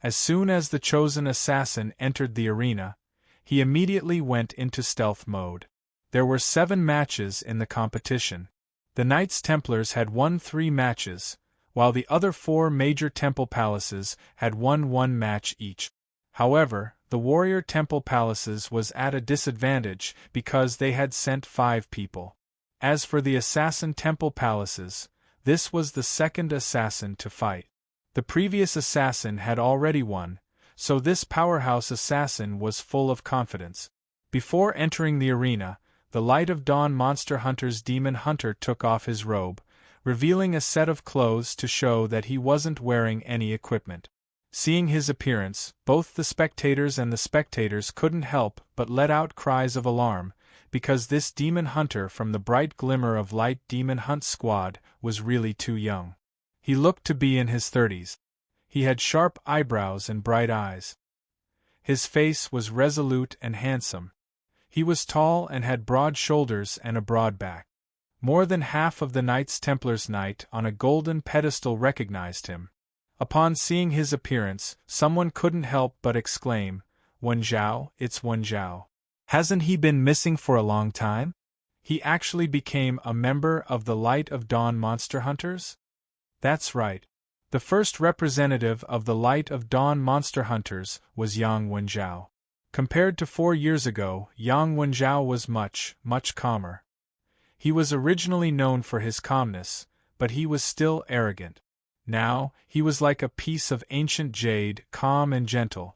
As soon as the chosen assassin entered the arena, he immediately went into stealth mode. There were 7 matches in the competition. The Knights Templars had won 3 matches, while the other 4 major temple palaces had won 1 match each. However, the warrior temple palaces was at a disadvantage because they had sent 5 people. As for the assassin temple palaces, this was the second assassin to fight. The previous assassin had already won, so this powerhouse assassin was full of confidence. Before entering the arena, the Light of Dawn Monster Hunter's demon hunter took off his robe, revealing a set of clothes to show that he wasn't wearing any equipment. Seeing his appearance, both the spectators and the spectators couldn't help but let out cries of alarm, because this demon hunter from the Bright Glimmer of Light Demon Hunt Squad was really too young. He looked to be in his 30s. He had sharp eyebrows and bright eyes. His face was resolute and handsome. He was tall and had broad shoulders and a broad back. More than half of the Knights Templars' knight on a golden pedestal recognized him. Upon seeing his appearance, someone couldn't help but exclaim, "Wen Zhao, it's Wen Zhao. Hasn't he been missing for a long time? He actually became a member of the Light of Dawn Monster Hunters?" That's right. The first representative of the Light of Dawn Monster Hunters was Yang Wenjiao. Compared to 4 years ago, Yang Wenjiao was much, much calmer. He was originally known for his calmness, but he was still arrogant. Now, he was like a piece of ancient jade, calm and gentle.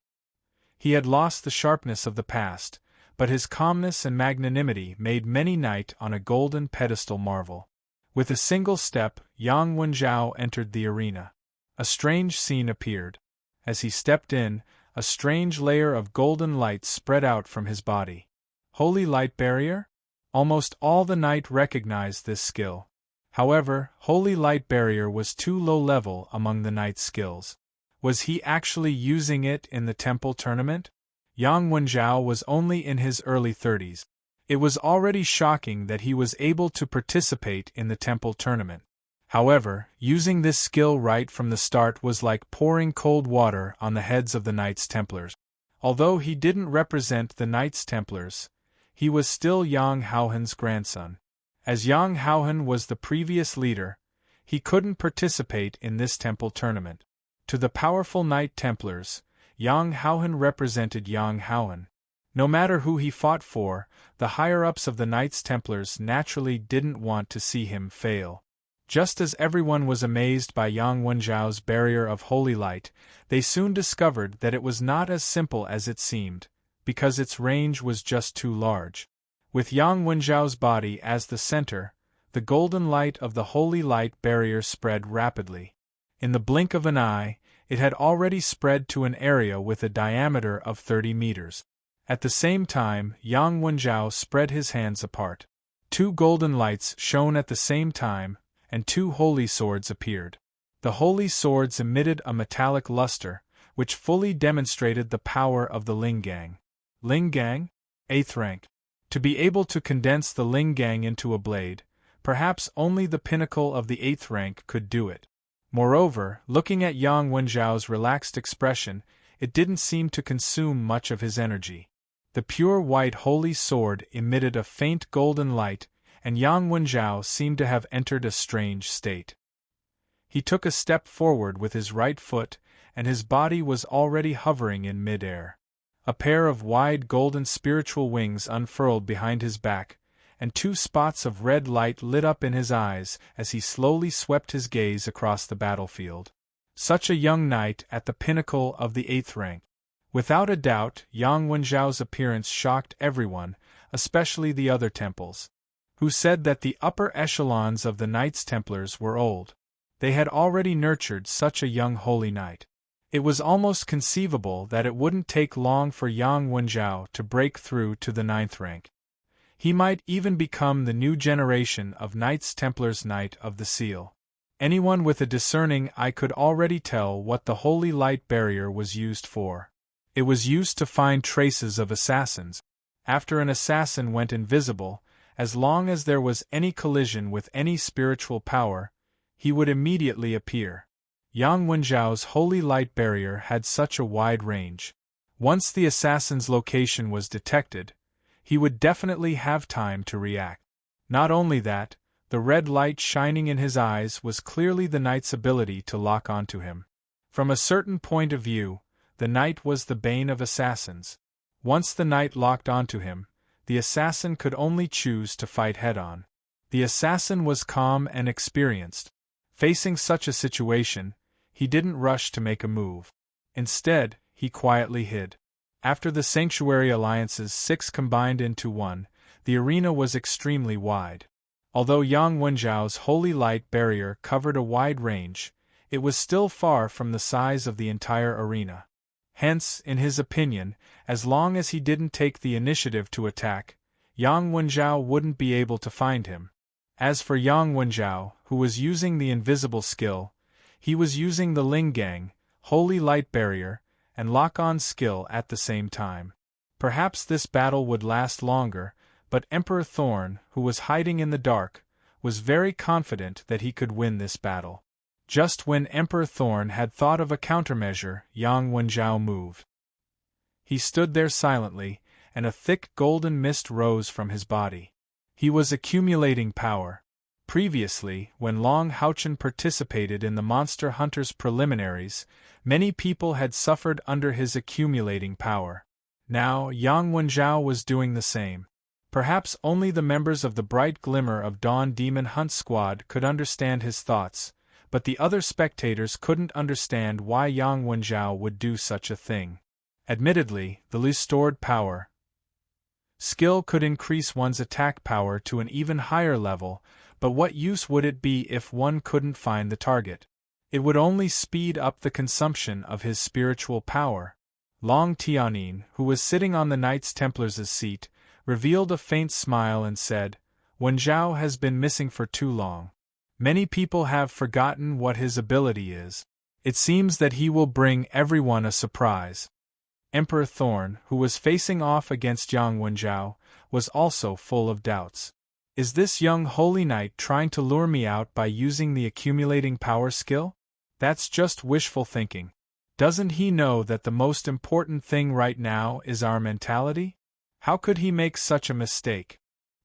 He had lost the sharpness of the past, but his calmness and magnanimity made many knight on a golden pedestal marvel. With a single step, Yang Wenjiao entered the arena. A strange scene appeared. As he stepped in, a strange layer of golden light spread out from his body. Holy Light Barrier? Almost all the knight recognized this skill. However, Holy Light Barrier was too low level among the knight's skills. Was he actually using it in the temple tournament? Yang Wenjiao was only in his early 30s. It was already shocking that he was able to participate in the temple tournament. However, using this skill right from the start was like pouring cold water on the heads of the Knights Templars. Although he didn't represent the Knights Templars, he was still Yang Haohan's grandson. As Yang Haohan was the previous leader, he couldn't participate in this temple tournament. To the powerful Knight Templars, Yang Haohan represented Yang Haohan. No matter who he fought for, the higher-ups of the Knights Templars naturally didn't want to see him fail. Just as everyone was amazed by Yang Wenjiao's barrier of holy light, they soon discovered that it was not as simple as it seemed, because its range was just too large. With Yang Wenjiao's body as the center, the golden light of the holy light barrier spread rapidly. In the blink of an eye, it had already spread to an area with a diameter of 30 meters. At the same time, Yang Wenjiao spread his hands apart. 2 golden lights shone at the same time, and 2 holy swords appeared. The holy swords emitted a metallic luster, which fully demonstrated the power of the Linggang. Linggang? 8th rank. To be able to condense the Linggang into a blade, perhaps only the pinnacle of the 8th rank could do it. Moreover, looking at Yang Wenjiao's relaxed expression, it didn't seem to consume much of his energy. The pure white holy sword emitted a faint golden light, and Yang Wenjiao seemed to have entered a strange state. He took a step forward with his right foot, and his body was already hovering in mid-air. A pair of wide golden spiritual wings unfurled behind his back, and 2 spots of red light lit up in his eyes as he slowly swept his gaze across the battlefield. Such a young knight at the pinnacle of the 8th rank. Without a doubt, Yang Wenjiao's appearance shocked everyone, especially the other temples, who said that the upper echelons of the Knights Templars were old. They had already nurtured such a young holy knight. It was almost conceivable that it wouldn't take long for Yang Wenjiao to break through to the 9th rank. He might even become the new generation of Knights Templars Knight of the Seal. Anyone with a discerning eye could already tell what the holy light barrier was used for. It was used to find traces of assassins. After an assassin went invisible, as long as there was any collision with any spiritual power, he would immediately appear. Yang Wenjiao's holy light barrier had such a wide range. Once the assassin's location was detected, he would definitely have time to react. Not only that, the red light shining in his eyes was clearly the knight's ability to lock onto him. From a certain point of view, the knight was the bane of assassins. Once the knight locked onto him, the assassin could only choose to fight head-on. The assassin was calm and experienced. Facing such a situation, he didn't rush to make a move. Instead, he quietly hid. After the Sanctuary Alliance's 6 combined into one, the arena was extremely wide. Although Yang Wenjiao's holy light barrier covered a wide range, it was still far from the size of the entire arena. Hence, in his opinion, as long as he didn't take the initiative to attack, Yang Wenjiao wouldn't be able to find him. As for Yang Wenjiao, who was using the invisible skill, he was using the Linggang, holy light barrier, and lock-on skill at the same time. Perhaps this battle would last longer, but Emperor Thorn, who was hiding in the dark, was very confident that he could win this battle. Just when Emperor Thorn had thought of a countermeasure, Yang Wenjiao moved. He stood there silently, and a thick golden mist rose from his body. He was accumulating power. Previously, when Long Haochen participated in the Monster Hunters preliminaries, many people had suffered under his accumulating power. Now, Yang Wenjiao was doing the same. Perhaps only the members of the Bright Glimmer of Dawn Demon Hunt Squad could understand his thoughts, but the other spectators couldn't understand why Yang Wenjiao would do such a thing. Admittedly, the restored power skill could increase one's attack power to an even higher level, but what use would it be if one couldn't find the target? It would only speed up the consumption of his spiritual power. Long Tianin, who was sitting on the Knights Templars' seat, revealed a faint smile and said, "Wenjiao has been missing for too long. Many people have forgotten what his ability is. It seems that he will bring everyone a surprise." Emperor Thorn, who was facing off against Yang Wenjiao, was also full of doubts. Is this young holy knight trying to lure me out by using the accumulating power skill? That's just wishful thinking. Doesn't he know that the most important thing right now is our mentality? How could he make such a mistake?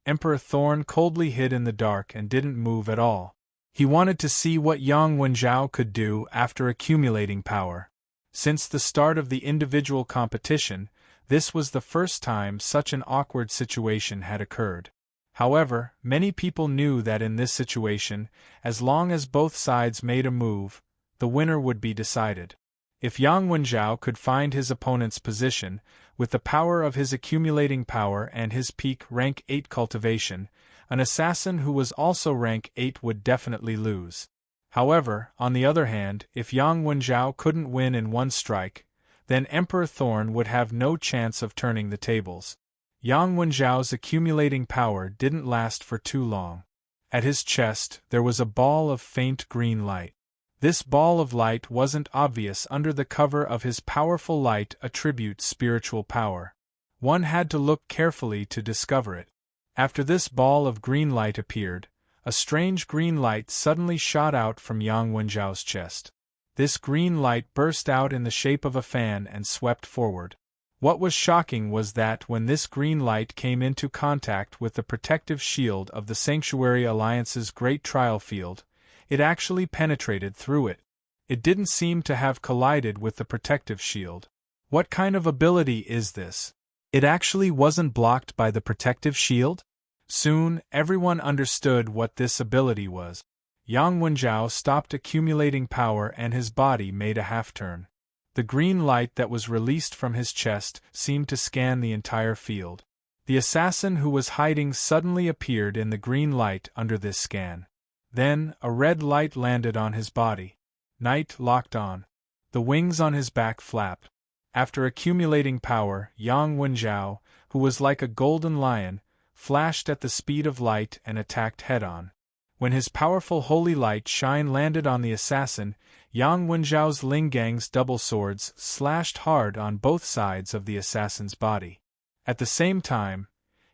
Emperor Thorn coldly hid in the dark and didn't move at all. He wanted to see what Yang Wenjiao could do after accumulating power. Since the start of the individual competition, this was the first time such an awkward situation had occurred. However, many people knew that in this situation, as long as both sides made a move, the winner would be decided. If Yang Wenjiao could find his opponent's position, with the power of his accumulating power and his peak rank 8 cultivation, an assassin who was also rank 8 would definitely lose. However, on the other hand, if Yang Wenjiao couldn't win in one strike, then Emperor Thorn would have no chance of turning the tables. Yang Wenjiao's accumulating power didn't last for too long. At his chest, there was a ball of faint green light. This ball of light wasn't obvious under the cover of his powerful light attribute spiritual power. One had to look carefully to discover it. After this ball of green light appeared, a strange green light suddenly shot out from Yang Wenjiao's chest. This green light burst out in the shape of a fan and swept forward. What was shocking was that when this green light came into contact with the protective shield of the Sanctuary Alliance's Great Trial Field, it actually penetrated through it. It didn't seem to have collided with the protective shield. What kind of ability is this? It actually wasn't blocked by the protective shield? Soon, everyone understood what this ability was. Yang Wenjiao stopped accumulating power and his body made a half-turn. The green light that was released from his chest seemed to scan the entire field. The assassin who was hiding suddenly appeared in the green light under this scan. Then, a red light landed on his body. Night locked on. The wings on his back flapped. After accumulating power, Yang Wenjiao, who was like a golden lion, flashed at the speed of light and attacked head-on. When his powerful holy light shine landed on the assassin, Yang Wenjiao's Lingang's double swords slashed hard on both sides of the assassin's body. At the same time,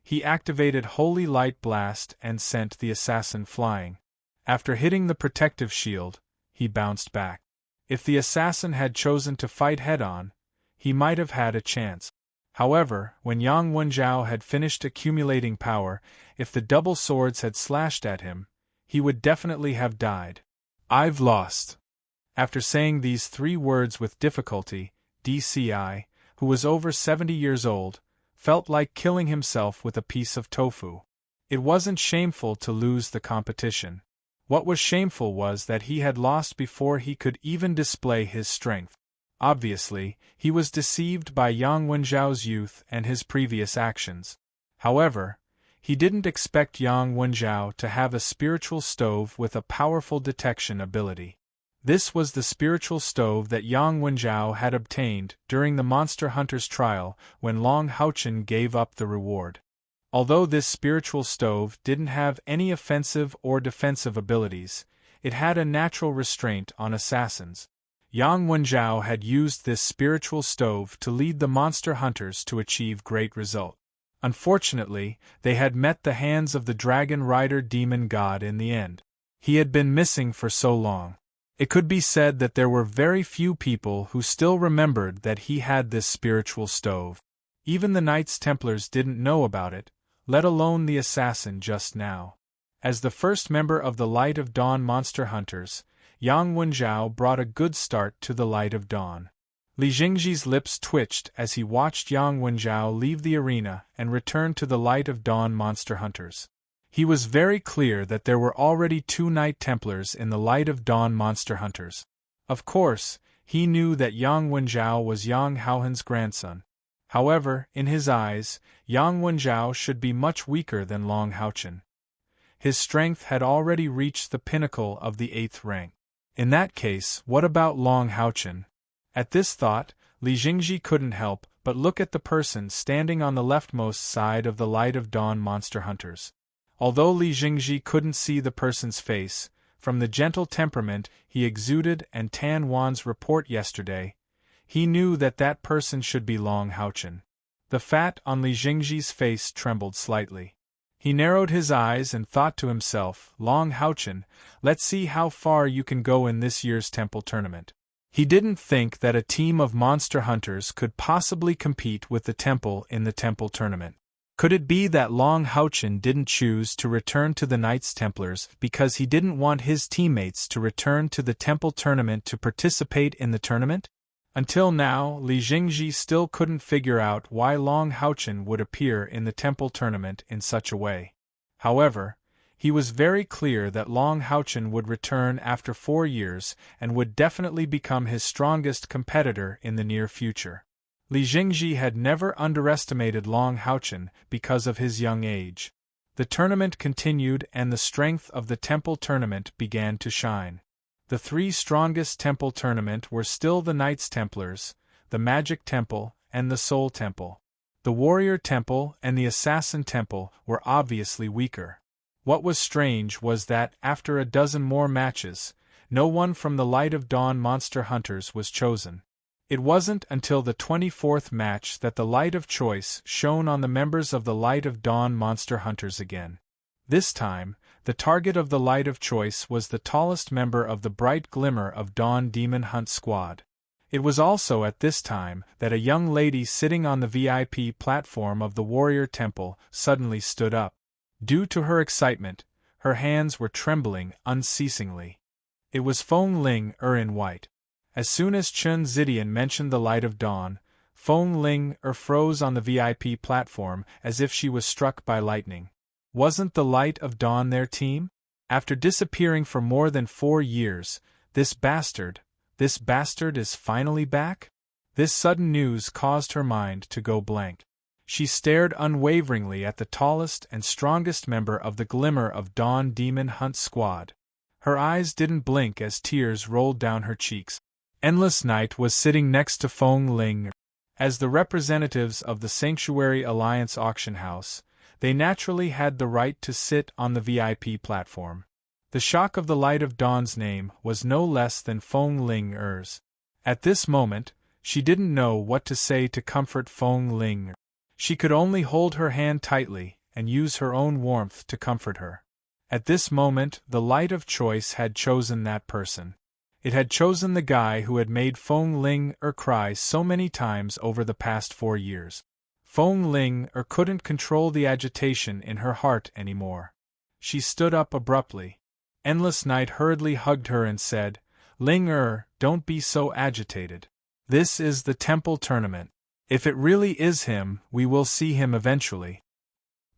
he activated Holy Light Blast and sent the assassin flying. After hitting the protective shield, he bounced back. If the assassin had chosen to fight head-on, he might have had a chance. However, when Yang Wenjiao had finished accumulating power, if the double swords had slashed at him, he would definitely have died. "I've lost." After saying these 3 words with difficulty, DCI, who was over 70 years old, felt like killing himself with a piece of tofu. It wasn't shameful to lose the competition. What was shameful was that he had lost before he could even display his strength. Obviously, he was deceived by Yang Wenjiao's youth and his previous actions. However, he didn't expect Yang Wenjiao to have a spiritual stove with a powerful detection ability. This was the spiritual stove that Yang Wenjiao had obtained during the Monster Hunter's trial when Long Haochen gave up the reward. Although this spiritual stove didn't have any offensive or defensive abilities, it had a natural restraint on assassins. Yang Wenjiao had used this spiritual stove to lead the monster hunters to achieve great result. Unfortunately, they had met the hands of the Dragon Rider demon god in the end. He had been missing for so long. It could be said that there were very few people who still remembered that he had this spiritual stove. Even the Knights Templars didn't know about it, let alone the assassin just now. As the first member of the Light of Dawn monster hunters, Yang Wenjiao brought a good start to the Light of Dawn. Li Jingji's lips twitched as he watched Yang Wenjiao leave the arena and return to the Light of Dawn monster hunters. He was very clear that there were already 2 Knight Templars in the Light of Dawn monster hunters. Of course, he knew that Yang Wenjiao was Yang Haohen's grandson. However, in his eyes, Yang Wenjiao should be much weaker than Long Haochen. His strength had already reached the pinnacle of the 8th rank. In that case, what about Long Haochen? At this thought, Li Jingji couldn't help but look at the person standing on the leftmost side of the Light of Dawn monster hunters. Although Li Jingji couldn't see the person's face, from the gentle temperament he exuded and Tan Wan's report yesterday, he knew that that person should be Long Haochen. The fat on Li Jingji's face trembled slightly. He narrowed his eyes and thought to himself, "Long Haochen, let's see how far you can go in this year's temple tournament." He didn't think that a team of monster hunters could possibly compete with the temple in the temple tournament. Could it be that Long Haochen didn't choose to return to the Knights Templars because he didn't want his teammates to return to the temple tournament to participate in the tournament? Until now, Li Jingji still couldn't figure out why Long Haochen would appear in the temple tournament in such a way. However, he was very clear that Long Haochen would return after 4 years and would definitely become his strongest competitor in the near future. Li Jingji had never underestimated Long Haochen because of his young age. The tournament continued and the strength of the temple tournament began to shine. The 3 strongest temple tournament were still the Knights Templars, the Magic Temple, and the Soul Temple. The Warrior Temple and the Assassin Temple were obviously weaker. What was strange was that, after a dozen more matches, no one from the Light of Dawn monster hunters was chosen. It wasn't until the 24th match that the light of choice shone on the members of the Light of Dawn monster hunters again. This time, the target of the Light of Choice was the tallest member of the Bright Glimmer of Dawn Demon Hunt Squad. It was also at this time that a young lady sitting on the VIP platform of the Warrior Temple suddenly stood up. Due to her excitement, her hands were trembling unceasingly. It was Feng Ling in white. As soon as Chen Zidian mentioned the Light of Dawn, Feng Ling froze on the VIP platform as if she was struck by lightning. Wasn't the Light of Dawn their team? After disappearing for more than 4 years, this bastard is finally back? This sudden news caused her mind to go blank. She stared unwaveringly at the tallest and strongest member of the Glimmer of Dawn Demon Hunt Squad. Her eyes didn't blink as tears rolled down her cheeks. Endless Night was sitting next to Feng Ling. As the representatives of the Sanctuary Alliance auction house, they naturally had the right to sit on the VIP platform. The shock of the Light of Dawn's name was no less than Feng Ling's. At this moment, she didn't know what to say to comfort Feng Ling. She could only hold her hand tightly and use her own warmth to comfort her. At this moment, the light of choice had chosen that person. It had chosen the guy who had made Feng Ling cry so many times over the past 4 years. Feng Ling couldn't control the agitation in her heart anymore. She stood up abruptly. Endless Night hurriedly hugged her and said, Ling don't be so agitated. This is the temple tournament. If it really is him, we will see him eventually.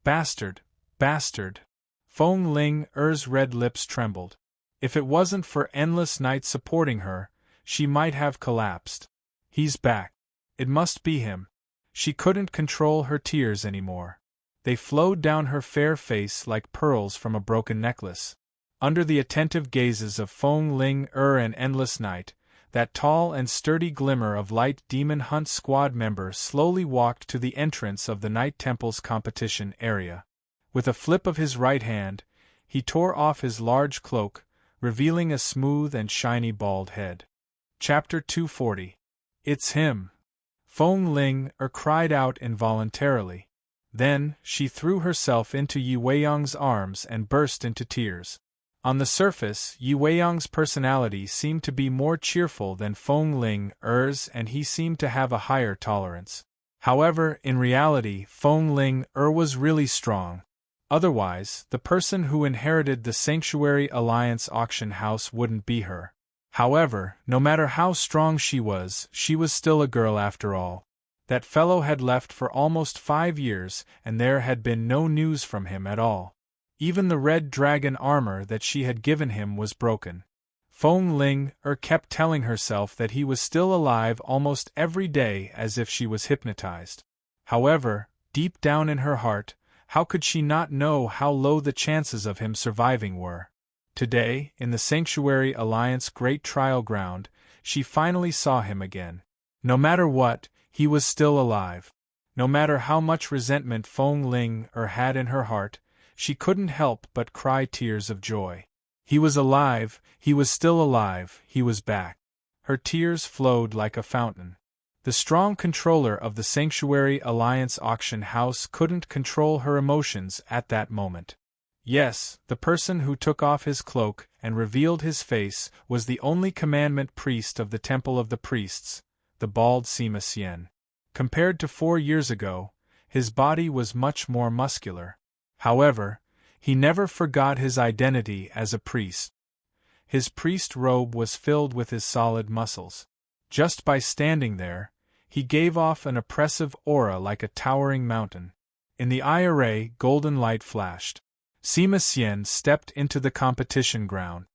Bastard, bastard. Feng Ling's red lips trembled. If it wasn't for Endless Night supporting her, she might have collapsed. He's back. It must be him. She couldn't control her tears anymore. They flowed down her fair face like pearls from a broken necklace. Under the attentive gazes of Feng Ling and Endless Night, that tall and sturdy glimmer of light demon hunt squad member slowly walked to the entrance of the Night Temple's competition area. With a flip of his right hand, he tore off his large cloak, revealing a smooth and shiny bald head. Chapter 240. It's him. Feng Ling cried out involuntarily. Then, she threw herself into Yi Weiyang's arms and burst into tears. On the surface, Yi Weiyang's personality seemed to be more cheerful than Feng Ling's, and he seemed to have a higher tolerance. However, in reality, Feng Ling was really strong. Otherwise, the person who inherited the Sanctuary Alliance auction house wouldn't be her. However, no matter how strong she was still a girl after all. That fellow had left for almost 5 years, and there had been no news from him at all. Even the red dragon armor that she had given him was broken. Feng Ling kept telling herself that he was still alive almost every day as if she was hypnotized. However, deep down in her heart, how could she not know how low the chances of him surviving were? Today, in the Sanctuary Alliance Great Trial Ground, she finally saw him again. No matter what, he was still alive. No matter how much resentment Feng Ling had in her heart, she couldn't help but cry tears of joy. He was alive, he was still alive, he was back. Her tears flowed like a fountain. The strong controller of the Sanctuary Alliance auction house couldn't control her emotions at that moment. Yes, the person who took off his cloak and revealed his face was the only commandment priest of the Temple of the Priests, the bald Sima Xian. Compared to 4 years ago, his body was much more muscular. However, he never forgot his identity as a priest. His priest robe was filled with his solid muscles. Just by standing there, he gave off an oppressive aura like a towering mountain. In the eye array, golden light flashed. Sima Xian stepped into the competition ground.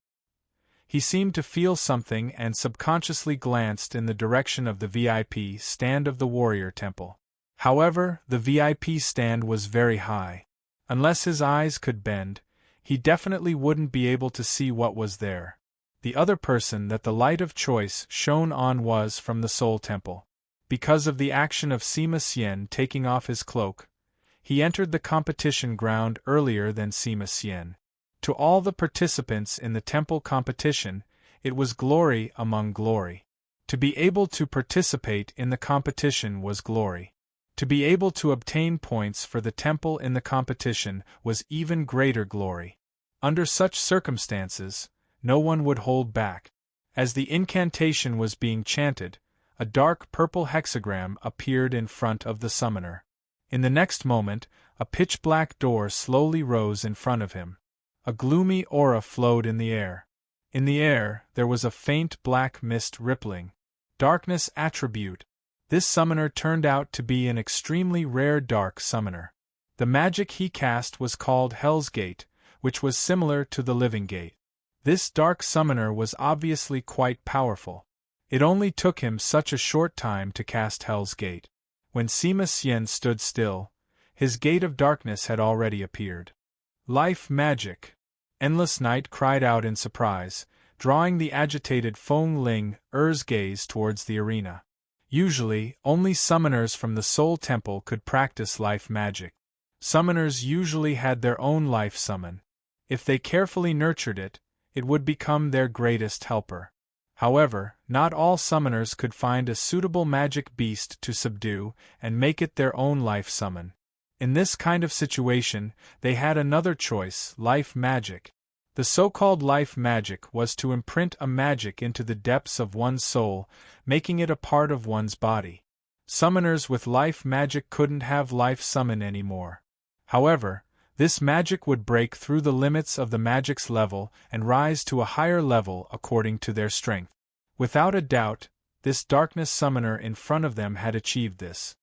He seemed to feel something and subconsciously glanced in the direction of the VIP stand of the Warrior Temple. However, the VIP stand was very high. Unless his eyes could bend, he definitely wouldn't be able to see what was there. The other person that the light of choice shone on was from the Soul Temple. Because of the action of Sima Xian taking off his cloak, he entered the competition ground earlier than Sima Xian. To all the participants in the temple competition, it was glory among glory. To be able to participate in the competition was glory. To be able to obtain points for the temple in the competition was even greater glory. Under such circumstances, no one would hold back. As the incantation was being chanted, a dark purple hexagram appeared in front of the summoner. In the next moment, a pitch-black door slowly rose in front of him. A gloomy aura flowed in the air. In the air, there was a faint black mist rippling. Darkness attribute. This summoner turned out to be an extremely rare dark summoner. The magic he cast was called Hell's Gate, which was similar to the Living Gate. This dark summoner was obviously quite powerful. It only took him such a short time to cast Hell's Gate. When Sima Xian stood still, his gate of darkness had already appeared. Life magic! Endless Night cried out in surprise, drawing the agitated Feng Ling's gaze towards the arena. Usually, only summoners from the Soul Temple could practice life magic. Summoners usually had their own life summon. If they carefully nurtured it, it would become their greatest helper. However, not all summoners could find a suitable magic beast to subdue and make it their own life summon. In this kind of situation, they had another choice: life magic. The so-called life magic was to imprint a magic into the depths of one's soul, making it a part of one's body. Summoners with life magic couldn't have life summon anymore. However, this magic would break through the limits of the magic's level and rise to a higher level according to their strength. Without a doubt, this darkness summoner in front of them had achieved this.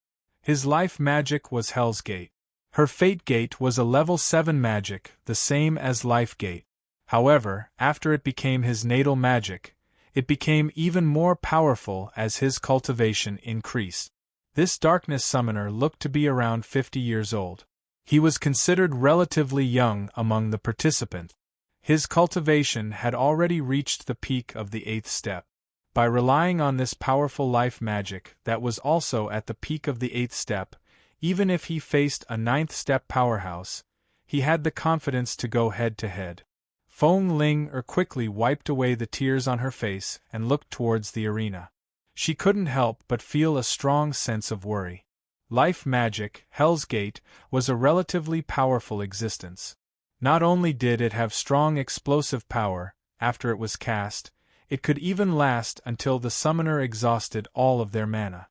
His life magic was Hell's Gate. Her Fate Gate was a level 7 magic, the same as Life Gate. However, after it became his natal magic, it became even more powerful as his cultivation increased. This darkness summoner looked to be around 50 years old. He was considered relatively young among the participants. His cultivation had already reached the peak of the 8th step. By relying on this powerful life magic that was also at the peak of the 8th step, even if he faced a 9th step powerhouse, he had the confidence to go head-to-head. Feng Ling quickly wiped away the tears on her face and looked towards the arena. She couldn't help but feel a strong sense of worry. Life magic, Hell's Gate, was a relatively powerful existence. Not only did it have strong explosive power, after it was cast, it could even last until the summoner exhausted all of their mana.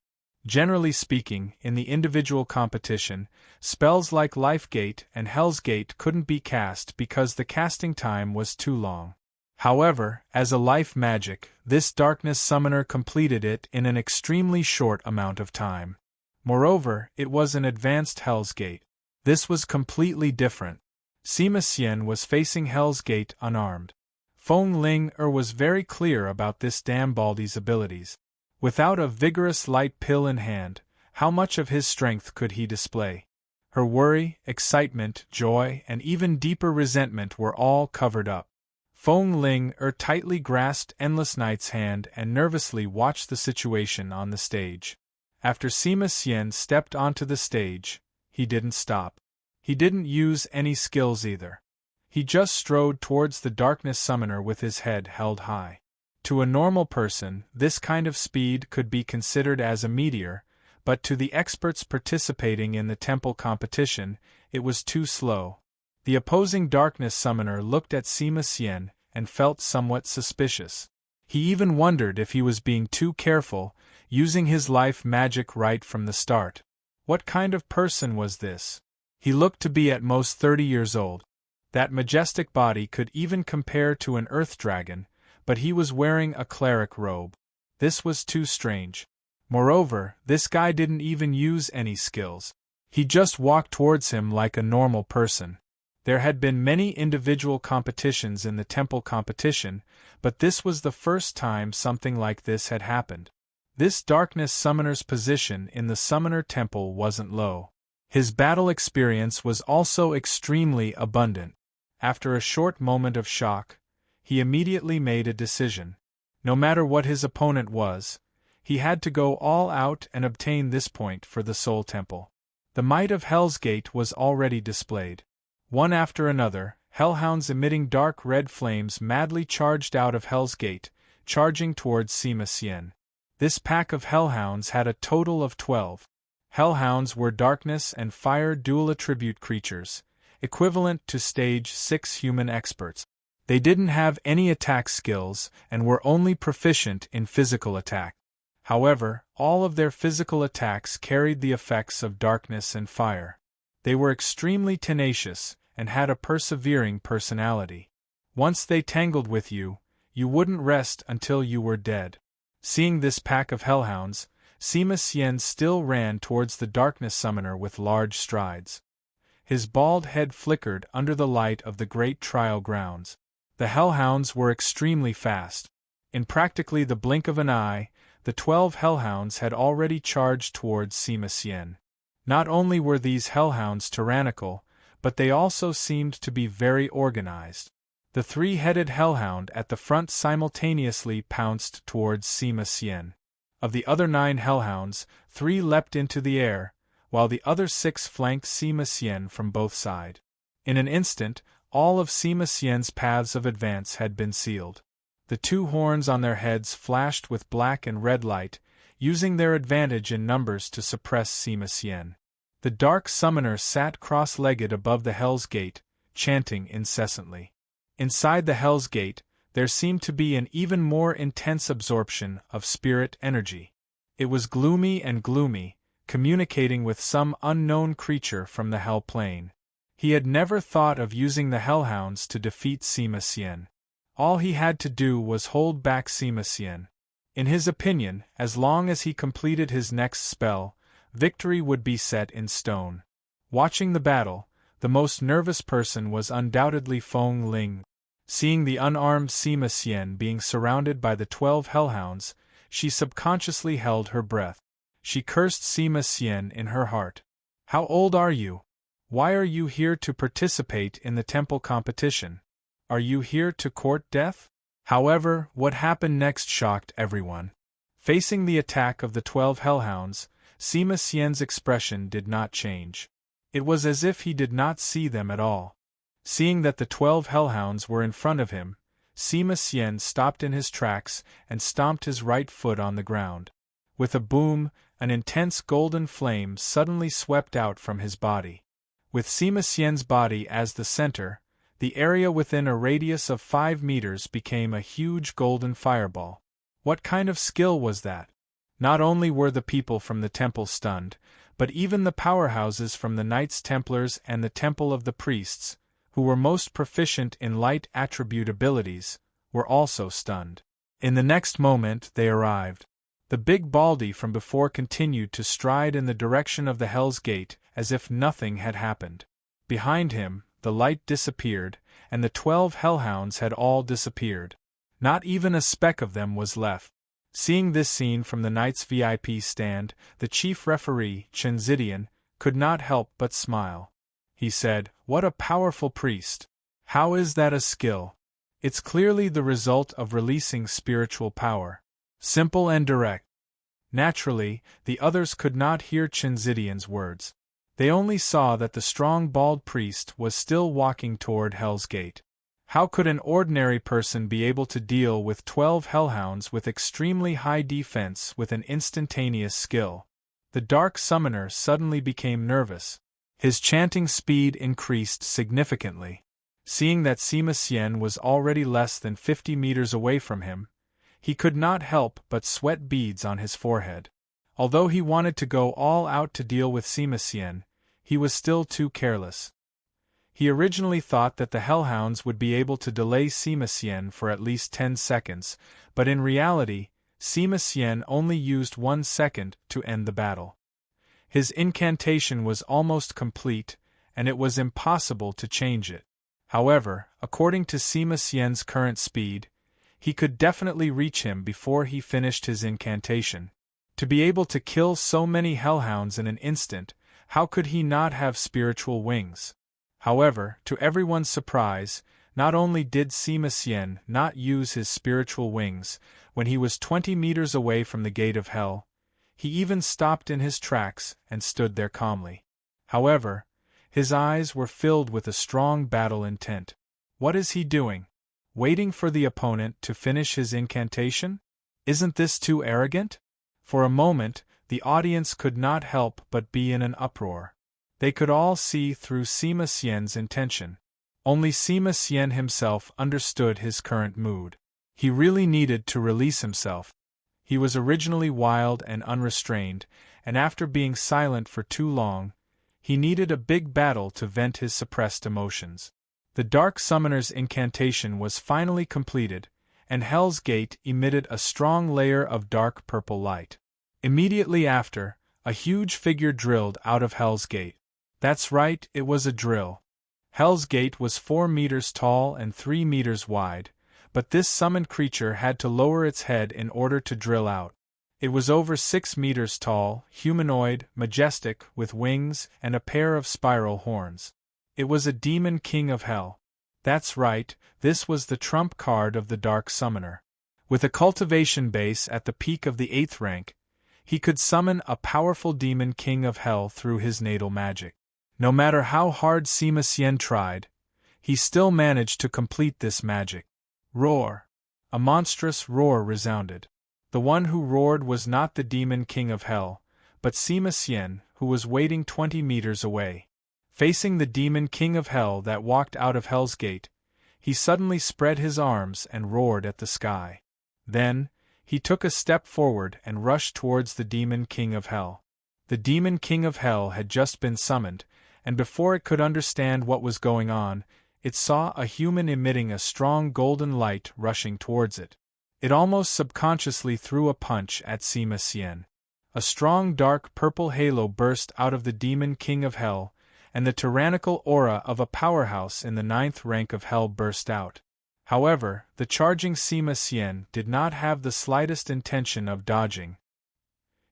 Generally speaking, in the individual competition, spells like Life Gate and Hell's Gate couldn't be cast because the casting time was too long. However, as a life magic, this darkness summoner completed it in an extremely short amount of time. Moreover, it was an advanced Hell's Gate. This was completely different. Sima Xian was facing Hell's Gate unarmed. Feng Ling was very clear about this damn Baldy's abilities. Without a vigorous light pill in hand, how much of his strength could he display? Her worry, excitement, joy, and even deeper resentment were all covered up. Feng Ling tightly grasped Endless Night's hand and nervously watched the situation on the stage. After Sima Xian stepped onto the stage, he didn't stop. He didn't use any skills either. He just strode towards the darkness summoner with his head held high. To a normal person, this kind of speed could be considered as a meteor, but to the experts participating in the temple competition, it was too slow. The opposing darkness summoner looked at Sima Xian and felt somewhat suspicious. He even wondered if he was being too careful, using his life magic right from the start. What kind of person was this? He looked to be at most 30 years old. That majestic body could even compare to an earth dragon, but he was wearing a cleric robe. This was too strange. Moreover, this guy didn't even use any skills. He just walked towards him like a normal person. There had been many individual competitions in the temple competition, but this was the first time something like this had happened. This darkness summoner's position in the summoner temple wasn't low. His battle experience was also extremely abundant. After a short moment of shock, he immediately made a decision. No matter what his opponent was, he had to go all out and obtain this point for the Soul Temple. The might of Hell's Gate was already displayed. One after another, hellhounds emitting dark red flames madly charged out of Hell's Gate, charging towards Sima Xian. This pack of hellhounds had a total of 12. Hellhounds were darkness and fire dual attribute creatures, equivalent to stage 6 human experts. They didn't have any attack skills and were only proficient in physical attack. However, all of their physical attacks carried the effects of darkness and fire. They were extremely tenacious and had a persevering personality. Once they tangled with you, you wouldn't rest until you were dead. Seeing this pack of hellhounds, Sima Xian still ran towards the darkness summoner with large strides. His bald head flickered under the light of the great trial grounds. The hellhounds were extremely fast. In practically the blink of an eye, the 12 hellhounds had already charged towards Sima Xian. Not only were these hellhounds tyrannical, but they also seemed to be very organized. The 3-headed hellhound at the front simultaneously pounced towards Sima Xian. Of the other 9 hellhounds, 3 leapt into the air, while the other 6 flanked Sima Xian from both sides. In an instant, all of Sima Xian's paths of advance had been sealed. The 2 horns on their heads flashed with black and red light, using their advantage in numbers to suppress Sima Xian. The dark summoner sat cross-legged above the Hell's Gate, chanting incessantly. Inside the Hell's Gate, there seemed to be an even more intense absorption of spirit energy. It was gloomy and gloomy, communicating with some unknown creature from the Hell Plane. He had never thought of using the Hellhounds to defeat Sima Xian. All he had to do was hold back Sima Xian. In his opinion, as long as he completed his next spell, victory would be set in stone. Watching the battle, the most nervous person was undoubtedly Feng Ling. Seeing the unarmed Sima Xian being surrounded by the 12 Hellhounds, she subconsciously held her breath. She cursed Sima Xian in her heart. "How old are you? Why are you here to participate in the temple competition? Are you here to court death?" However, what happened next shocked everyone. Facing the attack of the 12 Hellhounds, Sima Xian's expression did not change. It was as if he did not see them at all. Seeing that the 12 Hellhounds were in front of him, Sima Xian stopped in his tracks and stomped his right foot on the ground. With a boom, an intense golden flame suddenly swept out from his body. With Sima Xian's body as the center, the area within a radius of 5 meters became a huge golden fireball. What kind of skill was that? Not only were the people from the temple stunned, but even the powerhouses from the Knights Templars and the Temple of the Priests, who were most proficient in light attribute abilities, were also stunned. In the next moment they arrived. The big Baldy from before continued to stride in the direction of the Hell's Gate as if nothing had happened. Behind him, the light disappeared, and the 12 Hellhounds had all disappeared. Not even a speck of them was left. Seeing this scene from the Knights VIP stand, the chief referee, Chen Zidian, could not help but smile. He said, "What a powerful priest! How is that a skill? It's clearly the result of releasing spiritual power. Simple and direct." Naturally, the others could not hear Chen Zidian's words. They only saw that the strong bald priest was still walking toward Hell's Gate. How could an ordinary person be able to deal with 12 Hellhounds with extremely high defense with an instantaneous skill? The Dark Summoner suddenly became nervous. His chanting speed increased significantly. Seeing that Sima Xian was already less than 50 meters away from him, he could not help but sweat beads on his forehead. Although he wanted to go all out to deal with Sima Xian, he was still too careless. He originally thought that the Hellhounds would be able to delay Sima Xian for at least 10 seconds, but in reality, Sima Xian only used 1 second to end the battle. His incantation was almost complete, and it was impossible to change it. However, according to Sima Xian's current speed, he could definitely reach him before he finished his incantation. To be able to kill so many Hellhounds in an instant, how could he not have spiritual wings? However, to everyone's surprise, not only did Sima Xian not use his spiritual wings when he was 20 meters away from the gate of hell, he even stopped in his tracks and stood there calmly. However, his eyes were filled with a strong battle intent. What is he doing? Waiting for the opponent to finish his incantation? Isn't this too arrogant? For a moment, the audience could not help but be in an uproar. They could all see through Sima Xian's intention. Only Sima Xian himself understood his current mood. He really needed to release himself. He was originally wild and unrestrained, and after being silent for too long, he needed a big battle to vent his suppressed emotions. The Dark Summoner's incantation was finally completed, and Hell's Gate emitted a strong layer of dark purple light. Immediately after, a huge figure drilled out of Hell's Gate. That's right, it was a drill. Hell's Gate was 4 meters tall and 3 meters wide, but this summoned creature had to lower its head in order to drill out. It was over 6 meters tall, humanoid, majestic, with wings and a pair of spiral horns. It was a demon king of hell. That's right, this was the trump card of the Dark Summoner. With a cultivation base at the peak of the 8th rank, he could summon a powerful demon king of hell through his natal magic. No matter how hard Sima Xian tried, he still managed to complete this magic. Roar! A monstrous roar resounded. The one who roared was not the demon king of hell, but Sima Xian, who was waiting 20 meters away. Facing the demon king of hell that walked out of Hell's Gate, he suddenly spread his arms and roared at the sky. Then, he took a step forward and rushed towards the demon king of hell. The demon king of hell had just been summoned, and before it could understand what was going on, it saw a human emitting a strong golden light rushing towards it. It almost subconsciously threw a punch at Sima Xian. A strong dark purple halo burst out of the demon king of hell, and the tyrannical aura of a powerhouse in the 9th rank of hell burst out. However, the charging Sima Xian did not have the slightest intention of dodging.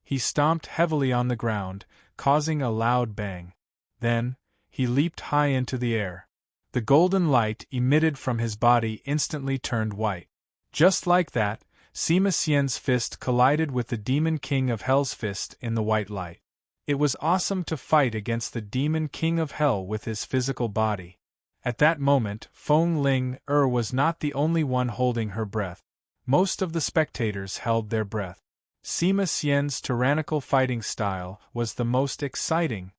He stomped heavily on the ground, causing a loud bang. Then, he leaped high into the air. The golden light emitted from his body instantly turned white. Just like that, Sima Xian's fist collided with the demon king of hell's fist in the white light. It was awesome to fight against the demon king of hell with his physical body. At that moment, Feng Ling was not the only one holding her breath. Most of the spectators held their breath. Sima Xian's tyrannical fighting style was the most exciting.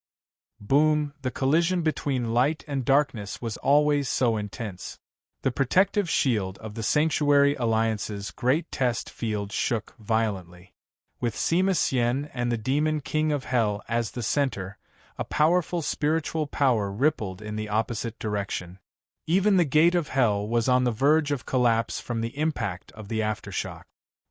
Boom, the collision between light and darkness was always so intense. The protective shield of the Sanctuary Alliance's great test field shook violently. With Sima Xian and the Demon King of Hell as the center, a powerful spiritual power rippled in the opposite direction. Even the gate of hell was on the verge of collapse from the impact of the aftershock.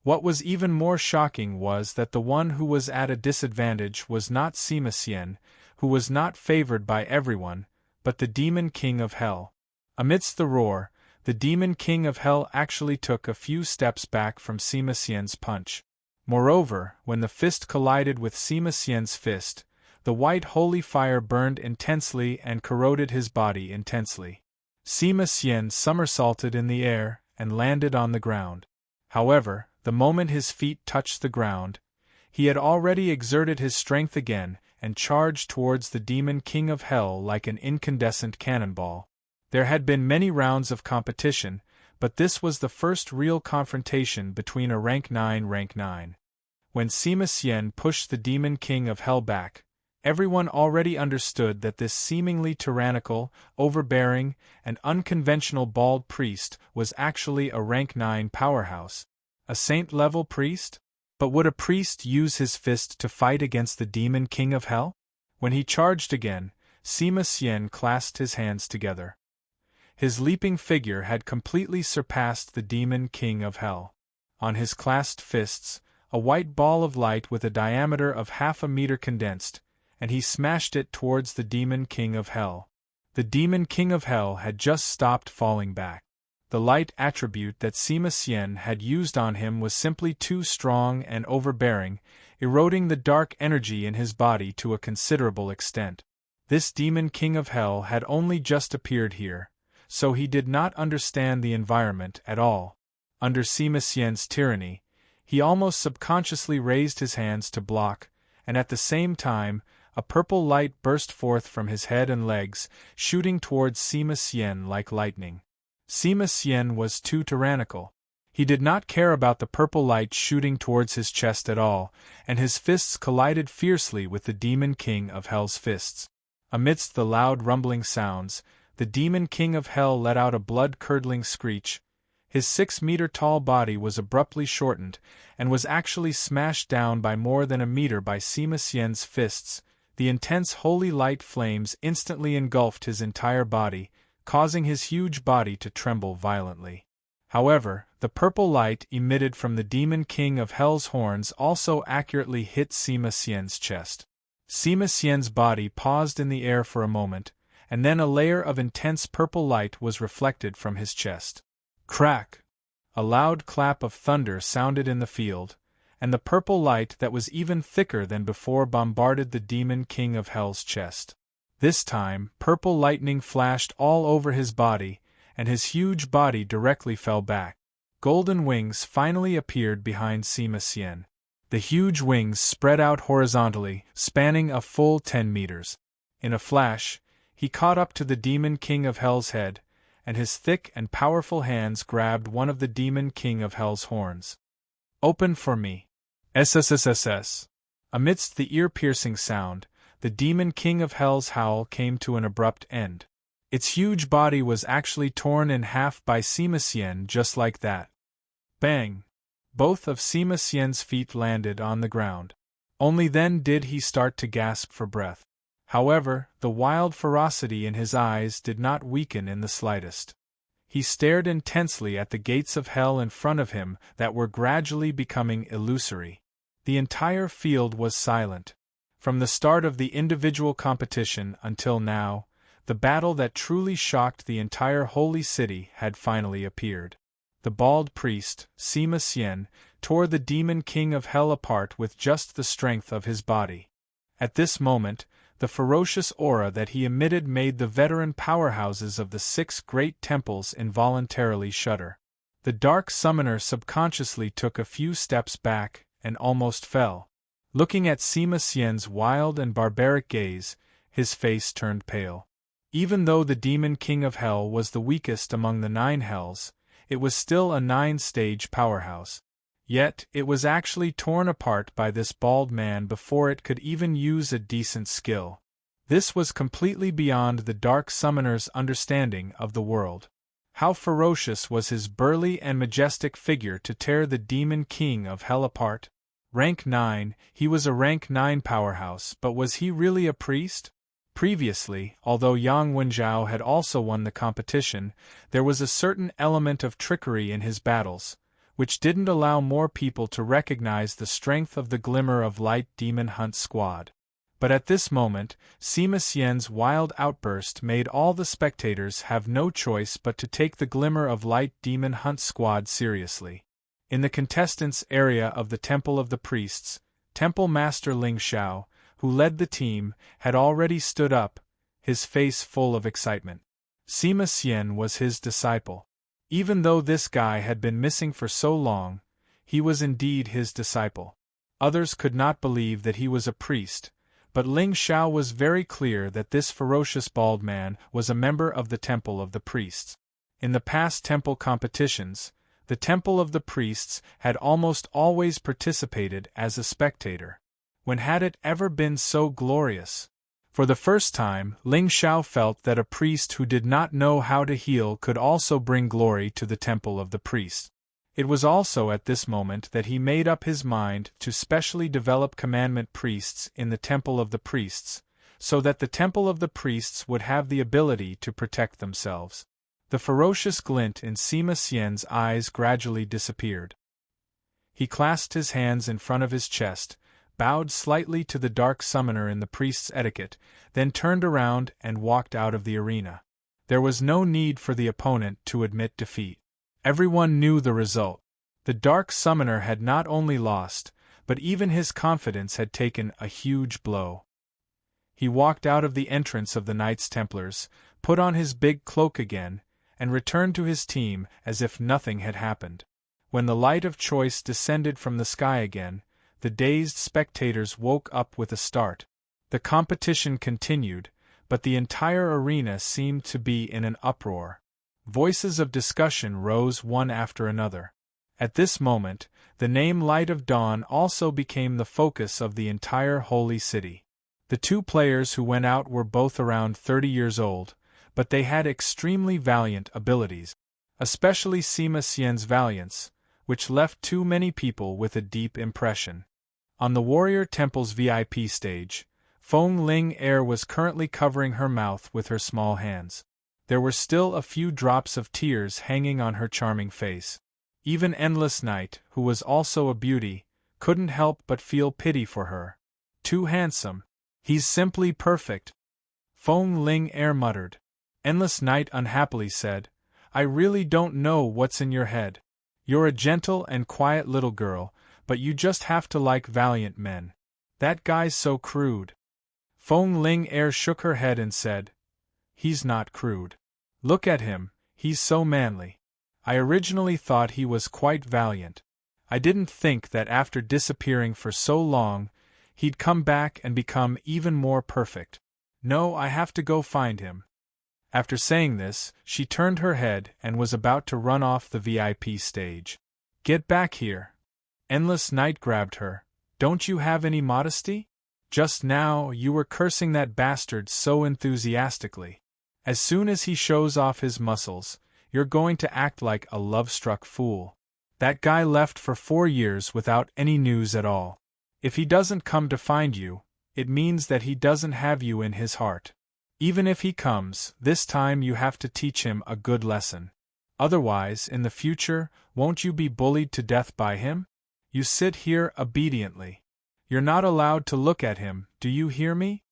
What was even more shocking was that the one who was at a disadvantage was not Sima Xian, who was not favored by everyone, but the Demon King of Hell. Amidst the roar, the Demon King of Hell actually took a few steps back from Sima Xian's punch. Moreover, when the fist collided with Sima Xian's fist, the white holy fire burned intensely and corroded his body intensely. Sima Xian somersaulted in the air and landed on the ground. However, the moment his feet touched the ground, he had already exerted his strength again and charged towards the Demon King of Hell like an incandescent cannonball. There had been many rounds of competition, but this was the first real confrontation between a rank 9. When Sima Xian pushed the Demon King of Hell back, everyone already understood that this seemingly tyrannical, overbearing, and unconventional bald priest was actually a rank 9 powerhouse. A saint-level priest? But would a priest use his fist to fight against the Demon King of Hell? When he charged again, Sima Xian clasped his hands together. His leaping figure had completely surpassed the Demon King of Hell. On his clasped fists, a white ball of light with a diameter of half a meter condensed, and he smashed it towards the Demon King of Hell. The Demon King of Hell had just stopped falling back. The light attribute that Sima Xian had used on him was simply too strong and overbearing, eroding the dark energy in his body to a considerable extent. This Demon King of Hell had only just appeared here, so he did not understand the environment at all. Under Sima Xian's tyranny, he almost subconsciously raised his hands to block, and at the same time, a purple light burst forth from his head and legs, shooting towards Sima Xian like lightning. Sima Xian was too tyrannical. He did not care about the purple light shooting towards his chest at all, and his fists collided fiercely with the Demon King of Hell's fists. Amidst the loud rumbling sounds, the Demon King of Hell let out a blood-curdling screech. His 6-meter-tall body was abruptly shortened, and was actually smashed down by more than a meter by Sima Xian's fists. The intense holy light flames instantly engulfed his entire body, causing his huge body to tremble violently. However, the purple light emitted from the Demon King of Hell's horns also accurately hit Sima Xian's chest. Sima Xian's body paused in the air for a moment, and then a layer of intense purple light was reflected from his chest. Crack! A loud clap of thunder sounded in the field, and the purple light that was even thicker than before bombarded the Demon King of Hell's chest. This time, purple lightning flashed all over his body, and his huge body directly fell back. Golden wings finally appeared behind Sima Xian. The huge wings spread out horizontally, spanning a full 10 meters. In a flash, he caught up to the Demon King of Hell's head, and his thick and powerful hands grabbed one of the Demon King of Hell's horns. "Open for me." SSSSS. Amidst the ear-piercing sound, the demon king of hell's howl came to an abrupt end. Its huge body was actually torn in half by Sima Xian just like that. Bang! Both of Sima Xian's feet landed on the ground. Only then did he start to gasp for breath. However, the wild ferocity in his eyes did not weaken in the slightest. He stared intensely at the gates of hell in front of him that were gradually becoming illusory. The entire field was silent. From the start of the individual competition until now, the battle that truly shocked the entire holy city had finally appeared. The bald priest, Sima Xian, tore the demon king of hell apart with just the strength of his body. At this moment, the ferocious aura that he emitted made the veteran powerhouses of the 6 great temples involuntarily shudder. The dark summoner subconsciously took a few steps back and almost fell. Looking at Sima Xian's wild and barbaric gaze, his face turned pale. Even though the demon king of hell was the weakest among the 9 hells, it was still a 9-stage powerhouse. Yet, it was actually torn apart by this bald man before it could even use a decent skill. This was completely beyond the dark summoner's understanding of the world. How ferocious was his burly and majestic figure to tear the demon king of hell apart? Rank 9, he was a rank 9 powerhouse, but was he really a priest? Previously, although Yang Wenjiao had also won the competition, there was a certain element of trickery in his battles, which didn't allow more people to recognize the strength of the Glimmer of Light Demon Hunt Squad. But at this moment, Sima Xian's wild outburst made all the spectators have no choice but to take the Glimmer of Light Demon Hunt Squad seriously. In the contestants' area of the Temple of the Priests, Temple Master Ling Xiao, who led the team, had already stood up, his face full of excitement. Sima Xian was his disciple. Even though this guy had been missing for so long, he was indeed his disciple. Others could not believe that he was a priest, but Ling Xiao was very clear that this ferocious bald man was a member of the Temple of the Priests. In the past temple competitions, the Temple of the Priests had almost always participated as a spectator. When had it ever been so glorious? For the first time, Ling Xiao felt that a priest who did not know how to heal could also bring glory to the Temple of the Priests. It was also at this moment that he made up his mind to specially develop commandment priests in the Temple of the Priests, so that the Temple of the Priests would have the ability to protect themselves. The ferocious glint in Sima Xian's eyes gradually disappeared. He clasped his hands in front of his chest, bowed slightly to the dark summoner in the priest's etiquette, then turned around and walked out of the arena. There was no need for the opponent to admit defeat. Everyone knew the result. The dark summoner had not only lost, but even his confidence had taken a huge blow. He walked out of the entrance of the Knights Templars, put on his big cloak again, and returned to his team as if nothing had happened. When the light of choice descended from the sky again, the dazed spectators woke up with a start. The competition continued, but the entire arena seemed to be in an uproar. Voices of discussion rose one after another. At this moment, the name Light of Dawn also became the focus of the entire holy city. The 2 players who went out were both around 30 years old, but they had extremely valiant abilities. Especially Sima Xian's valiance, which left too many people with a deep impression. On the Warrior Temple's VIP stage, Feng Ling Er was currently covering her mouth with her small hands. There were still a few drops of tears hanging on her charming face. Even Endless Night, who was also a beauty, couldn't help but feel pity for her. Too handsome. He's simply perfect. Feng Ling Er muttered. Endless Night unhappily said, I really don't know what's in your head. You're a gentle and quiet little girl, but you just have to like valiant men. That guy's so crude. Feng Ling Er shook her head and said, He's not crude. Look at him, he's so manly. I originally thought he was quite valiant. I didn't think that after disappearing for so long, he'd come back and become even more perfect. No, I have to go find him. After saying this, she turned her head and was about to run off the VIP stage. Get back here. Endless Night grabbed her. Don't you have any modesty? Just now you were cursing that bastard so enthusiastically. As soon as he shows off his muscles, you're going to act like a love-struck fool. That guy left for 4 years without any news at all. If he doesn't come to find you, it means that he doesn't have you in his heart. Even if he comes, this time you have to teach him a good lesson. Otherwise, in the future, won't you be bullied to death by him? You sit here obediently. You're not allowed to look at him, do you hear me?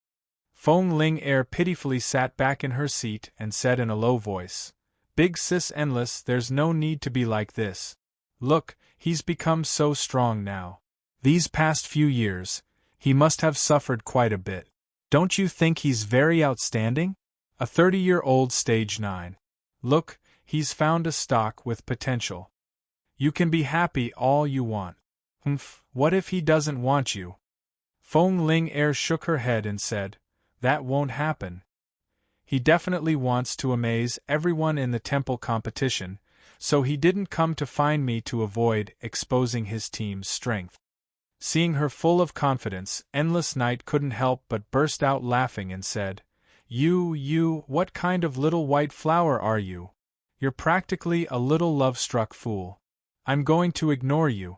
Feng Ling Er pitifully sat back in her seat and said in a low voice, Big sis Endless, there's no need to be like this. Look, he's become so strong now. These past few years, he must have suffered quite a bit. Don't you think he's very outstanding? A 30-year-old stage 9. Look, he's found a stock with potential. You can be happy all you want. What if he doesn't want you? Feng Ling Er shook her head and said, That won't happen. He definitely wants to amaze everyone in the temple competition, so he didn't come to find me to avoid exposing his team's strength. Seeing her full of confidence, Endless Night couldn't help but burst out laughing and said, You, what kind of little white flower are you? You're practically a little love-struck fool. I'm going to ignore you.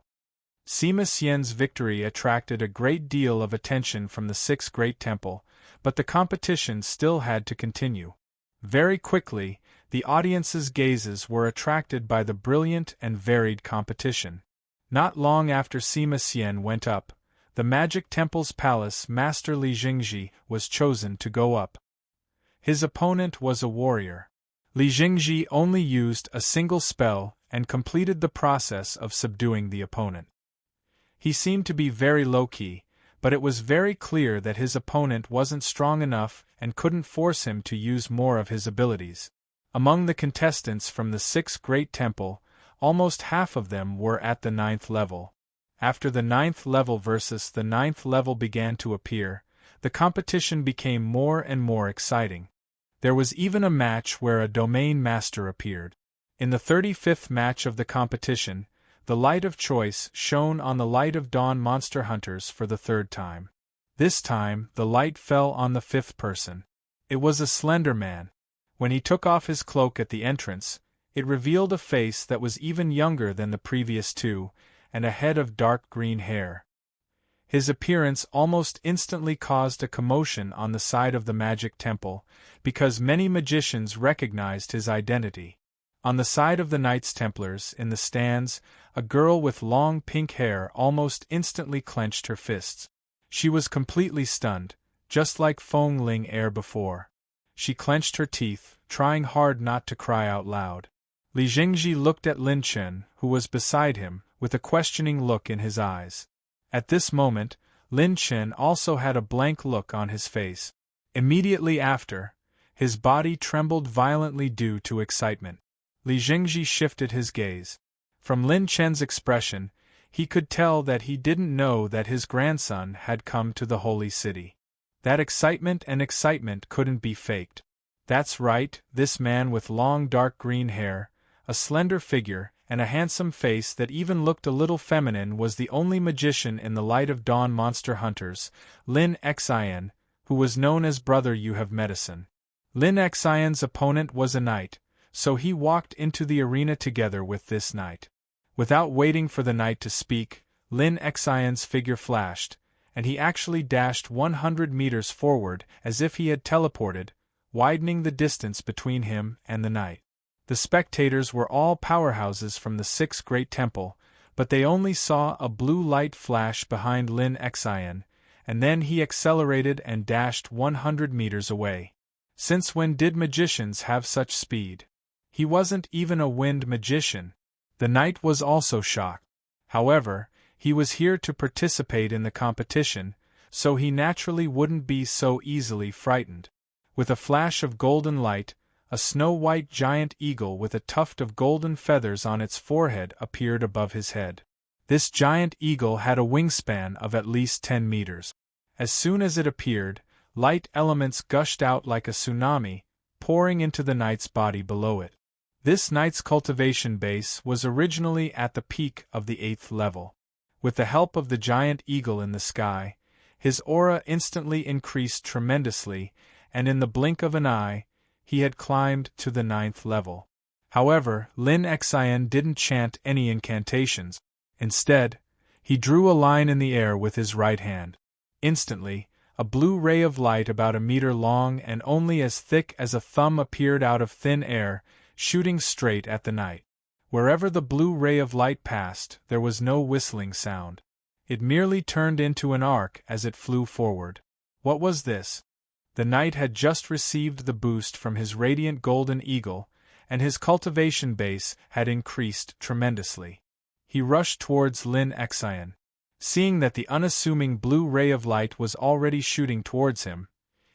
Sima Xian's victory attracted a great deal of attention from the 6th Great Temple, but the competition still had to continue. Very quickly, the audience's gazes were attracted by the brilliant and varied competition. Not long after Sima Xian went up, the Magic Temple's palace master Li Jingji was chosen to go up. His opponent was a warrior. Li Jingji only used a single spell and completed the process of subduing the opponent. He seemed to be very low-key, but it was very clear that his opponent wasn't strong enough and couldn't force him to use more of his abilities. Among the contestants from the 6th Great Temple, almost half of them were at the 9th level. After the 9th level versus the 9th level began to appear, the competition became more and more exciting. There was even a match where a domain master appeared. In the 35th match of the competition, the light of choice shone on the Light of Dawn monster hunters for the 3rd time. This time, the light fell on the 5th person. It was a slender man. When he took off his cloak at the entrance, it revealed a face that was even younger than the previous 2, and a head of dark green hair. His appearance almost instantly caused a commotion on the side of the Magic Temple, because many magicians recognized his identity. On the side of the Knights Templars, in the stands, a girl with long pink hair almost instantly clenched her fists. She was completely stunned, just like Feng Ling Er before. She clenched her teeth, trying hard not to cry out loud. Li Jingji looked at Lin Chen, who was beside him, with a questioning look in his eyes. At this moment, Lin Chen also had a blank look on his face. Immediately after, his body trembled violently due to excitement. Li Jingji shifted his gaze. From Lin Chen's expression, he could tell that he didn't know that his grandson had come to the holy city. That excitement couldn't be faked. That's right, this man with long dark green hair, a slender figure, and a handsome face that even looked a little feminine was the only magician in the Light of Dawn monster hunters, Lin Xian, who was known as Brother You Have Medicine. Lin Xian's opponent was a knight, so he walked into the arena together with this knight. Without waiting for the knight to speak, Lin Xian's figure flashed, and he actually dashed 100 meters forward as if he had teleported, widening the distance between him and the knight. The spectators were all powerhouses from the 6th Great Temple, but they only saw a blue light flash behind Lin Xian, and then he accelerated and dashed 100 meters away. Since when did magicians have such speed? He wasn't even a wind magician. The knight was also shocked. However, he was here to participate in the competition, so he naturally wouldn't be so easily frightened. With a flash of golden light, a snow-white giant eagle with a tuft of golden feathers on its forehead appeared above his head. This giant eagle had a wingspan of at least 10 meters. As soon as it appeared, light elements gushed out like a tsunami, pouring into the knight's body below it. This knight's cultivation base was originally at the peak of the 8th level. With the help of the giant eagle in the sky, His aura instantly increased tremendously, and in the blink of an eye, he had climbed to the 9th level. However, Lin Xian didn't chant any incantations. Instead, he drew a line in the air with his right hand. Instantly, a blue ray of light about a meter long and only as thick as a thumb appeared out of thin air, shooting straight at the knight. Wherever the blue ray of light passed, there was no whistling sound. It merely turned into an arc as it flew forward. What was this? The knight had just received the boost from his radiant golden eagle, and his cultivation base had increased tremendously. He rushed towards Lin Xian. Seeing that the unassuming blue ray of light was already shooting towards him,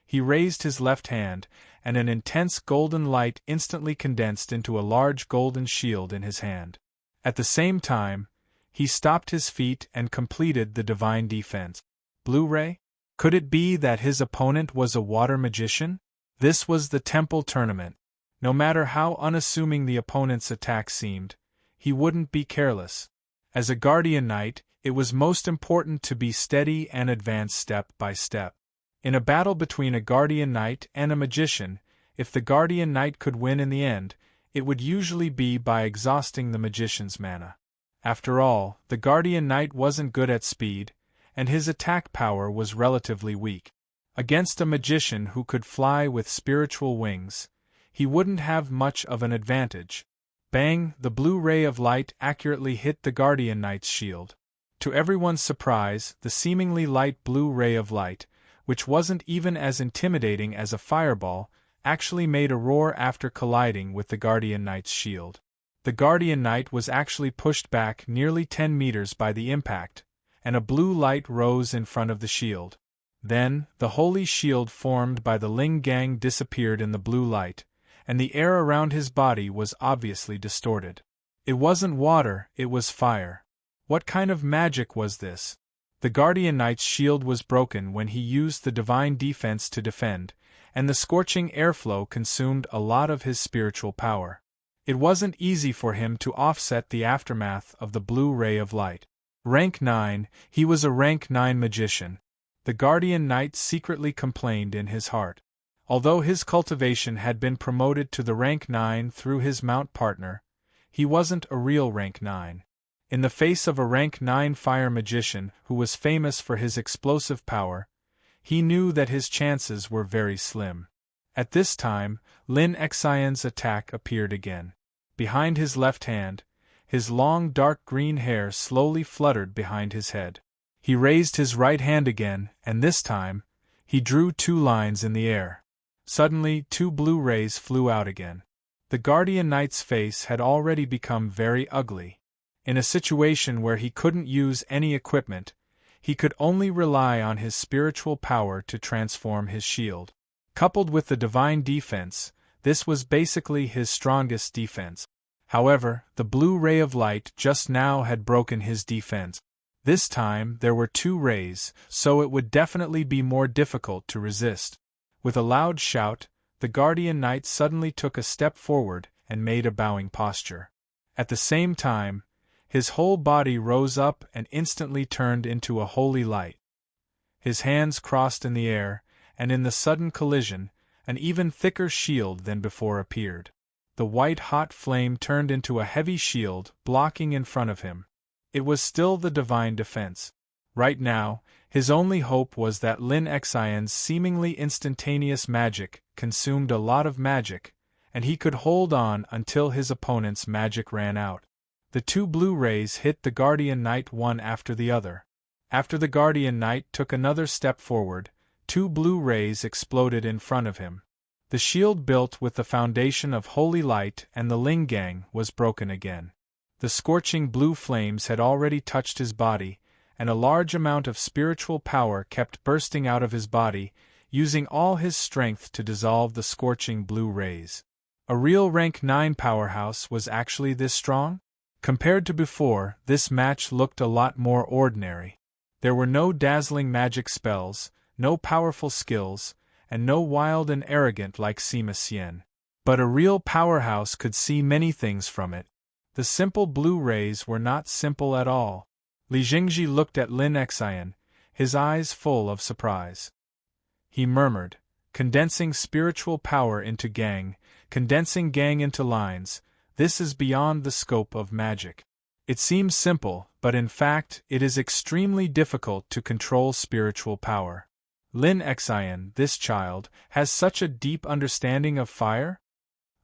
he raised his left hand, and an intense golden light instantly condensed into a large golden shield in his hand. At the same time, he stopped his feet and completed the divine defense. Blue ray? Could it be that his opponent was a water magician? This was the temple tournament. No matter how unassuming the opponent's attack seemed, he wouldn't be careless. As a guardian knight, it was most important to be steady and advance step by step. In a battle between a guardian knight and a magician, if the guardian knight could win in the end, it would usually be by exhausting the magician's mana. After all, the guardian knight wasn't good at speed, and his attack power was relatively weak. Against a magician who could fly with spiritual wings, he wouldn't have much of an advantage. Bang! The blue ray of light accurately hit the guardian knight's shield. To everyone's surprise, the seemingly light blue ray of light, which wasn't even as intimidating as a fireball, actually made a roar after colliding with the guardian knight's shield. The guardian knight was actually pushed back nearly 10 meters by the impact, and a blue light rose in front of the shield. Then, the holy shield formed by the Ling Gang disappeared in the blue light, and the air around his body was obviously distorted. It wasn't water, it was fire. What kind of magic was this? The guardian knight's shield was broken when he used the divine defense to defend, and the scorching airflow consumed a lot of his spiritual power. It wasn't easy for him to offset the aftermath of the blue ray of light. Rank 9, he was a rank 9 magician. The guardian knight secretly complained in his heart. Although his cultivation had been promoted to the rank 9 through his mount partner, he wasn't a real rank 9. In the face of a rank 9 fire magician who was famous for his explosive power, he knew that his chances were very slim. At this time, Lin Xian's attack appeared again. Behind his left hand, his long dark green hair slowly fluttered behind his head. He raised his right hand again, and this time, he drew 2 lines in the air. Suddenly, 2 blue rays flew out again. The guardian knight's face had already become very ugly. In a situation where he couldn't use any equipment, he could only rely on his spiritual power to transform his shield. Coupled with the divine defense, this was basically his strongest defense. However, the blue ray of light just now had broken his defense. This time there were 2 rays, so it would definitely be more difficult to resist. With a loud shout, the guardian knight suddenly took a step forward and made a bowing posture. At the same time, his whole body rose up and instantly turned into a holy light. His hands crossed in the air, and in the sudden collision, an even thicker shield than before appeared. The white-hot flame turned into a heavy shield, blocking in front of him. It was still the divine defense. Right now, his only hope was that Lin Xian's seemingly instantaneous magic consumed a lot of magic, and he could hold on until his opponent's magic ran out. The 2 blue rays hit the guardian knight one after the other. After the guardian knight took another step forward, 2 blue rays exploded in front of him. The shield built with the foundation of holy light and the Ling Gang was broken again. The scorching blue flames had already touched his body, and a large amount of spiritual power kept bursting out of his body, using all his strength to dissolve the scorching blue rays. A real rank 9 powerhouse was actually this strong? Compared to before, this match looked a lot more ordinary. There were no dazzling magic spells, no powerful skills, and no wild and arrogant like Sima Xian. But a real powerhouse could see many things from it. The simple blue rays were not simple at all. Li Jingji looked at Lin Xian, his eyes full of surprise. He murmured, condensing spiritual power into gang, condensing gang into lines, this is beyond the scope of magic. It seems simple, but in fact, it is extremely difficult to control spiritual power. Lin Xian, this child, has such a deep understanding of fire?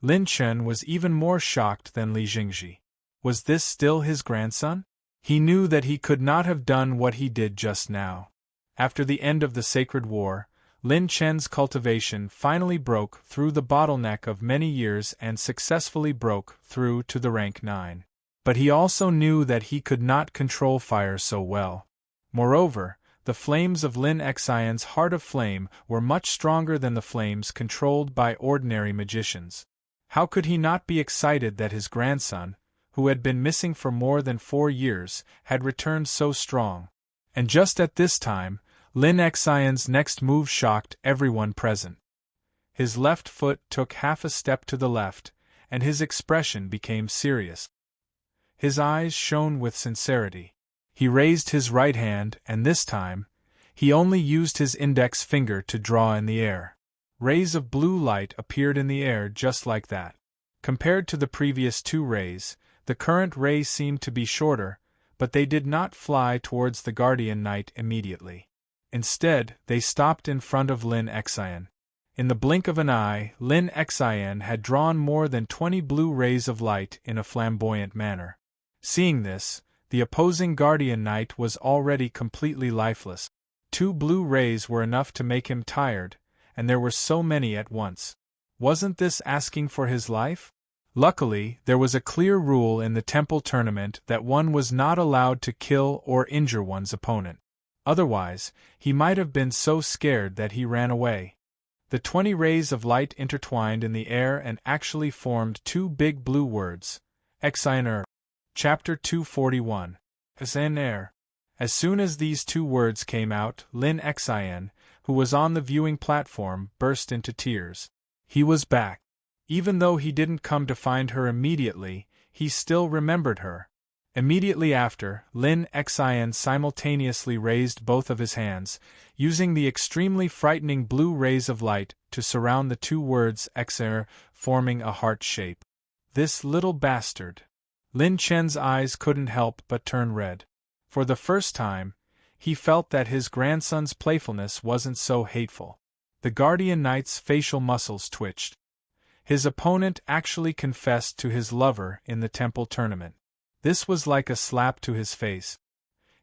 Lin Chen was even more shocked than Li Jingji. Was this still his grandson? He knew that he could not have done what he did just now. After the end of the Sacred War, Lin Chen's cultivation finally broke through the bottleneck of many years and successfully broke through to the rank 9. But he also knew that he could not control fire so well. Moreover, the flames of Lin Xian's heart of flame were much stronger than the flames controlled by ordinary magicians. How could he not be excited that his grandson, who had been missing for more than 4 years, had returned so strong? And just at this time, Lin Xian's next move shocked everyone present. His left foot took half a step to the left, and his expression became serious. His eyes shone with sincerity. He raised his right hand, and this time, he only used his index finger to draw in the air. Rays of blue light appeared in the air just like that. Compared to the previous 2 rays, the current ray seemed to be shorter, but they did not fly towards the guardian knight immediately. Instead, they stopped in front of Lin Xian. In the blink of an eye, Lin Xian had drawn more than 20 blue rays of light in a flamboyant manner. Seeing this, the opposing guardian knight was already completely lifeless. 2 blue rays were enough to make him tired, and there were so many at once. Wasn't this asking for his life? Luckily, there was a clear rule in the temple tournament that one was not allowed to kill or injure one's opponent. Otherwise, he might have been so scared that he ran away. The 20 rays of light intertwined in the air and actually formed 2 big blue words, Xian. Chapter 241. Xian. As soon as these 2 words came out, Lin Xian, who was on the viewing platform, burst into tears. He was back. Even though he didn't come to find her immediately, he still remembered her. Immediately after, Lin Xian simultaneously raised both of his hands, using the extremely frightening blue rays of light to surround the 2 words Xian, forming a heart shape. This little bastard. Lin Chen's eyes couldn't help but turn red. For the first time, he felt that his grandson's playfulness wasn't so hateful. The guardian knight's facial muscles twitched. His opponent actually confessed to his lover in the temple tournament. This was like a slap to his face.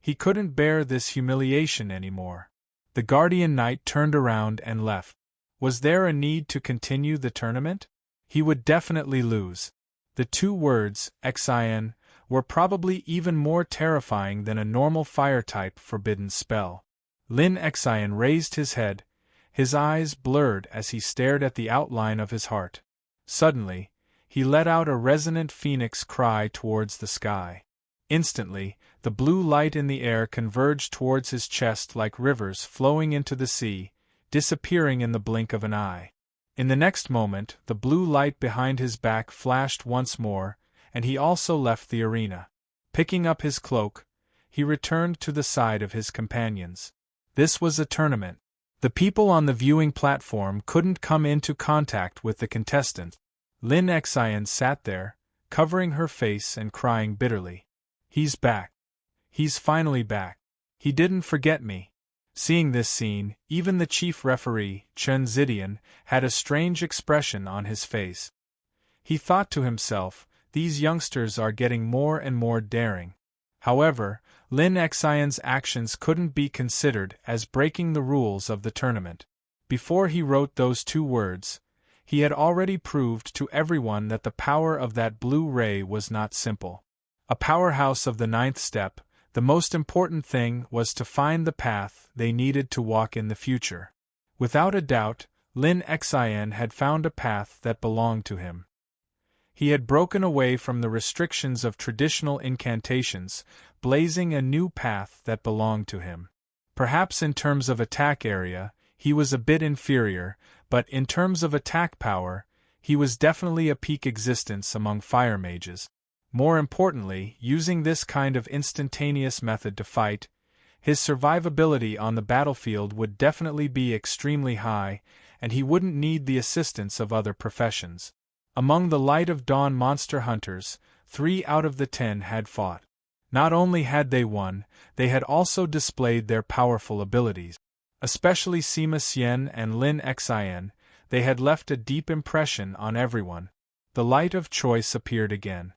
He couldn't bear this humiliation anymore. The guardian knight turned around and left. Was there a need to continue the tournament? He would definitely lose. The 2 words, Xian, were probably even more terrifying than a normal fire-type forbidden spell. Lin Xian raised his head, his eyes blurred as he stared at the outline of his heart. Suddenly, he let out a resonant phoenix cry towards the sky. Instantly, the blue light in the air converged towards his chest like rivers flowing into the sea, disappearing in the blink of an eye. In the next moment, the blue light behind his back flashed once more, and he also left the arena. Picking up his cloak, he returned to the side of his companions. This was a tournament. The people on the viewing platform couldn't come into contact with the contestant. Lin Xian sat there, covering her face and crying bitterly. He's back. He's finally back. He didn't forget me. Seeing this scene, even the chief referee, Chen Zidian, had a strange expression on his face. He thought to himself, these youngsters are getting more and more daring. However, Lin Xian's actions couldn't be considered as breaking the rules of the tournament. Before he wrote those 2 words, he had already proved to everyone that the power of that blue ray was not simple. A powerhouse of the 9th step, the most important thing was to find the path they needed to walk in the future. Without a doubt, Lin Xian had found a path that belonged to him. He had broken away from the restrictions of traditional incantations, blazing a new path that belonged to him. Perhaps in terms of attack area, he was a bit inferior, but in terms of attack power, he was definitely a peak existence among fire mages. More importantly, using this kind of instantaneous method to fight, His survivability on the battlefield would definitely be extremely high, and he wouldn't need the assistance of other professions. Among the Light of Dawn monster hunters, 3 out of the 10 had fought. Not only had they won, they had also displayed their powerful abilities. Especially Sima Xian and Lin Xin, they had left a deep impression on everyone. The light of choice appeared again.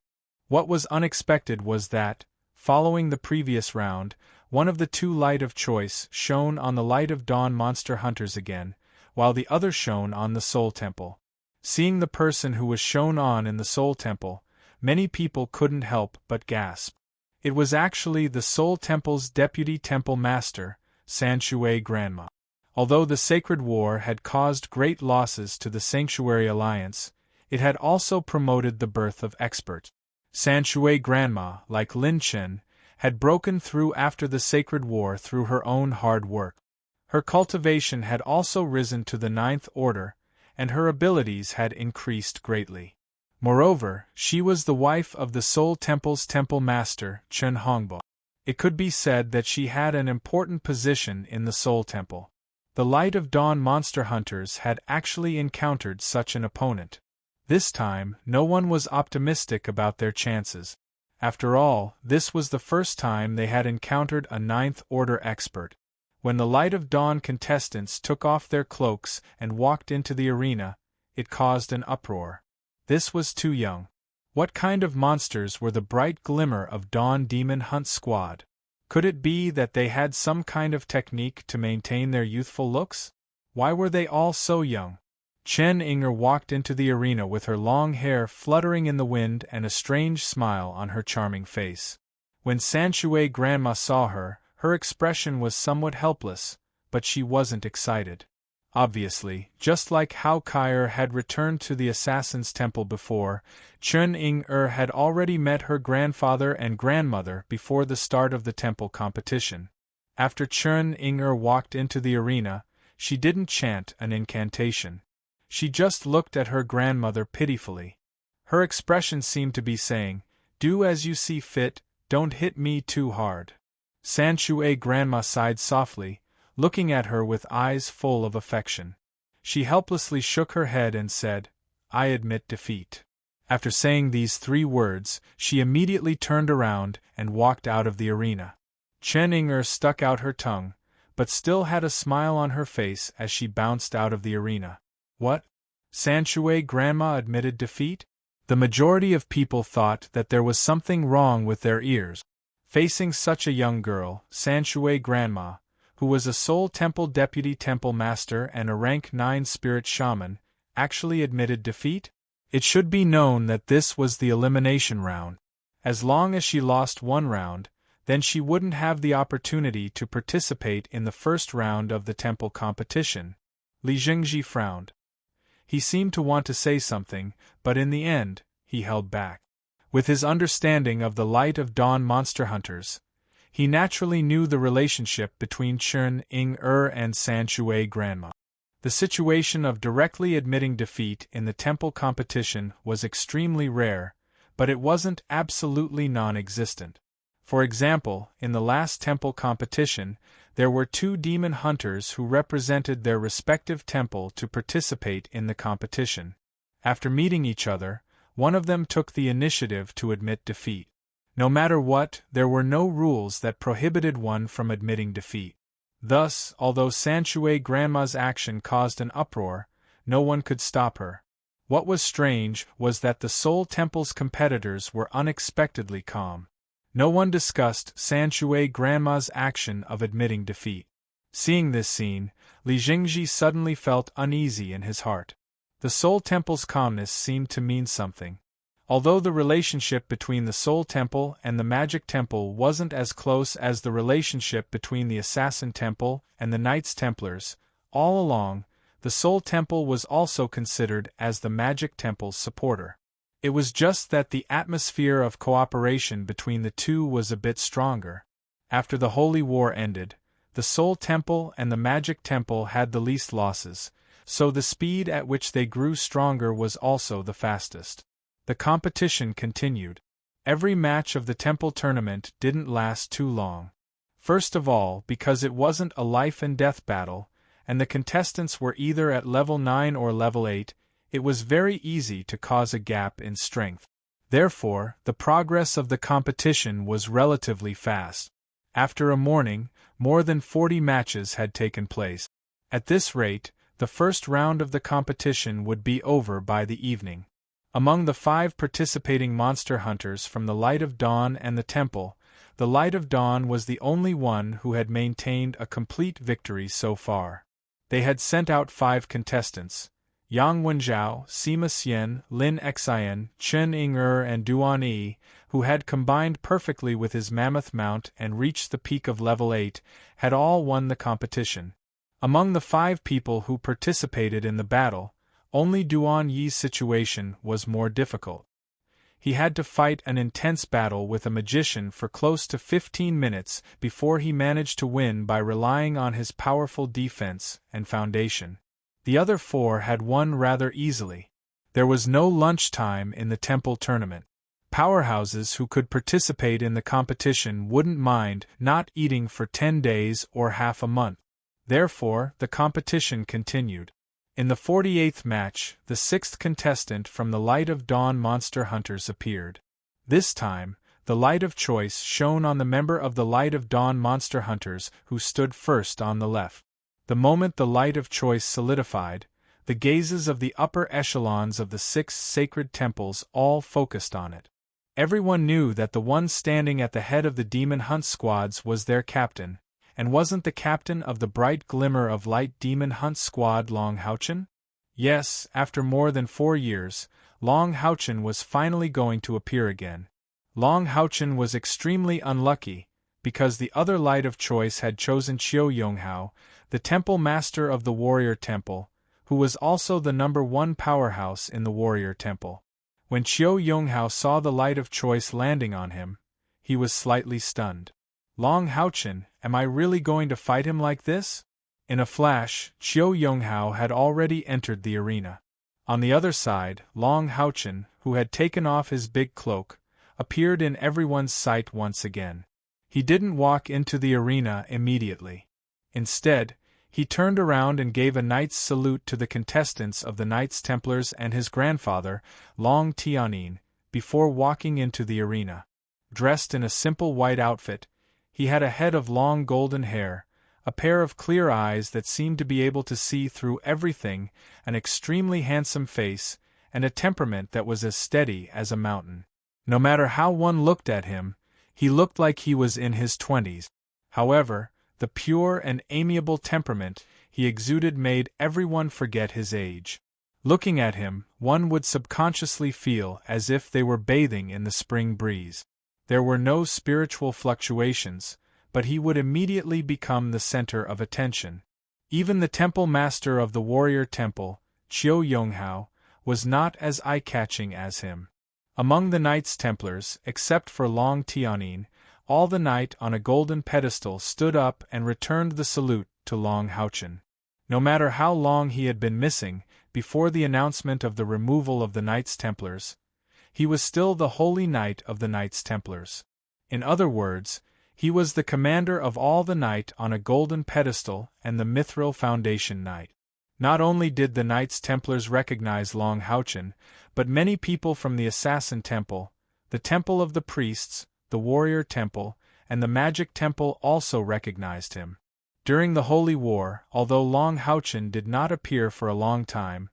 What was unexpected was that, following the previous round, one of the 2 light of choice shone on the Light of Dawn monster hunters again, while the other shone on the Soul Temple. Seeing the person who was shown on in the Soul Temple, many people couldn't help but gasp. It was actually the Soul Temple's deputy temple master, Sanshui Granma. Although the Sacred War had caused great losses to the Sanctuary Alliance, it had also promoted the birth of experts. Sanshui Granma, like Lin Chen, had broken through after the Sacred War through her own hard work. Her cultivation had also risen to the 9th order, and her abilities had increased greatly. Moreover, she was the wife of the Soul Temple's temple master, Chen Hongbo. It could be said that she had an important position in the Soul Temple. The Light of Dawn monster hunters had actually encountered such an opponent. This time, no one was optimistic about their chances. After all, this was the first time they had encountered a 9th order expert. When the Light of Dawn contestants took off their cloaks and walked into the arena, it caused an uproar. This was too young. What kind of monsters were the bright glimmer of Dawn Demon Hunt Squad? Could it be that they had some kind of technique to maintain their youthful looks? Why were they all so young? Chen Inger walked into the arena with her long hair fluttering in the wind and a strange smile on her charming face. When Sanshui Granma saw her, her expression was somewhat helpless, but she wasn't excited. Obviously, just like Hao Kaier had returned to the Assassin's Temple before, Chen Inger had already met her grandfather and grandmother before the start of the temple competition. After Chen Inger walked into the arena, she didn't chant an incantation. She just looked at her grandmother pitifully. Her expression seemed to be saying, "Do as you see fit, don't hit me too hard." Sanshui Granma sighed softly, looking at her with eyes full of affection. She helplessly shook her head and said, "I admit defeat." After saying these 3 words, she immediately turned around and walked out of the arena. Chen Inger stuck out her tongue, but still had a smile on her face as she bounced out of the arena. What? Sanshui Granma admitted defeat? The majority of people thought that there was something wrong with their ears. Facing such a young girl, Sanshui Granma, who was a Soul Temple deputy temple master and a rank 9 spirit shaman, actually admitted defeat? It should be known that this was the elimination round. As long as she lost 1 round, then she wouldn't have the opportunity to participate in the first round of the temple competition. Li Jingji frowned. He seemed to want to say something, but in the end, he held back. With his understanding of the Light of Dawn monster hunters, he naturally knew the relationship between Chen Inger and Sanshui Granma. The situation of directly admitting defeat in the temple competition was extremely rare, but it wasn't absolutely non-existent. For example, in the last temple competition, there were 2 demon hunters who represented their respective temple to participate in the competition. After meeting each other, one of them took the initiative to admit defeat. No matter what, there were no rules that prohibited one from admitting defeat. Thus, although Sanshui Granma's action caused an uproar, no one could stop her. What was strange was that the Soul Temple's competitors were unexpectedly calm. No one discussed Sanshui Granma's action of admitting defeat. Seeing this scene, Li Jingji suddenly felt uneasy in his heart. The Soul Temple's calmness seemed to mean something. Although the relationship between the Soul Temple and the Magic Temple wasn't as close as the relationship between the Assassin Temple and the Knights Templars, all along, the Soul Temple was also considered as the Magic Temple's supporter. It was just that the atmosphere of cooperation between the two was a bit stronger. After the Holy War ended, the Soul Temple and the Magic Temple had the least losses, so the speed at which they grew stronger was also the fastest. The competition continued. Every match of the temple tournament didn't last too long. First of all, because it wasn't a life-and-death battle, and the contestants were either at level 9 or level 8, it was very easy to cause a gap in strength. Therefore, the progress of the competition was relatively fast. After a morning, more than 40 matches had taken place. At this rate, the first round of the competition would be over by the evening. Among the 5 participating monster hunters from the Light of Dawn and the Temple, the Light of Dawn was the only one who had maintained a complete victory so far. They had sent out 5 contestants: Yang Wenjiao, Sima Xian, Lin Xian, Chen Ying-er and Duan Yi, who had combined perfectly with his mammoth mount and reached the peak of level 8, had all won the competition. Among the 5 people who participated in the battle, only Duan Yi's situation was more difficult. He had to fight an intense battle with a magician for close to 15 minutes before he managed to win by relying on his powerful defense and foundation. The other 4 had won rather easily. There was no lunch time in the temple tournament. Powerhouses who could participate in the competition wouldn't mind not eating for 10 days or half a month. Therefore, the competition continued. In the 48th match, the 6th contestant from the Light of Dawn Monster Hunters appeared. This time, the light of choice shone on the member of the Light of Dawn Monster Hunters who stood first on the left. The moment the light of choice solidified, the gazes of the upper echelons of the 6 sacred temples all focused on it. Everyone knew that the one standing at the head of the demon hunt squads was their captain, and wasn't the captain of the bright glimmer of light demon hunt squad Long Haochen? Yes, after more than 4 years, Long Haochen was finally going to appear again. Long Haochen was extremely unlucky, because the other light of choice had chosen Qiu Yonghao, the temple master of the warrior temple, who was also the number 1 powerhouse in the warrior temple. When Qiu Yonghao saw the light of choice landing on him, he was slightly stunned. Long Haochen, am I really going to fight him like this? In a flash, Qiu Yonghao had already entered the arena. On the other side, Long Haochen, who had taken off his big cloak, appeared in everyone's sight once again. He didn't walk into the arena immediately. Instead, he turned around and gave a knight's salute to the contestants of the Knights Templars and his grandfather, Long Tianin, before walking into the arena. Dressed in a simple white outfit, he had a head of long golden hair, a pair of clear eyes that seemed to be able to see through everything, an extremely handsome face, and a temperament that was as steady as a mountain. No matter how one looked at him, he looked like he was in his 20s. However, the pure and amiable temperament he exuded made everyone forget his age. Looking at him, one would subconsciously feel as if they were bathing in the spring breeze. There were no spiritual fluctuations, but he would immediately become the center of attention. Even the temple master of the warrior temple, Qiu Yonghao, was not as eye-catching as him. Among the Knights Templars, except for Long Tianin, all the knight on a golden pedestal stood up and returned the salute to Long Haochen. No matter how long he had been missing, before the announcement of the removal of the Knights Templars, he was still the Holy Knight of the Knights Templars. In other words, he was the commander of all the knight on a golden pedestal and the Mithril Foundation Knight. Not only did the Knights Templars recognize Long Haochen, but many people from the Assassin Temple, the Temple of the Priests, the Warrior Temple, and the Magic Temple also recognized him. During the Holy War, although Long Haochen did not appear for a long time,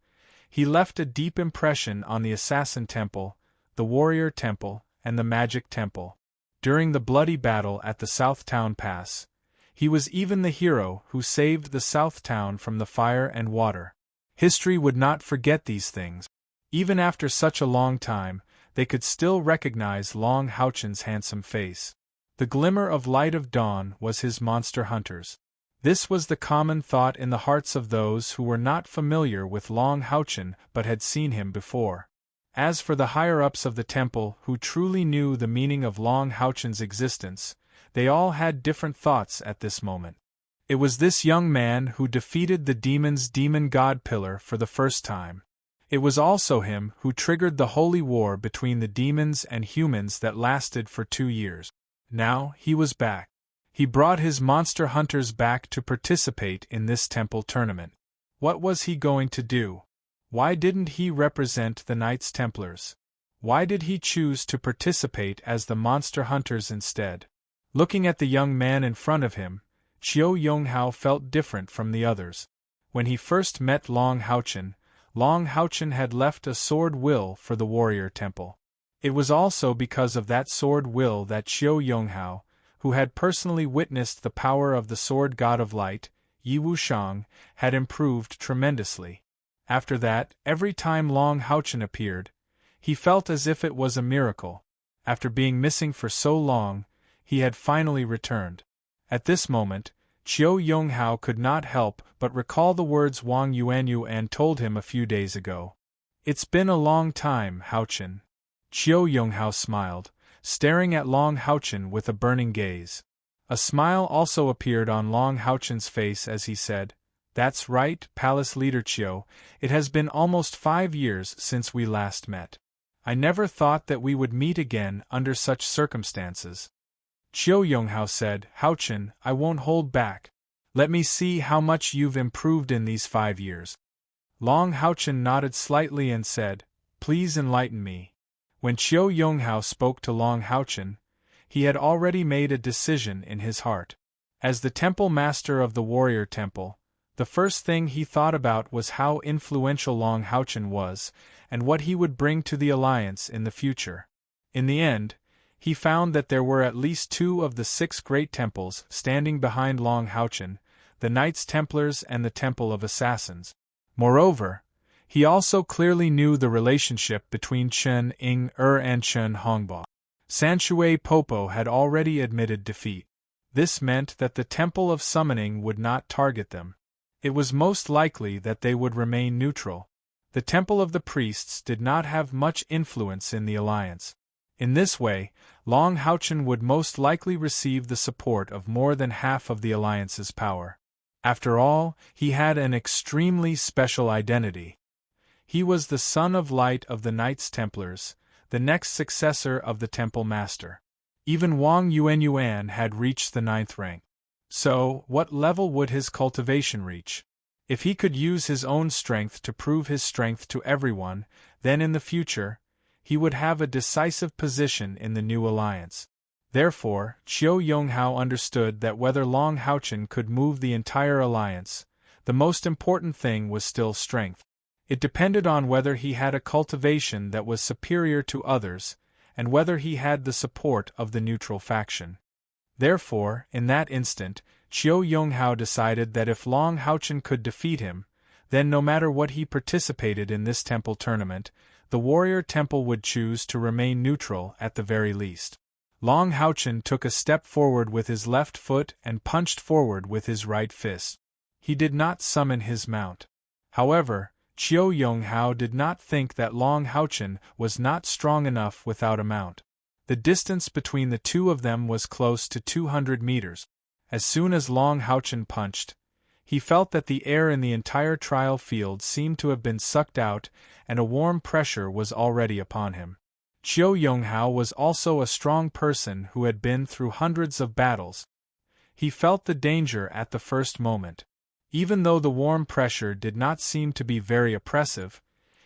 he left a deep impression on the Assassin Temple, the Warrior Temple, and the Magic Temple. During the bloody battle at the South Town Pass, he was even the hero who saved the South Town from the fire and water. History would not forget these things. Even after such a long time, they could still recognize Long Haochen's handsome face. The glimmer of light of dawn was his monster hunters. This was the common thought in the hearts of those who were not familiar with Long Haochen but had seen him before. As for the higher-ups of the temple who truly knew the meaning of Long Haochen's existence, they all had different thoughts at this moment. It was this young man who defeated the demon's demon god pillar for the first time. It was also him who triggered the holy war between the demons and humans that lasted for 2 years. Now, he was back. He brought his monster hunters back to participate in this temple tournament. What was he going to do? Why didn't he represent the Knights Templars? Why did he choose to participate as the monster hunters instead? Looking at the young man in front of him, Qiu Yonghao felt different from the others. When he first met Long Haochen had left a sword will for the warrior temple. It was also because of that sword will that Qiu Yonghao, who had personally witnessed the power of the sword god of light, Yi Wushang, had improved tremendously. After that, every time Long Haochen appeared, he felt as if it was a miracle. After being missing for so long, he had finally returned. At this moment, Qiu Yonghao could not help but recall the words Wang Yuanyuan told him a few days ago. "It's been a long time, Haochen." Qiu Yonghao smiled, staring at Long Haochen with a burning gaze. A smile also appeared on Long Haochen's face as he said, "That's right, Palace Leader Qiu, it has been almost 5 years since we last met. I never thought that we would meet again under such circumstances." Qiu Yonghao said, "Haochen, I won't hold back. Let me see how much you've improved in these 5 years." Long Haochen nodded slightly and said, "Please enlighten me." When Qiu Yonghao spoke to Long Haochen, he had already made a decision in his heart. As the temple master of the warrior temple, the first thing he thought about was how influential Long Haochen was, and what he would bring to the alliance in the future. In the end, he found that there were at least 2 of the 6 great temples standing behind Long Haochen, the Knights Templars and the Temple of Assassins. Moreover, he also clearly knew the relationship between Chen Ying-er and Chen Hongbo. Sanshui Popo had already admitted defeat. This meant that the Temple of Summoning would not target them. It was most likely that they would remain neutral. The Temple of the Priests did not have much influence in the alliance. In this way, Long Haochen would most likely receive the support of more than half of the alliance's power. After all, he had an extremely special identity. He was the son of light of the Knights Templars, the next successor of the Temple Master. Even Wang Yuanyuan had reached the 9th rank. So, what level would his cultivation reach? If he could use his own strength to prove his strength to everyone, then in the future, he would have a decisive position in the new alliance. Therefore, Qiu Yonghao understood that whether Long Haochen could move the entire alliance, the most important thing was still strength. It depended on whether he had a cultivation that was superior to others, and whether he had the support of the neutral faction. Therefore, in that instant, Qiu Yonghao decided that if Long Haochen could defeat him, then no matter what he participated in this temple tournament, the warrior temple would choose to remain neutral at the very least. Long Haochen took a step forward with his left foot and punched forward with his right fist. He did not summon his mount. However, Qiu Yonghao did not think that Long Haochen was not strong enough without a mount. The distance between the two of them was close to 200 meters. As soon as Long Haochen punched, he felt that the air in the entire trial field seemed to have been sucked out, and a warm pressure was already upon him. Qiu Yonghao was also a strong person who had been through hundreds of battles. He felt the danger at the first moment. Even though the warm pressure did not seem to be very oppressive,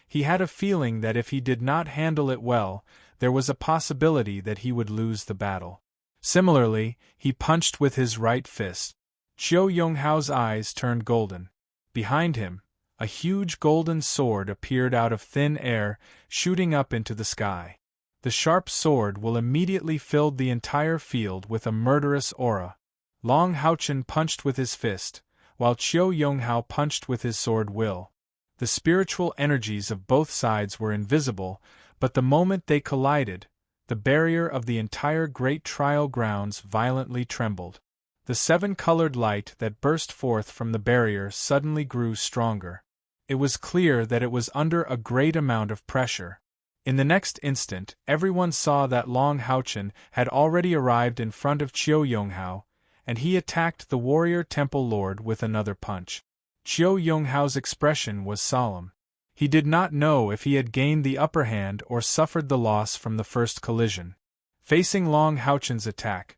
he had a feeling that if he did not handle it well, there was a possibility that he would lose the battle. Similarly, he punched with his right fist. Qiu Yonghao's eyes turned golden. Behind him, a huge golden sword appeared out of thin air, shooting up into the sky. The sharp sword will immediately filled the entire field with a murderous aura. Long Haochen punched with his fist, while Qiu Yonghao punched with his sword will. The spiritual energies of both sides were invisible, but the moment they collided, the barrier of the entire great trial grounds violently trembled. The 7-colored light that burst forth from the barrier suddenly grew stronger. It was clear that it was under a great amount of pressure. In the next instant, everyone saw that Long Haochen had already arrived in front of Qiu Yonghao, and he attacked the warrior temple lord with another punch. Qiu Yonghao's expression was solemn. He did not know if he had gained the upper hand or suffered the loss from the first collision. Facing Long Haochen's attack,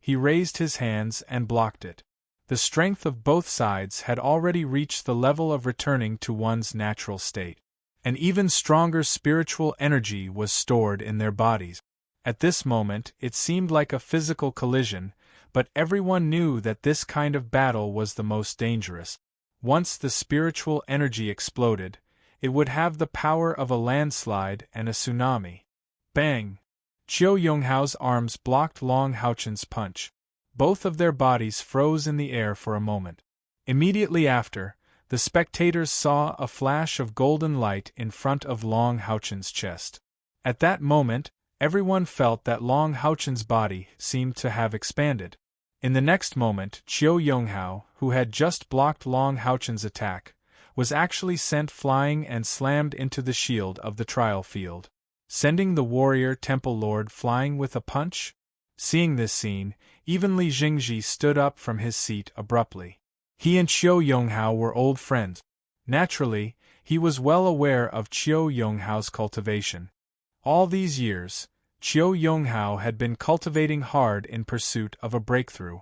he raised his hands and blocked it. The strength of both sides had already reached the level of returning to one's natural state. An even stronger spiritual energy was stored in their bodies. At this moment, it seemed like a physical collision, but everyone knew that this kind of battle was the most dangerous. Once the spiritual energy exploded, it would have the power of a landslide and a tsunami. Bang! Chiao Yonghao's arms blocked Long Haochen's punch. Both of their bodies froze in the air for a moment. Immediately after, the spectators saw a flash of golden light in front of Long Haochen's chest. At that moment, everyone felt that Long Haochen's body seemed to have expanded. In the next moment, Chiao Yonghao, who had just blocked Long Haochen's attack, was actually sent flying and slammed into the shield of the trial field, sending the warrior temple lord flying with a punch. Seeing this scene, even Li Jingji stood up from his seat abruptly. He and Chiao Yonghao were old friends. Naturally, he was well aware of Chiao Yonghao's cultivation. All these years, Chiao Yonghao had been cultivating hard in pursuit of a breakthrough.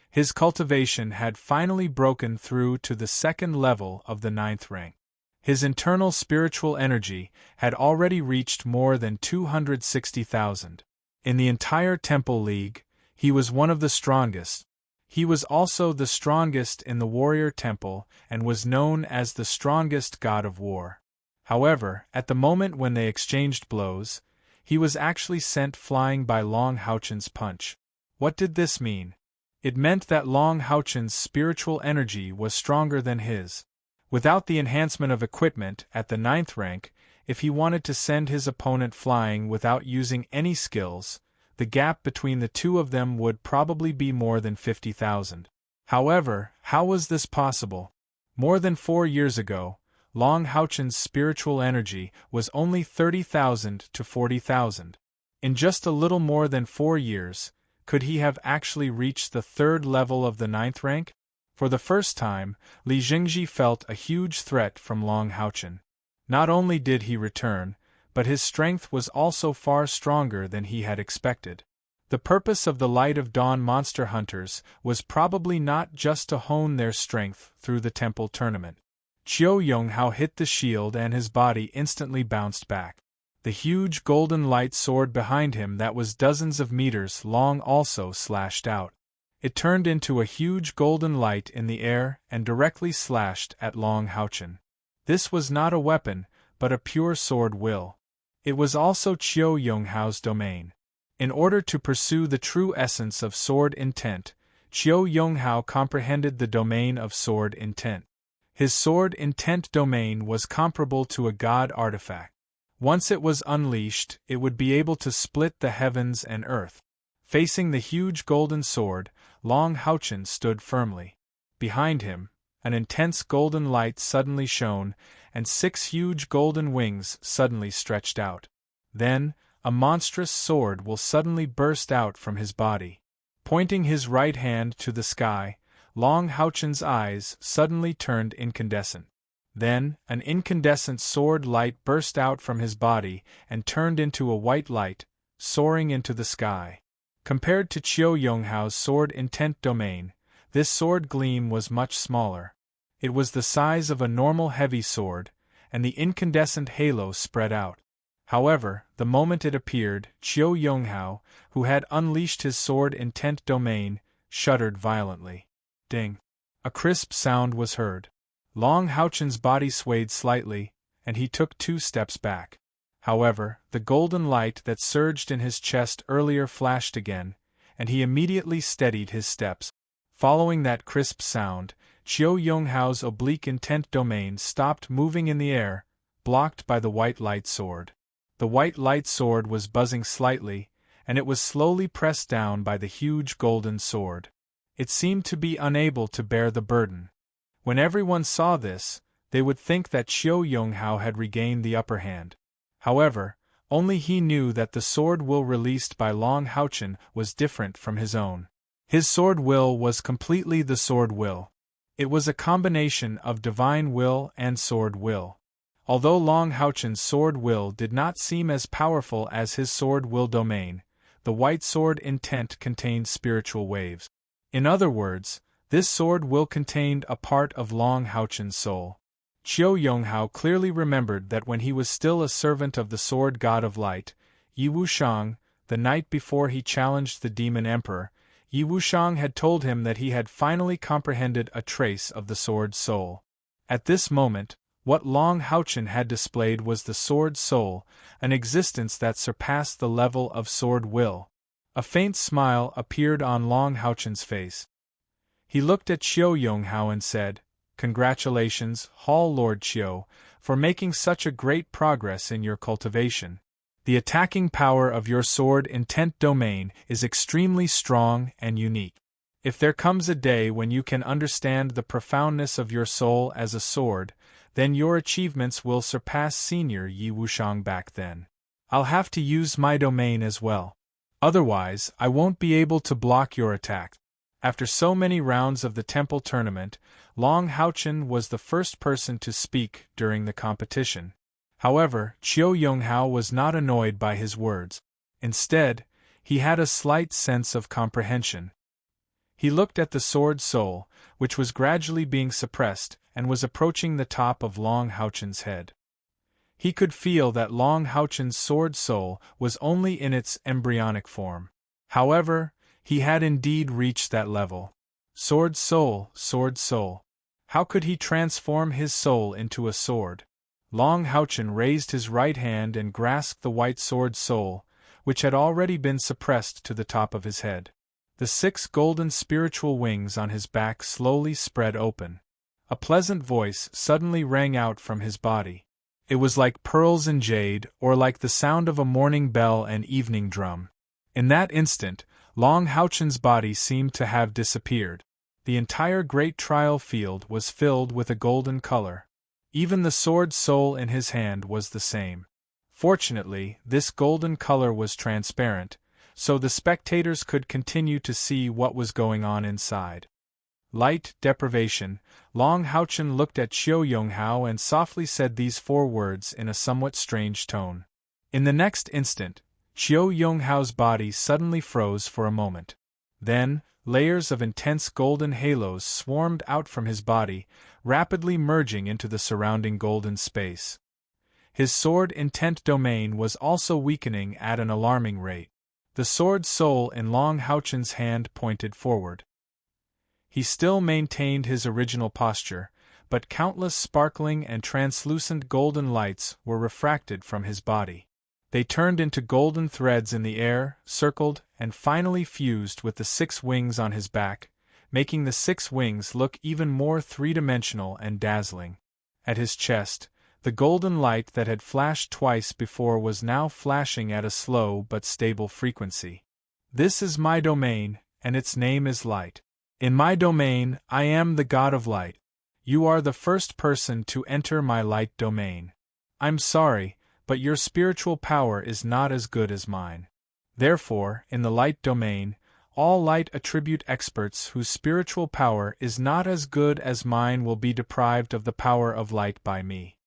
His cultivation had finally broken through to the second level of the 9th rank. His internal spiritual energy had already reached more than 260,000. In the entire Temple League, he was one of the strongest. He was also the strongest in the warrior temple and was known as the strongest god of war. However, at the moment when they exchanged blows, he was actually sent flying by Long Haochen's punch. What did this mean? It meant that Long Haochen's spiritual energy was stronger than his. Without the enhancement of equipment at the 9th rank, if he wanted to send his opponent flying without using any skills, the gap between the two of them would probably be more than 50,000. However, how was this possible? More than 4 years ago, Long Haochen's spiritual energy was only 30,000 to 40,000. In just a little more than 4 years, could he have actually reached the 3rd level of the 9th rank? For the first time, Li Jingji felt a huge threat from Long Haochen. Not only did he return, but his strength was also far stronger than he had expected. The purpose of the Light of Dawn monster hunters was probably not just to hone their strength through the temple tournament. Chiao Yonghao hit the shield and his body instantly bounced back. The huge golden light sword behind him that was dozens of meters long also slashed out. It turned into a huge golden light in the air and directly slashed at Long Haochen. This was not a weapon, but a pure sword will. It was also Chiao Yonghao's domain. In order to pursue the true essence of sword intent, Chiao Yonghao comprehended the domain of sword intent. His sword intent domain was comparable to a god artifact. Once it was unleashed, it would be able to split the heavens and earth. Facing the huge golden sword, Long Haochen stood firmly. Behind him, an intense golden light suddenly shone, and 6 huge golden wings suddenly stretched out. Then, a monstrous sword will suddenly burst out from his body. Pointing his right hand to the sky, Long Haochen's eyes suddenly turned incandescent. Then, an incandescent sword light burst out from his body and turned into a white light, soaring into the sky. Compared to Chiao Yonghao's sword intent domain, this sword gleam was much smaller. It was the size of a normal heavy sword, and the incandescent halo spread out. However, the moment it appeared, Chiao Yonghao, who had unleashed his sword intent domain, shuddered violently. Ding! A crisp sound was heard. Long Haochen's body swayed slightly, and he took 2 steps back. However, the golden light that surged in his chest earlier flashed again, and he immediately steadied his steps. Following that crisp sound, Chiao Yonghao's oblique intent domain stopped moving in the air, blocked by the white light sword. The white light sword was buzzing slightly, and it was slowly pressed down by the huge golden sword. It seemed to be unable to bear the burden. When everyone saw this, they would think that Chiao Yonghao had regained the upper hand. However, only he knew that the sword will released by Long Haochen was different from his own. His sword will was completely the sword will. It was a combination of divine will and sword will. Although Long Haochen's sword will did not seem as powerful as his sword will domain, the white sword intent contained spiritual waves. In other words, this sword will contain a part of Long Haochen's soul. Qiu Yonghao clearly remembered that when he was still a servant of the sword god of light, Yi Wushang, the night before he challenged the demon emperor, Yi Wushang had told him that he had finally comprehended a trace of the sword's soul. At this moment, what Long Haochen had displayed was the sword soul, an existence that surpassed the level of sword will. A faint smile appeared on Long Haochen's face. He looked at Qiu Yonghao and said, "Congratulations, Hall Lord Qiu, for making such a great progress in your cultivation. The attacking power of your sword intent domain is extremely strong and unique. If there comes a day when you can understand the profoundness of your soul as a sword, then your achievements will surpass Senior Yi Wushang back then. I'll have to use my domain as well. Otherwise, I won't be able to block your attack." After so many rounds of the temple tournament, Long Haochen was the first person to speak during the competition. However, Qiu Yonghao was not annoyed by his words. Instead, he had a slight sense of comprehension. He looked at the sword soul, which was gradually being suppressed, and was approaching the top of Long Haochen's head. He could feel that Long Haochen's sword soul was only in its embryonic form. However, he had indeed reached that level. Sword soul, sword soul. How could he transform his soul into a sword? Long Haochen raised his right hand and grasped the white sword soul, which had already been suppressed to the top of his head. The 6 golden spiritual wings on his back slowly spread open. A pleasant voice suddenly rang out from his body. It was like pearls and jade, or like the sound of a morning bell and evening drum. In that instant, Long Haochen's body seemed to have disappeared. The entire great trial field was filled with a golden color. Even the sword soul in his hand was the same. Fortunately, this golden color was transparent, so the spectators could continue to see what was going on inside. Light deprivation. Long Haochen looked at Qiu Yonghao and softly said these 4 words in a somewhat strange tone. In the next instant, Qiu Yonghao's body suddenly froze for a moment. Then, layers of intense golden halos swarmed out from his body, rapidly merging into the surrounding golden space. His sword intent domain was also weakening at an alarming rate. The sword soul in Long Haochen's hand pointed forward. He still maintained his original posture, but countless sparkling and translucent golden lights were refracted from his body. They turned into golden threads in the air, circled, and finally fused with the 6 wings on his back, making the 6 wings look even more three-dimensional and dazzling. At his chest, the golden light that had flashed twice before was now flashing at a slow but stable frequency. "This is my domain, and its name is Light. In my domain, I am the God of Light. You are the first person to enter my light domain. I'm sorry, but your spiritual power is not as good as mine. Therefore, in the light domain, all light attribute experts whose spiritual power is not as good as mine will be deprived of the power of light by me."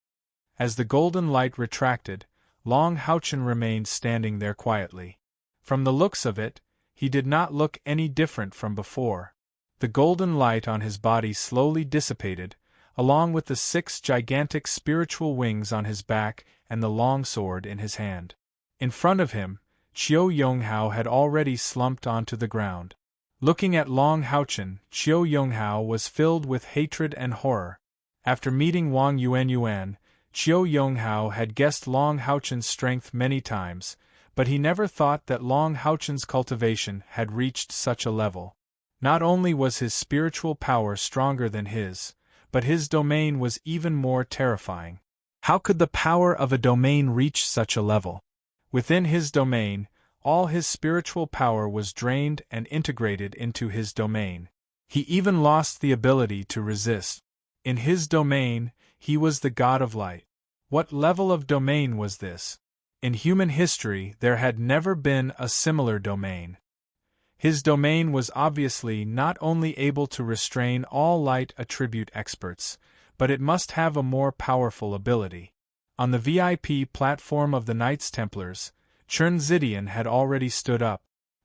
As the golden light retracted, Long Haochen remained standing there quietly. From the looks of it, he did not look any different from before. The golden light on his body slowly dissipated, along with the 6 gigantic spiritual wings on his back and the long sword in his hand. In front of him, Qiu Yonghao had already slumped onto the ground. Looking at Long Haochen, Qiu Yonghao was filled with hatred and horror. After meeting Wang Yuan, Qiu Yonghao had guessed Long Haochen's strength many times, but he never thought that Long Haochen's cultivation had reached such a level. Not only was his spiritual power stronger than his, but his domain was even more terrifying. How could the power of a domain reach such a level? Within his domain, all his spiritual power was drained and integrated into his domain. He even lost the ability to resist. In his domain, he was the God of Light. What level of domain was this? In human history, there had never been a similar domain. His domain was obviously not only able to restrain all light attribute experts, but it must have a more powerful ability. On the VIP platform of the Knights Templars, Chen Zidian had already stood up.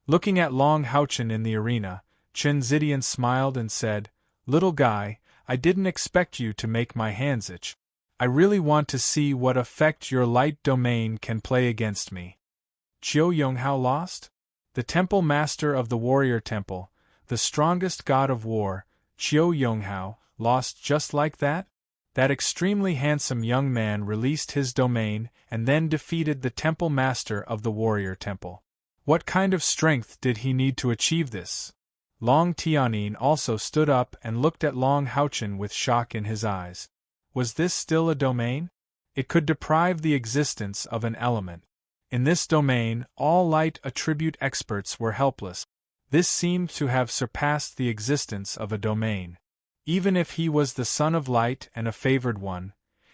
Looking at Long Houchen in the arena, Chen Zidian smiled and said, "Little guy, I didn't expect you to make my hands itch. I really want to see what effect your light domain can play against me." Qiu Yonghao lost? The temple master of the warrior temple, the strongest god of war, Qiu Yonghao, lost just like that? That extremely handsome young man released his domain and then defeated the temple master of the warrior temple. What kind of strength did he need to achieve this? Long Tianyin also stood up and looked at Long Houchen with shock in his eyes. Was this still a domain? It could deprive the existence of an element. In this domain, all light attribute experts were helpless. This seemed to have surpassed the existence of a domain. Even if he was the son of light and a favored one,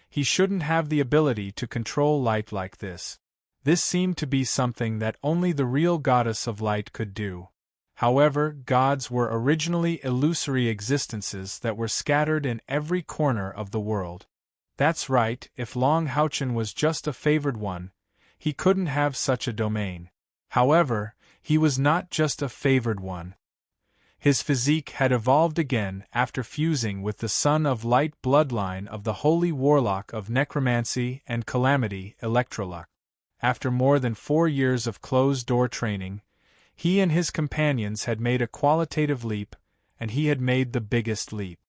he shouldn't have the ability to control light like this. This seemed to be something that only the real goddess of light could do. However, gods were originally illusory existences that were scattered in every corner of the world. That's right, if Long Houchen was just a favored one, he couldn't have such a domain. However, he was not just a favored one. His physique had evolved again after fusing with the Son of Light bloodline of the holy warlock of necromancy and calamity, Electroluck. After more than 4 years of closed-door training, he and his companions had made a qualitative leap, and he had made the biggest leap.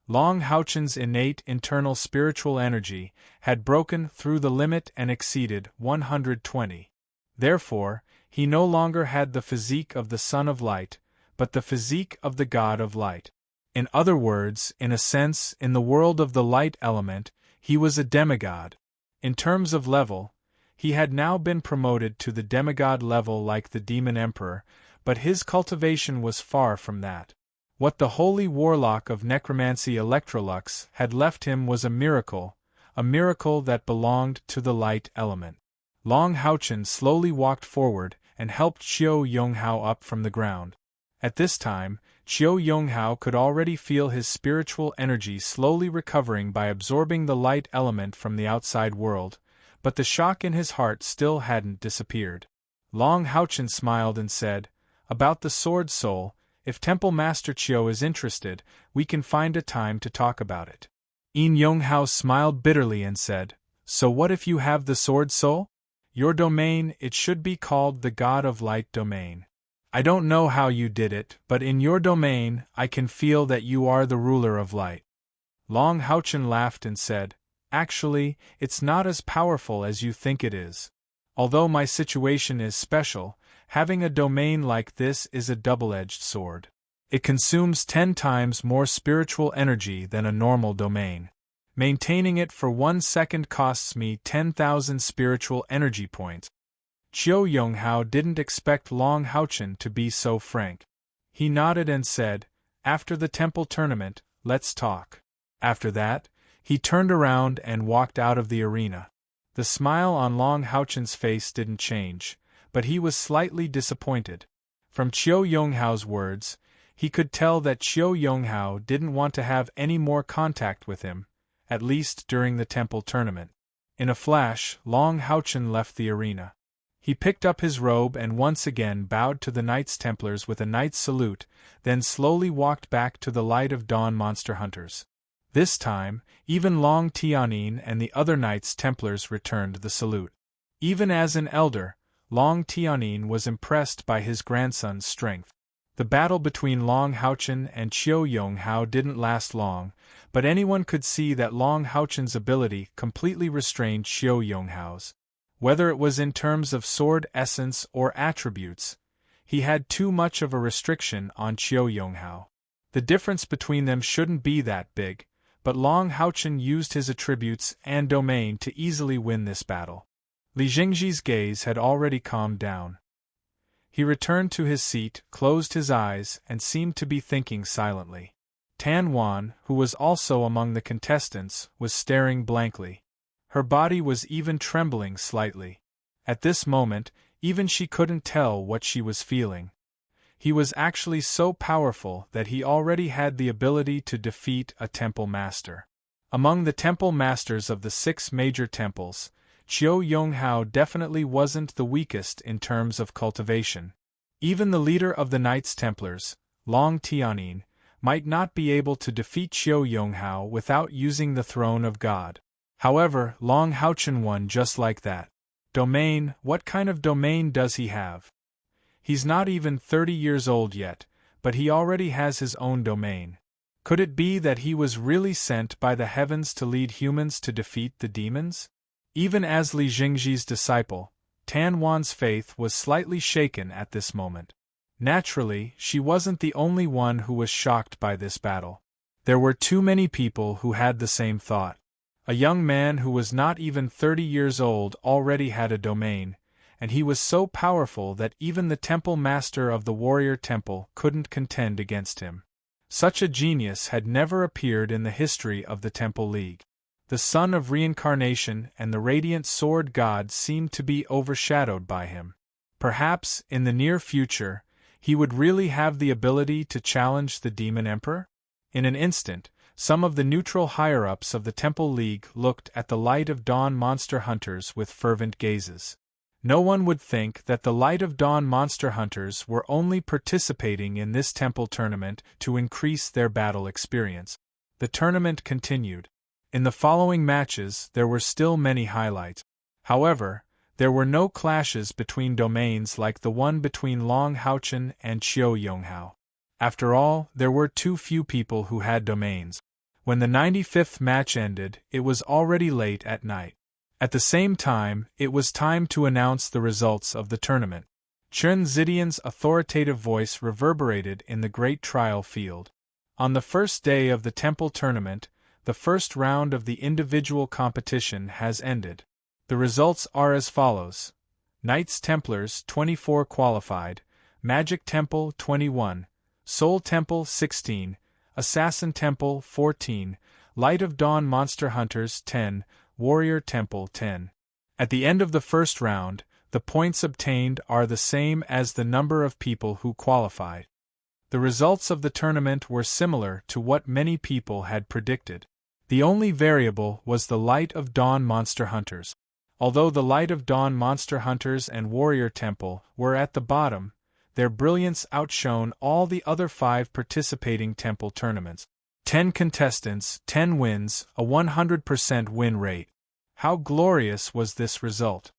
Long Houchen's innate internal spiritual energy had broken through the limit and exceeded 120. Therefore, he no longer had the physique of the Son of Light, but the physique of the God of Light. In other words, in a sense, in the world of the light element, he was a demigod. In terms of level, he had now been promoted to the demigod level like the demon emperor, but his cultivation was far from that. What the holy warlock of necromancy Electrolux had left him was a miracle that belonged to the light element. Long Houchen slowly walked forward and helped Qiu Yonghao up from the ground. At this time, Qiu Yonghao could already feel his spiritual energy slowly recovering by absorbing the light element from the outside world, but the shock in his heart still hadn't disappeared. Long Houchen smiled and said, "About the Sword Soul, if Temple Master Qiu is interested, we can find a time to talk about it." Yin Yonghao smiled bitterly and said, "So what if you have the Sword Soul? Your domain, it should be called the God of Light domain. I don't know how you did it, but in your domain, I can feel that you are the ruler of light." Long Houchen laughed and said, "Actually, it's not as powerful as you think it is. Although my situation is special, having a domain like this is a double-edged sword. It consumes 10 times more spiritual energy than a normal domain. Maintaining it for 1 second costs me 10,000 spiritual energy points." Qiu Yonghao didn't expect Long Houchen to be so frank. He nodded and said, "After the temple tournament, let's talk." After that, he turned around and walked out of the arena. The smile on Long Houchen's face didn't change, but he was slightly disappointed. From Qiu Yonghao's words, he could tell that Qiu Yonghao didn't want to have any more contact with him, at least during the temple tournament. In a flash, Long Houchen left the arena. He picked up his robe and once again bowed to the Knights Templars with a knight's salute, then slowly walked back to the Light of Dawn monster hunters. This time, even Long Tianyin and the other Knights Templars returned the salute. Even as an elder, Long Tianyin was impressed by his grandson's strength. The battle between Long Houchen and Qiu Yonghao didn't last long, but anyone could see that Long Houchen's ability completely restrained Qiu Yonghao's. Whether it was in terms of sword essence or attributes, he had too much of a restriction on Qiu Yonghao. The difference between them shouldn't be that big, but Long Houchen used his attributes and domain to easily win this battle. Li Jingji's gaze had already calmed down. He returned to his seat, closed his eyes, and seemed to be thinking silently. Tan Wan, who was also among the contestants, was staring blankly. Her body was even trembling slightly. At this moment, even she couldn't tell what she was feeling. He was actually so powerful that he already had the ability to defeat a temple master. Among the temple masters of the 6 major temples, Qiu Yonghao definitely wasn't the weakest in terms of cultivation. Even the leader of the Knights Templars, Long Tianyin, might not be able to defeat Qiu Yonghao without using the Throne of God. However, Long Haochen won just like that. Domain, what kind of domain does he have? He's not even 30 years old yet, but he already has his own domain. Could it be that he was really sent by the heavens to lead humans to defeat the demons? Even as Li Jingji's disciple, Tan Wan's faith was slightly shaken at this moment. Naturally, she wasn't the only one who was shocked by this battle. There were too many people who had the same thought. A young man who was not even 30 years old already had a domain, and he was so powerful that even the temple master of the warrior temple couldn't contend against him. Such a genius had never appeared in the history of the Temple League. The son of reincarnation and the radiant sword god seemed to be overshadowed by him. Perhaps, in the near future, he would really have the ability to challenge the Demon Emperor? In an instant, some of the neutral higher-ups of the Temple League looked at the Light of Dawn monster hunters with fervent gazes. No one would think that the Light of Dawn monster hunters were only participating in this temple tournament to increase their battle experience. The tournament continued. In the following matches there were still many highlights. However, there were no clashes between domains like the one between Long Haochen and Qiu Yonghao. After all, there were too few people who had domains. When the 95th match ended, it was already late at night. At the same time, it was time to announce the results of the tournament. Chen Zidian's authoritative voice reverberated in the great trial field. On the first day of the temple tournament, the first round of the individual competition has ended. The results are as follows. Knights Templars 24 qualified, Magic Temple 21, Soul Temple 16, Assassin Temple 14, Light of Dawn Monster Hunters 10, Warrior Temple 10. At the end of the first round, the points obtained are the same as the number of people who qualified. The results of the tournament were similar to what many people had predicted. The only variable was the Light of Dawn Monster Hunters. Although the Light of Dawn Monster Hunters and Warrior Temple were at the bottom, their brilliance outshone all the other 5 participating temple tournaments. 10 contestants, 10 wins, a 100% win rate. How glorious was this result?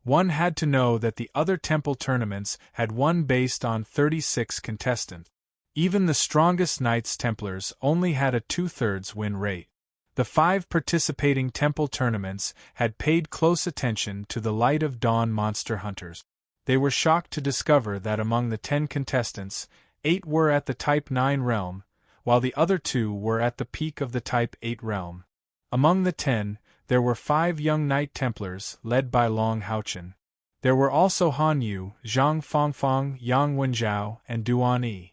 One had to know that the other temple tournaments had won based on 36 contestants. Even the strongest Knights Templars only had a 2/3 win rate. The 5 participating temple tournaments had paid close attention to the Light of Dawn Monster Hunters. They were shocked to discover that among the 10 contestants, 8 were at the Type 9 realm, while the other 2 were at the peak of the Type 8 realm. Among the 10, there were 5 young Knight Templars, led by Long Haochen. There were also Han Yu, Zhang Fangfang, Yang Wenjiao, and Duan Yi.